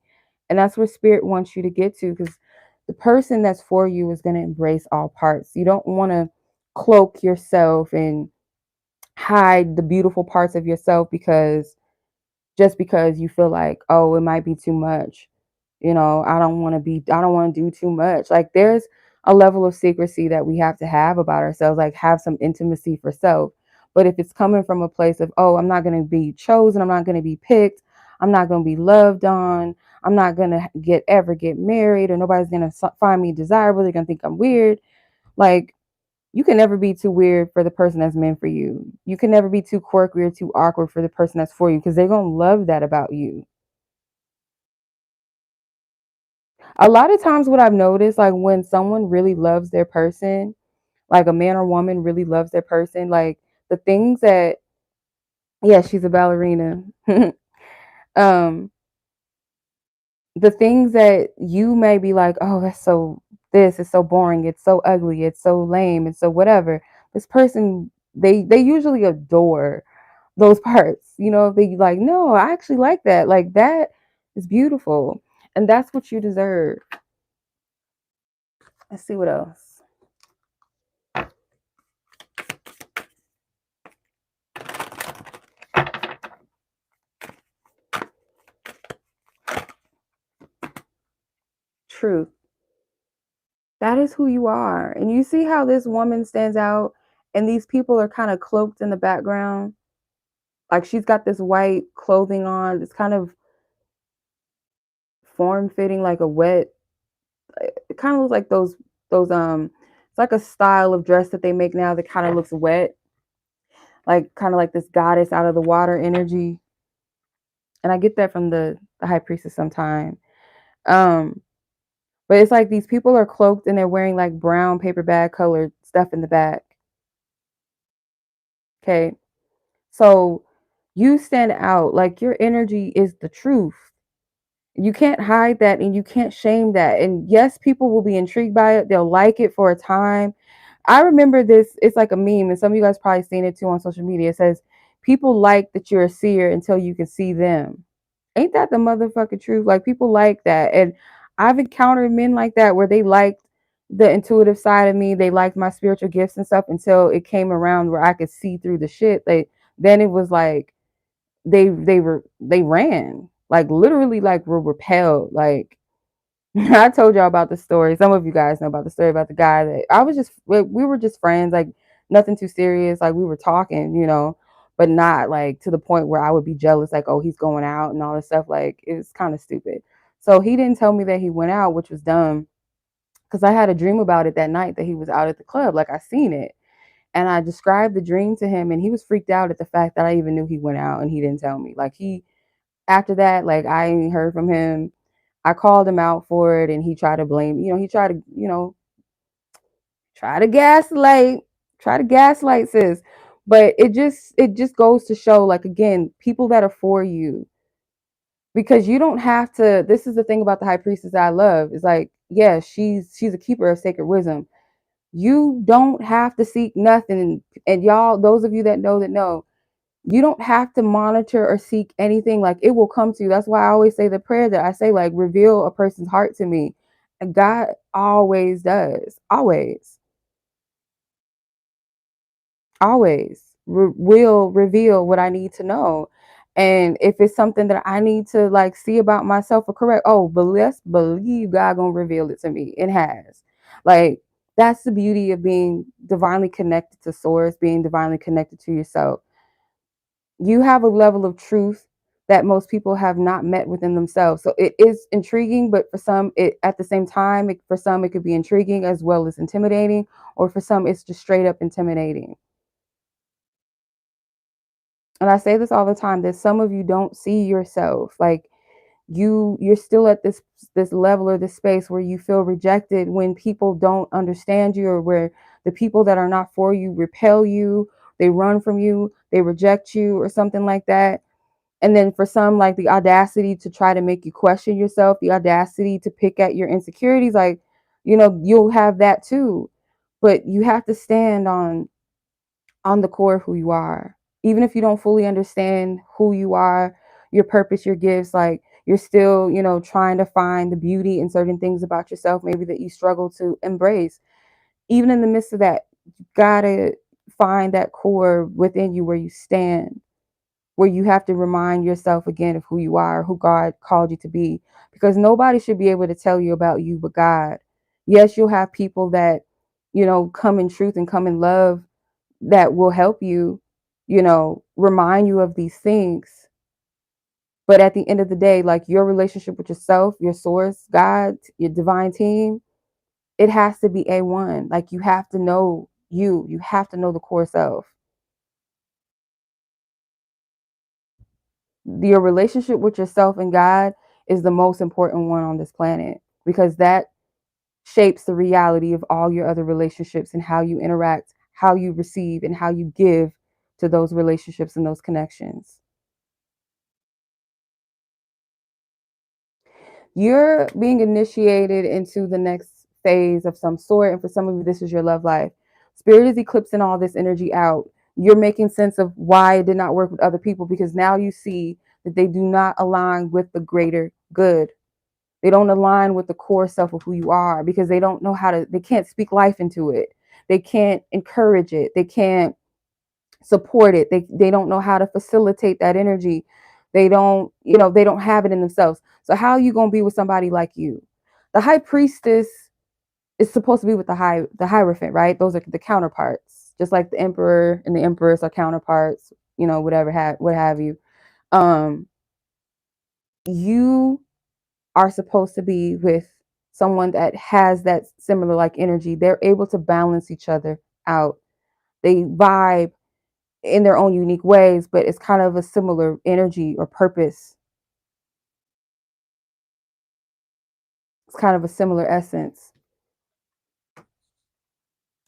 And that's where spirit wants you to get to, because the person that's for you is going to embrace all parts. You don't want to cloak yourself and hide the beautiful parts of yourself because just because you feel like, oh, it might be too much. I don't want to do too much. Like there's a level of secrecy that we have to have about ourselves, like have some intimacy for self. But if it's coming from a place of, oh, I'm not going to be chosen, I'm not going to be picked, I'm not going to be loved on, I'm not going to ever get married, or nobody's going to find me desirable, they're going to think I'm weird. Like you can never be too weird for the person that's meant for you. You can never be too quirky or too awkward for the person that's for you, because they're going to love that about you. A lot of times what I've noticed, like when someone really loves their person, like a man or woman really loves their person, like the things that, yeah, she's a ballerina. um, the things that you may be like, oh, that's so, this is so boring, it's so ugly, it's so lame, it's so whatever. This person, they usually adore those parts. They like, no, I actually like that. Like that is beautiful. And that's what you deserve. Let's see what else. Truth. That is who you are. And you see how this woman stands out and these people are kind of cloaked in the background. Like she's got this white clothing on. It's kind of form fitting, like a wet. It kind of looks like those. It's like a style of dress that they make now that kind of looks wet, like kind of like this goddess out of the water energy. And I get that from the high priestess sometime. Um, but it's like these people are cloaked and they're wearing like brown paper bag colored stuff in the back. Okay. So you stand out, like your energy is the truth. You can't hide that and you can't shame that. And yes, people will be intrigued by it. They'll like it for a time. I remember this, it's like a meme, and some of you guys probably seen it too on social media. It says, people like that you're a seer until you can see them. Ain't that the motherfucking truth? Like people like that. And I've encountered men like that where they liked the intuitive side of me. They liked my spiritual gifts and stuff until it came around where I could see through the shit. Then it was like they ran. Like literally like were repelled. Like I told y'all about the story. Some of you guys know about the story about the guy that I was just, we were just friends, like nothing too serious. Like we were talking, but not like to the point where I would be jealous, like, oh, he's going out and all this stuff. Like it was kind of stupid. So he didn't tell me that he went out, which was dumb, because I had a dream about it that night that he was out at the club. Like I seen it. And I described the dream to him and he was freaked out at the fact that I even knew he went out and he didn't tell me. Like after that, like I ain't heard from him. I called him out for it and he tried to blame, he tried to, try to gaslight, sis. But it just goes to show, like, again, people that are for you, because you don't have to. This is the thing about the high priestess that I love, is like, yeah, she's a keeper of sacred wisdom. You don't have to seek nothing. And y'all, those of you that know, you don't have to monitor or seek anything. Like it will come to you. That's why I always say the prayer that I say, like, reveal a person's heart to me. And God always does. Will reveal what I need to know. And if it's something that I need to like see about myself or correct, oh, but let's believe God gonna reveal it to me. It has. Like that's the beauty of being divinely connected to source, being divinely connected to yourself. You have a level of truth that most people have not met within themselves. So it is intriguing, but for some, it at the same time, for some, it could be intriguing as well as intimidating, or for some, it's just straight up intimidating. And I say this all the time, that some of you don't see yourself. Like you're still at this level or this space where you feel rejected when people don't understand you, or where the people that are not for you repel you, they run from you, they reject you, or something like that. And then for some, like the audacity to try to make you question yourself, the audacity to pick at your insecurities, like you'll have that too. But you have to stand on the core of who you are. Even if you don't fully understand who you are, your purpose, your gifts, like you're still, trying to find the beauty in certain things about yourself, maybe that you struggle to embrace. Even in the midst of that, you gotta find that core within you where you stand, where you have to remind yourself again of who you are, who God called you to be, because nobody should be able to tell you about you but God. Yes, you'll have people that, come in truth and come in love that will help you, remind you of these things. But at the end of the day, like your relationship with yourself, your source, God, your divine team, it has to be A1. Like you have to know you have to know the core self. Your relationship with yourself and God is the most important one on this planet, because that shapes the reality of all your other relationships and how you interact, how you receive, and how you give to those relationships and those connections. You're being initiated into the next phase of some sort. And for some of you, this is your love life. Spirit is eclipsing all this energy out. You're making sense of why it did not work with other people, because now you see that they do not align with the greater good. They don't align with the core self of who you are, because they don't know they can't speak life into it. They can't encourage it. They can't support it. They don't know how to facilitate that energy. They don't have it in themselves. So how are you going to be with somebody like you? The high priestess is supposed to be with the hierophant, right? Those are the counterparts, just like the emperor and the empress are counterparts, what have you. um you are supposed to be with someone that has that similar like energy. They're able to balance each other out. They vibe in their own unique ways, but it's kind of a similar energy or purpose. It's kind of a similar essence.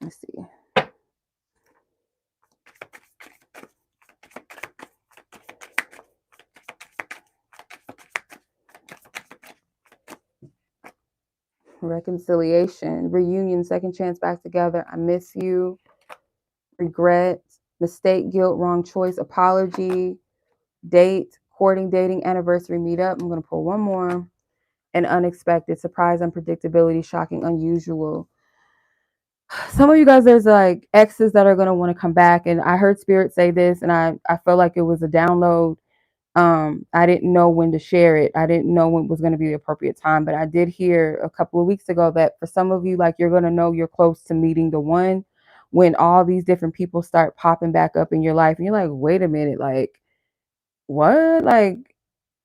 Let's see. Reconciliation, reunion, second chance back together. I miss you. Regret, mistake, guilt, wrong choice, apology, date, courting, dating, anniversary, meetup. I'm going to pull one more. And unexpected, surprise, unpredictability, shocking, unusual. Some of you guys, there's like exes that are going to want to come back. And I heard Spirit say this, and I felt like it was a download. I didn't know when to share it. I didn't know when was going to be the appropriate time, but I did hear a couple of weeks ago that for some of you, like you're going to know you're close to meeting the one when all these different people start popping back up in your life. And you're like, wait a minute, like what? Like,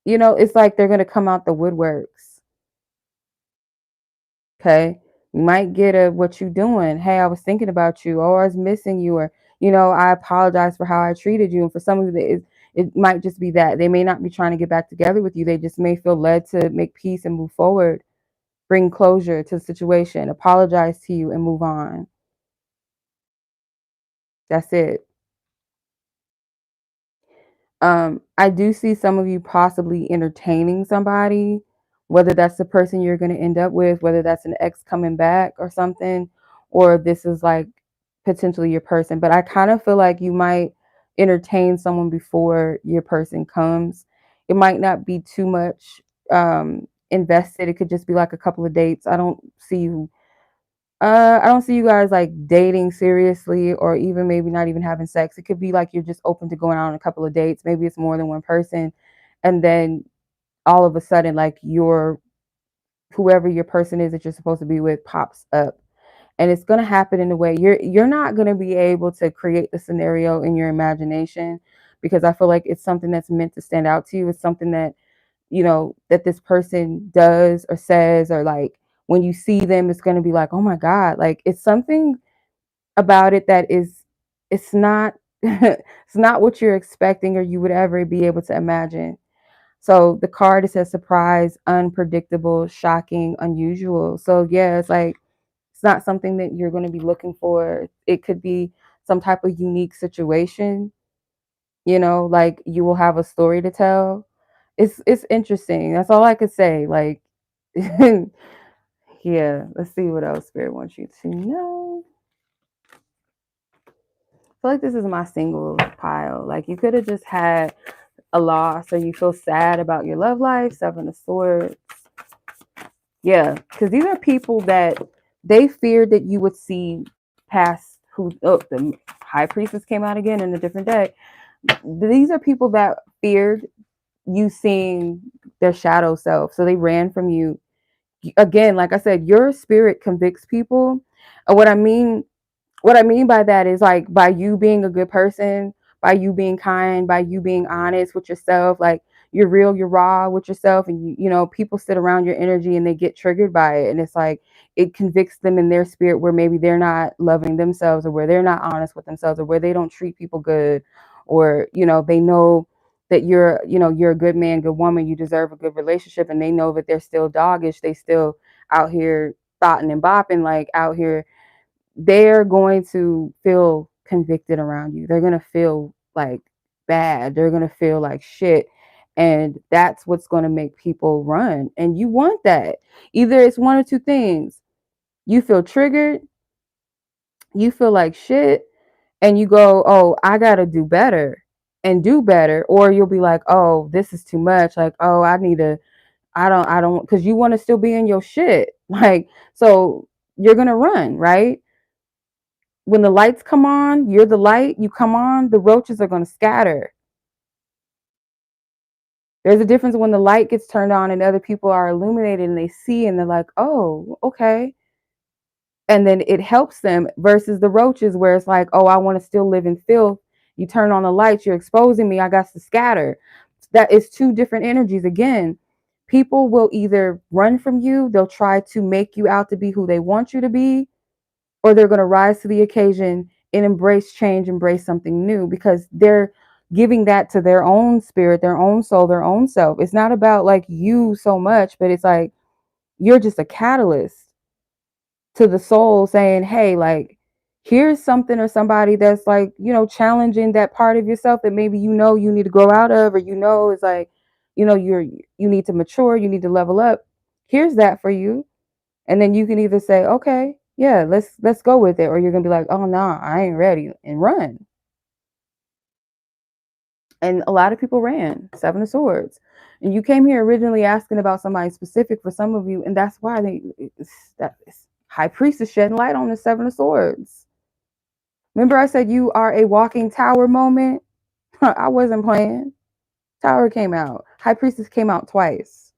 it's like they're going to come out the woodworks. Okay. You might get a, what you doing? Hey, I was thinking about you, or I was missing you, or, I apologize for how I treated you. And for some of you, it might just be that they may not be trying to get back together with you. They just may feel led to make peace and move forward, bring closure to the situation, apologize to you and move on. That's it. I do see some of you possibly entertaining somebody, whether that's the person you're going to end up with, whether that's an ex coming back or something, or this is like potentially your person. But I kind of feel like you might entertain someone before your person comes. It might not be too much invested. It could just be like a couple of dates. I don't see you guys like dating seriously, or even maybe not even having sex. It could be like you're just open to going out on a couple of dates. Maybe it's more than one person. And then all of a sudden, like whoever your person is that you're supposed to be with pops up. And it's gonna happen in a way you're not gonna be able to create the scenario in your imagination, because I feel like it's something that's meant to stand out to you. It's something that that this person does or says, or like when you see them, it's going to be like, oh my God, like it's something about it that it's not, it's not what you're expecting or you would ever be able to imagine. So the card, it says surprise, unpredictable, shocking, unusual. So yeah, it's like, it's not something that you're going to be looking for. It could be some type of unique situation, like you will have a story to tell. It's interesting. That's all I could say. Like Yeah, let's see what else Spirit wants you to know. I feel like this is my single pile. Like you could have just had a loss or you feel sad about your love life, Seven of Swords. Yeah, because these are people that they feared that you would see past who, oh, the High Priestess came out again in a different deck. These are people that feared you seeing their shadow self. So they ran from you. Again, like I said, your spirit convicts people. What I mean by that is like by you being a good person, by you being kind, by you being honest with yourself, like you're real, you're raw with yourself, and you know, people sit around your energy and they get triggered by it. And it's like it convicts them in their spirit where maybe they're not loving themselves or where they're not honest with themselves or where they don't treat people good, or you know, they know that you're, you know, you're a good man, good woman, you deserve a good relationship, and they know that they're still doggish, they still out here thoughting and bopping, like out here, they're going to feel convicted around you. They're going to feel like bad. They're going to feel like shit. And that's what's going to make people run. And you want that. Either it's one or two things. You feel triggered, you feel like shit, and you go, oh, I got to do better and do better. Or you'll be like, oh, this is too much. Like, oh, I don't, because you want to still be in your shit. Like, so you're going to run, right? When the lights come on, you're the light, you come on, the roaches are going to scatter. There's a difference when the light gets turned on and other people are illuminated and they see and they're like, oh, okay. And then it helps them versus the roaches where it's like, oh, I want to still live in filth. You turn on the lights, you're exposing me, I got to scatter. That is two different energies. Again, people will either run from you, they'll try to make you out to be who they want you to be, or they're going to rise to the occasion and embrace change, embrace something new, because they're giving that to their own spirit, their own soul, their own self. It's not about like you so much, but it's like you're just a catalyst to the soul saying, hey, like, here's something or somebody that's like, you know, challenging that part of yourself that maybe you know you need to grow out of, or you know, it's like, you know, you need to mature, you need to level up. Here's that for you. And then you can either say, okay, yeah, let's go with it, or you're gonna be like, oh no, I ain't ready, and run. And a lot of people ran. Seven of Swords. And you came here originally asking about somebody specific for some of you, and that's why that High Priestess shedding light on the Seven of Swords. Remember I said you are a walking tower moment? I wasn't playing. Tower came out. High Priestess came out twice.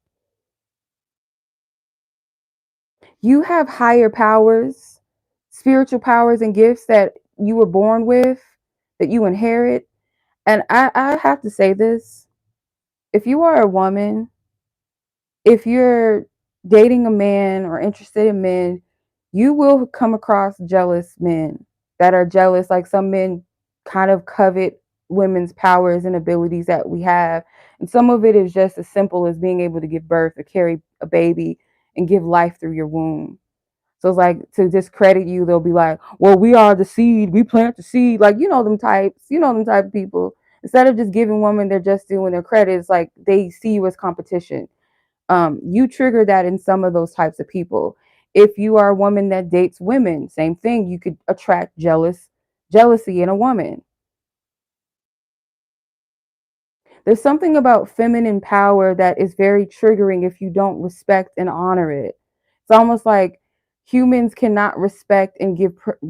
You have higher powers, spiritual powers and gifts that you were born with, that you inherit. And I have to say this, if you are a woman, if you're dating a man or interested in men, you will come across jealous men that are jealous. Like some men kind of covet women's powers and abilities that we have. And some of it is just as simple as being able to give birth or carry a baby and give life through your womb. So it's like to discredit you, they'll be like, well, we are the seed, we plant the seed. Like, you know them type of people. Instead of just giving women their just due and their credit, it's like they see you as competition. You trigger that in some of those types of people. If you are a woman that dates women, same thing. You could attract jealousy in a woman. There's something about feminine power that is very triggering if you don't respect and honor it. It's almost like humans cannot respect and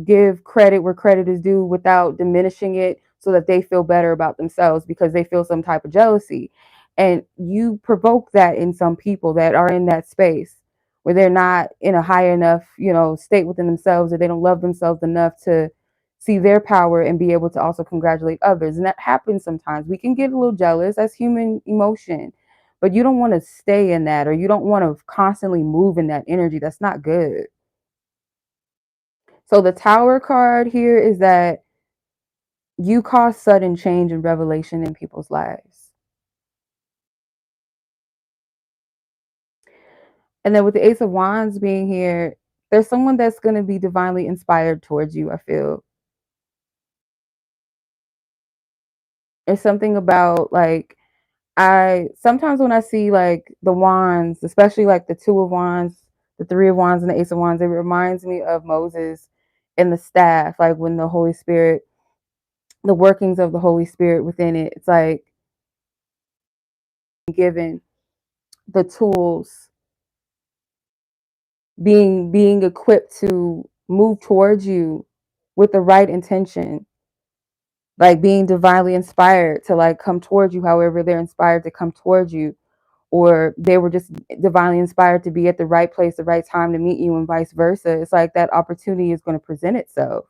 give credit where credit is due without diminishing it so that they feel better about themselves because they feel some type of jealousy. And you provoke that in some people that are in that space where they're not in a high enough, state within themselves, or they don't love themselves enough to see their power and be able to also congratulate others. And that happens sometimes. We can get a little jealous. That's human emotion. But you don't want to stay in that, or you don't want to constantly move in that energy. That's not good. So the Tower card here is that you cause sudden change and revelation in people's lives. And then with the Ace of Wands being here, there's someone that's going to be divinely inspired towards you, I feel. There's something about like, I sometimes when I see like the wands, especially like the Two of Wands, the Three of Wands and the Ace of Wands, it reminds me of Moses and the staff, like when the Holy Spirit, the workings of the Holy Spirit within it. It's like given the tools, being equipped to move towards you with the right intention, like being divinely inspired to like come towards you however they're inspired to come towards you, or they were just divinely inspired to be at the right place, the right time to meet you, and vice versa. It's like that opportunity is going to present itself.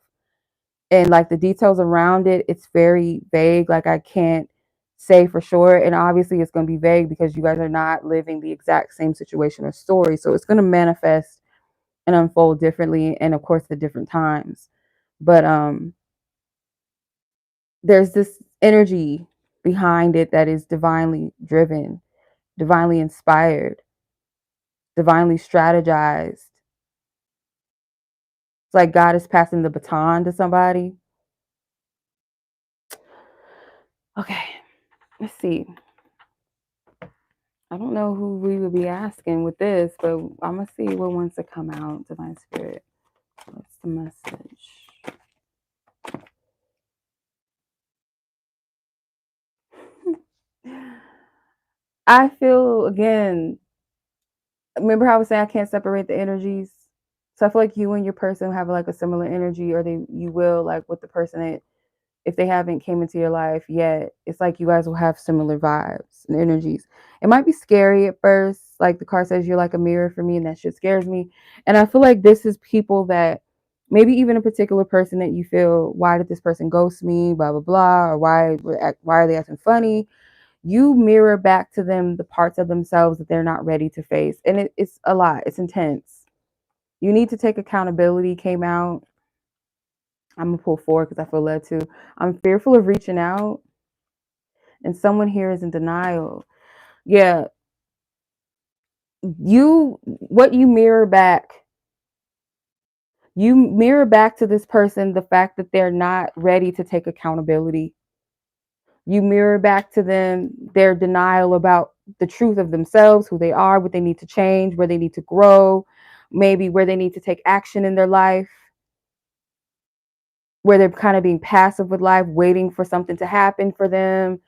And like the details around it, it's very vague. Like I can't say for sure. And obviously it's going to be vague because you guys are not living the exact same situation or story. So it's going to manifest and unfold differently, and of course at different times. But there's this energy behind it that is divinely driven, divinely inspired, divinely strategized. It's like God is passing the baton to somebody. Okay, let's see. I don't know who we would be asking with this, but I'm going to see what wants to come out. Divine Spirit, what's the message? I feel, again, remember how I was saying I can't separate the energies? So I feel like you and your person have like a similar energy, or you will, like with the person that, if they haven't came into your life yet, it's like you guys will have similar vibes and energies. It might be scary at first. Like the card says, you're like a mirror for me, and that shit scares me. And I feel like this is people that, maybe even a particular person that you feel, why did this person ghost me, blah, blah, blah, or why are they acting funny? You mirror back to them the parts of themselves that they're not ready to face. And it's a lot. It's intense. You need to take accountability came out. I'm going to pull forward because I feel led to. I'm fearful of reaching out. And someone here is in denial. Yeah. What you mirror back to this person the fact that they're not ready to take accountability. You mirror back to them their denial about the truth of themselves, who they are, what they need to change, where they need to grow, maybe where they need to take action in their life, where they're kind of being passive with life, waiting for something to happen for them.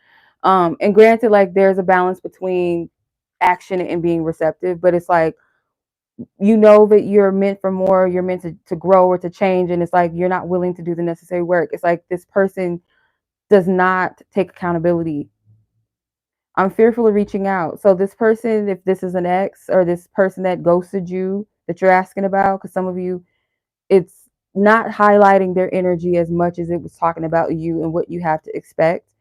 And granted, like there's a balance between action and being receptive, but it's like, you know that you're meant for more, you're meant to grow or to change, and it's like you're not willing to do the necessary work. It's like this person does not take accountability. I'm fearful of reaching out. So this person, if this is an ex or this person that ghosted you that you're asking about, because some of you, it's not highlighting their energy as much as it was talking about you and what you have to expect.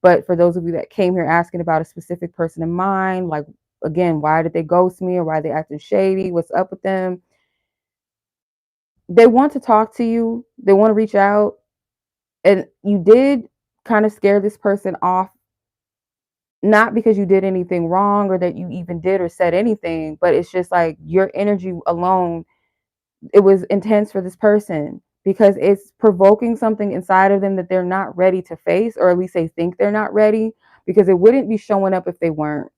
But for those of you that came here asking about a specific person in mind, like, again, why did they ghost me, or why they acting shady? What's up with them? They want to talk to you. They want to reach out. And you did kind of scare this person off, not because you did anything wrong or that you even did or said anything, but it's just like your energy alone, it was intense for this person because it's provoking something inside of them that they're not ready to face, or at least they think they're not ready, because it wouldn't be showing up if they weren't.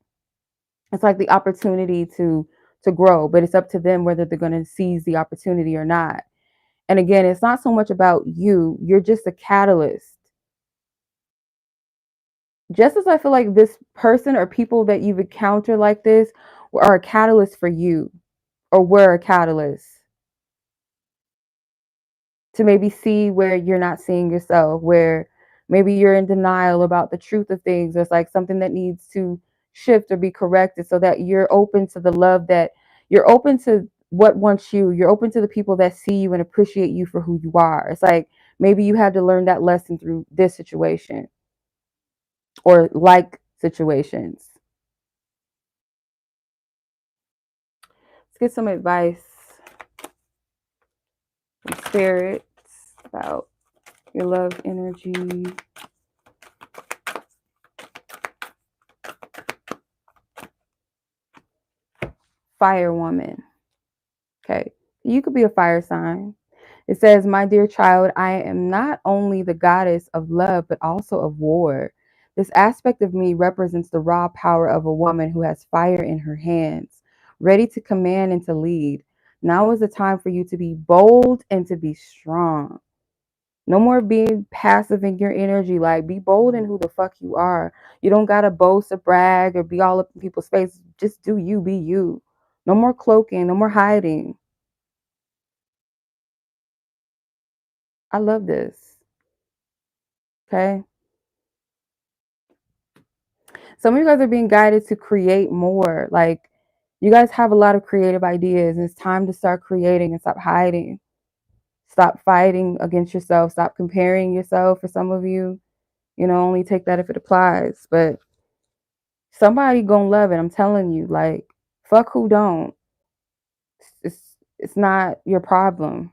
It's like the opportunity to grow, but it's up to them whether they're going to seize the opportunity or not. And again, it's not so much about you. You're just a catalyst. Just as I feel like this person or people that you've encountered like this are a catalyst for you, or were a catalyst to maybe see where you're not seeing yourself, where maybe you're in denial about the truth of things. There's like something that needs to shift or be corrected, so that you're open to the love, that you're open to what wants you. You're open to the people that see you and appreciate you for who you are. It's like maybe you had to learn that lesson through this situation or like situations. Let's get some advice from spirits about your love energy. Fire woman. Okay, you could be a fire sign. It says, my dear child, I am not only the goddess of love, but also of war. This aspect of me represents the raw power of a woman who has fire in her hands, ready to command and to lead. Now is the time for you to be bold and to be strong. No more being passive in your energy. Like, be bold in who the fuck you are. You don't gotta boast or brag or be all up in people's face. Just do you, be you. No more cloaking, no more hiding. I love this. Okay. Some of you guys are being guided to create more. Like, you guys have a lot of creative ideas, and it's time to start creating and stop hiding. Stop fighting against yourself. Stop comparing yourself. For some of you, only take that if it applies. But somebody gonna love it. I'm telling you. Like, fuck who don't. It's not your problem.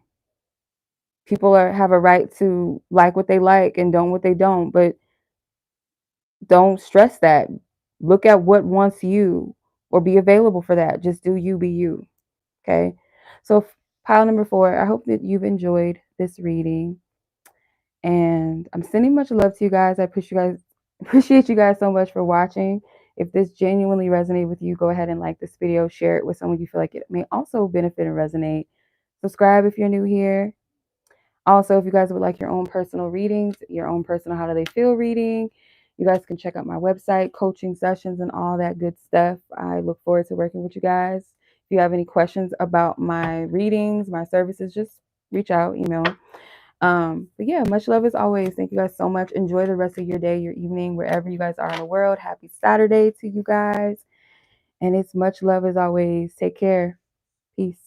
People have a right to like what they like and don't what they don't. But don't stress that. Look at what wants you, or be available for that. Just do you, be you. Okay. So pile number 4, I hope that you've enjoyed this reading. And I'm sending much love to you guys. I appreciate you guys so much for watching. If this genuinely resonated with you, go ahead and like this video, share it with someone you feel like it may also benefit and resonate. Subscribe if you're new here. Also, if you guys would like your own personal readings, your own personal how do they feel reading, you guys can check out my website, coaching sessions, and all that good stuff. I look forward to working with you guys. If you have any questions about my readings, my services, just reach out, email. But yeah, much love as always. Thank you guys so much. Enjoy the rest of your day, your evening, wherever you guys are in the world. Happy Saturday to you guys. And it's much love as always. Take care. Peace.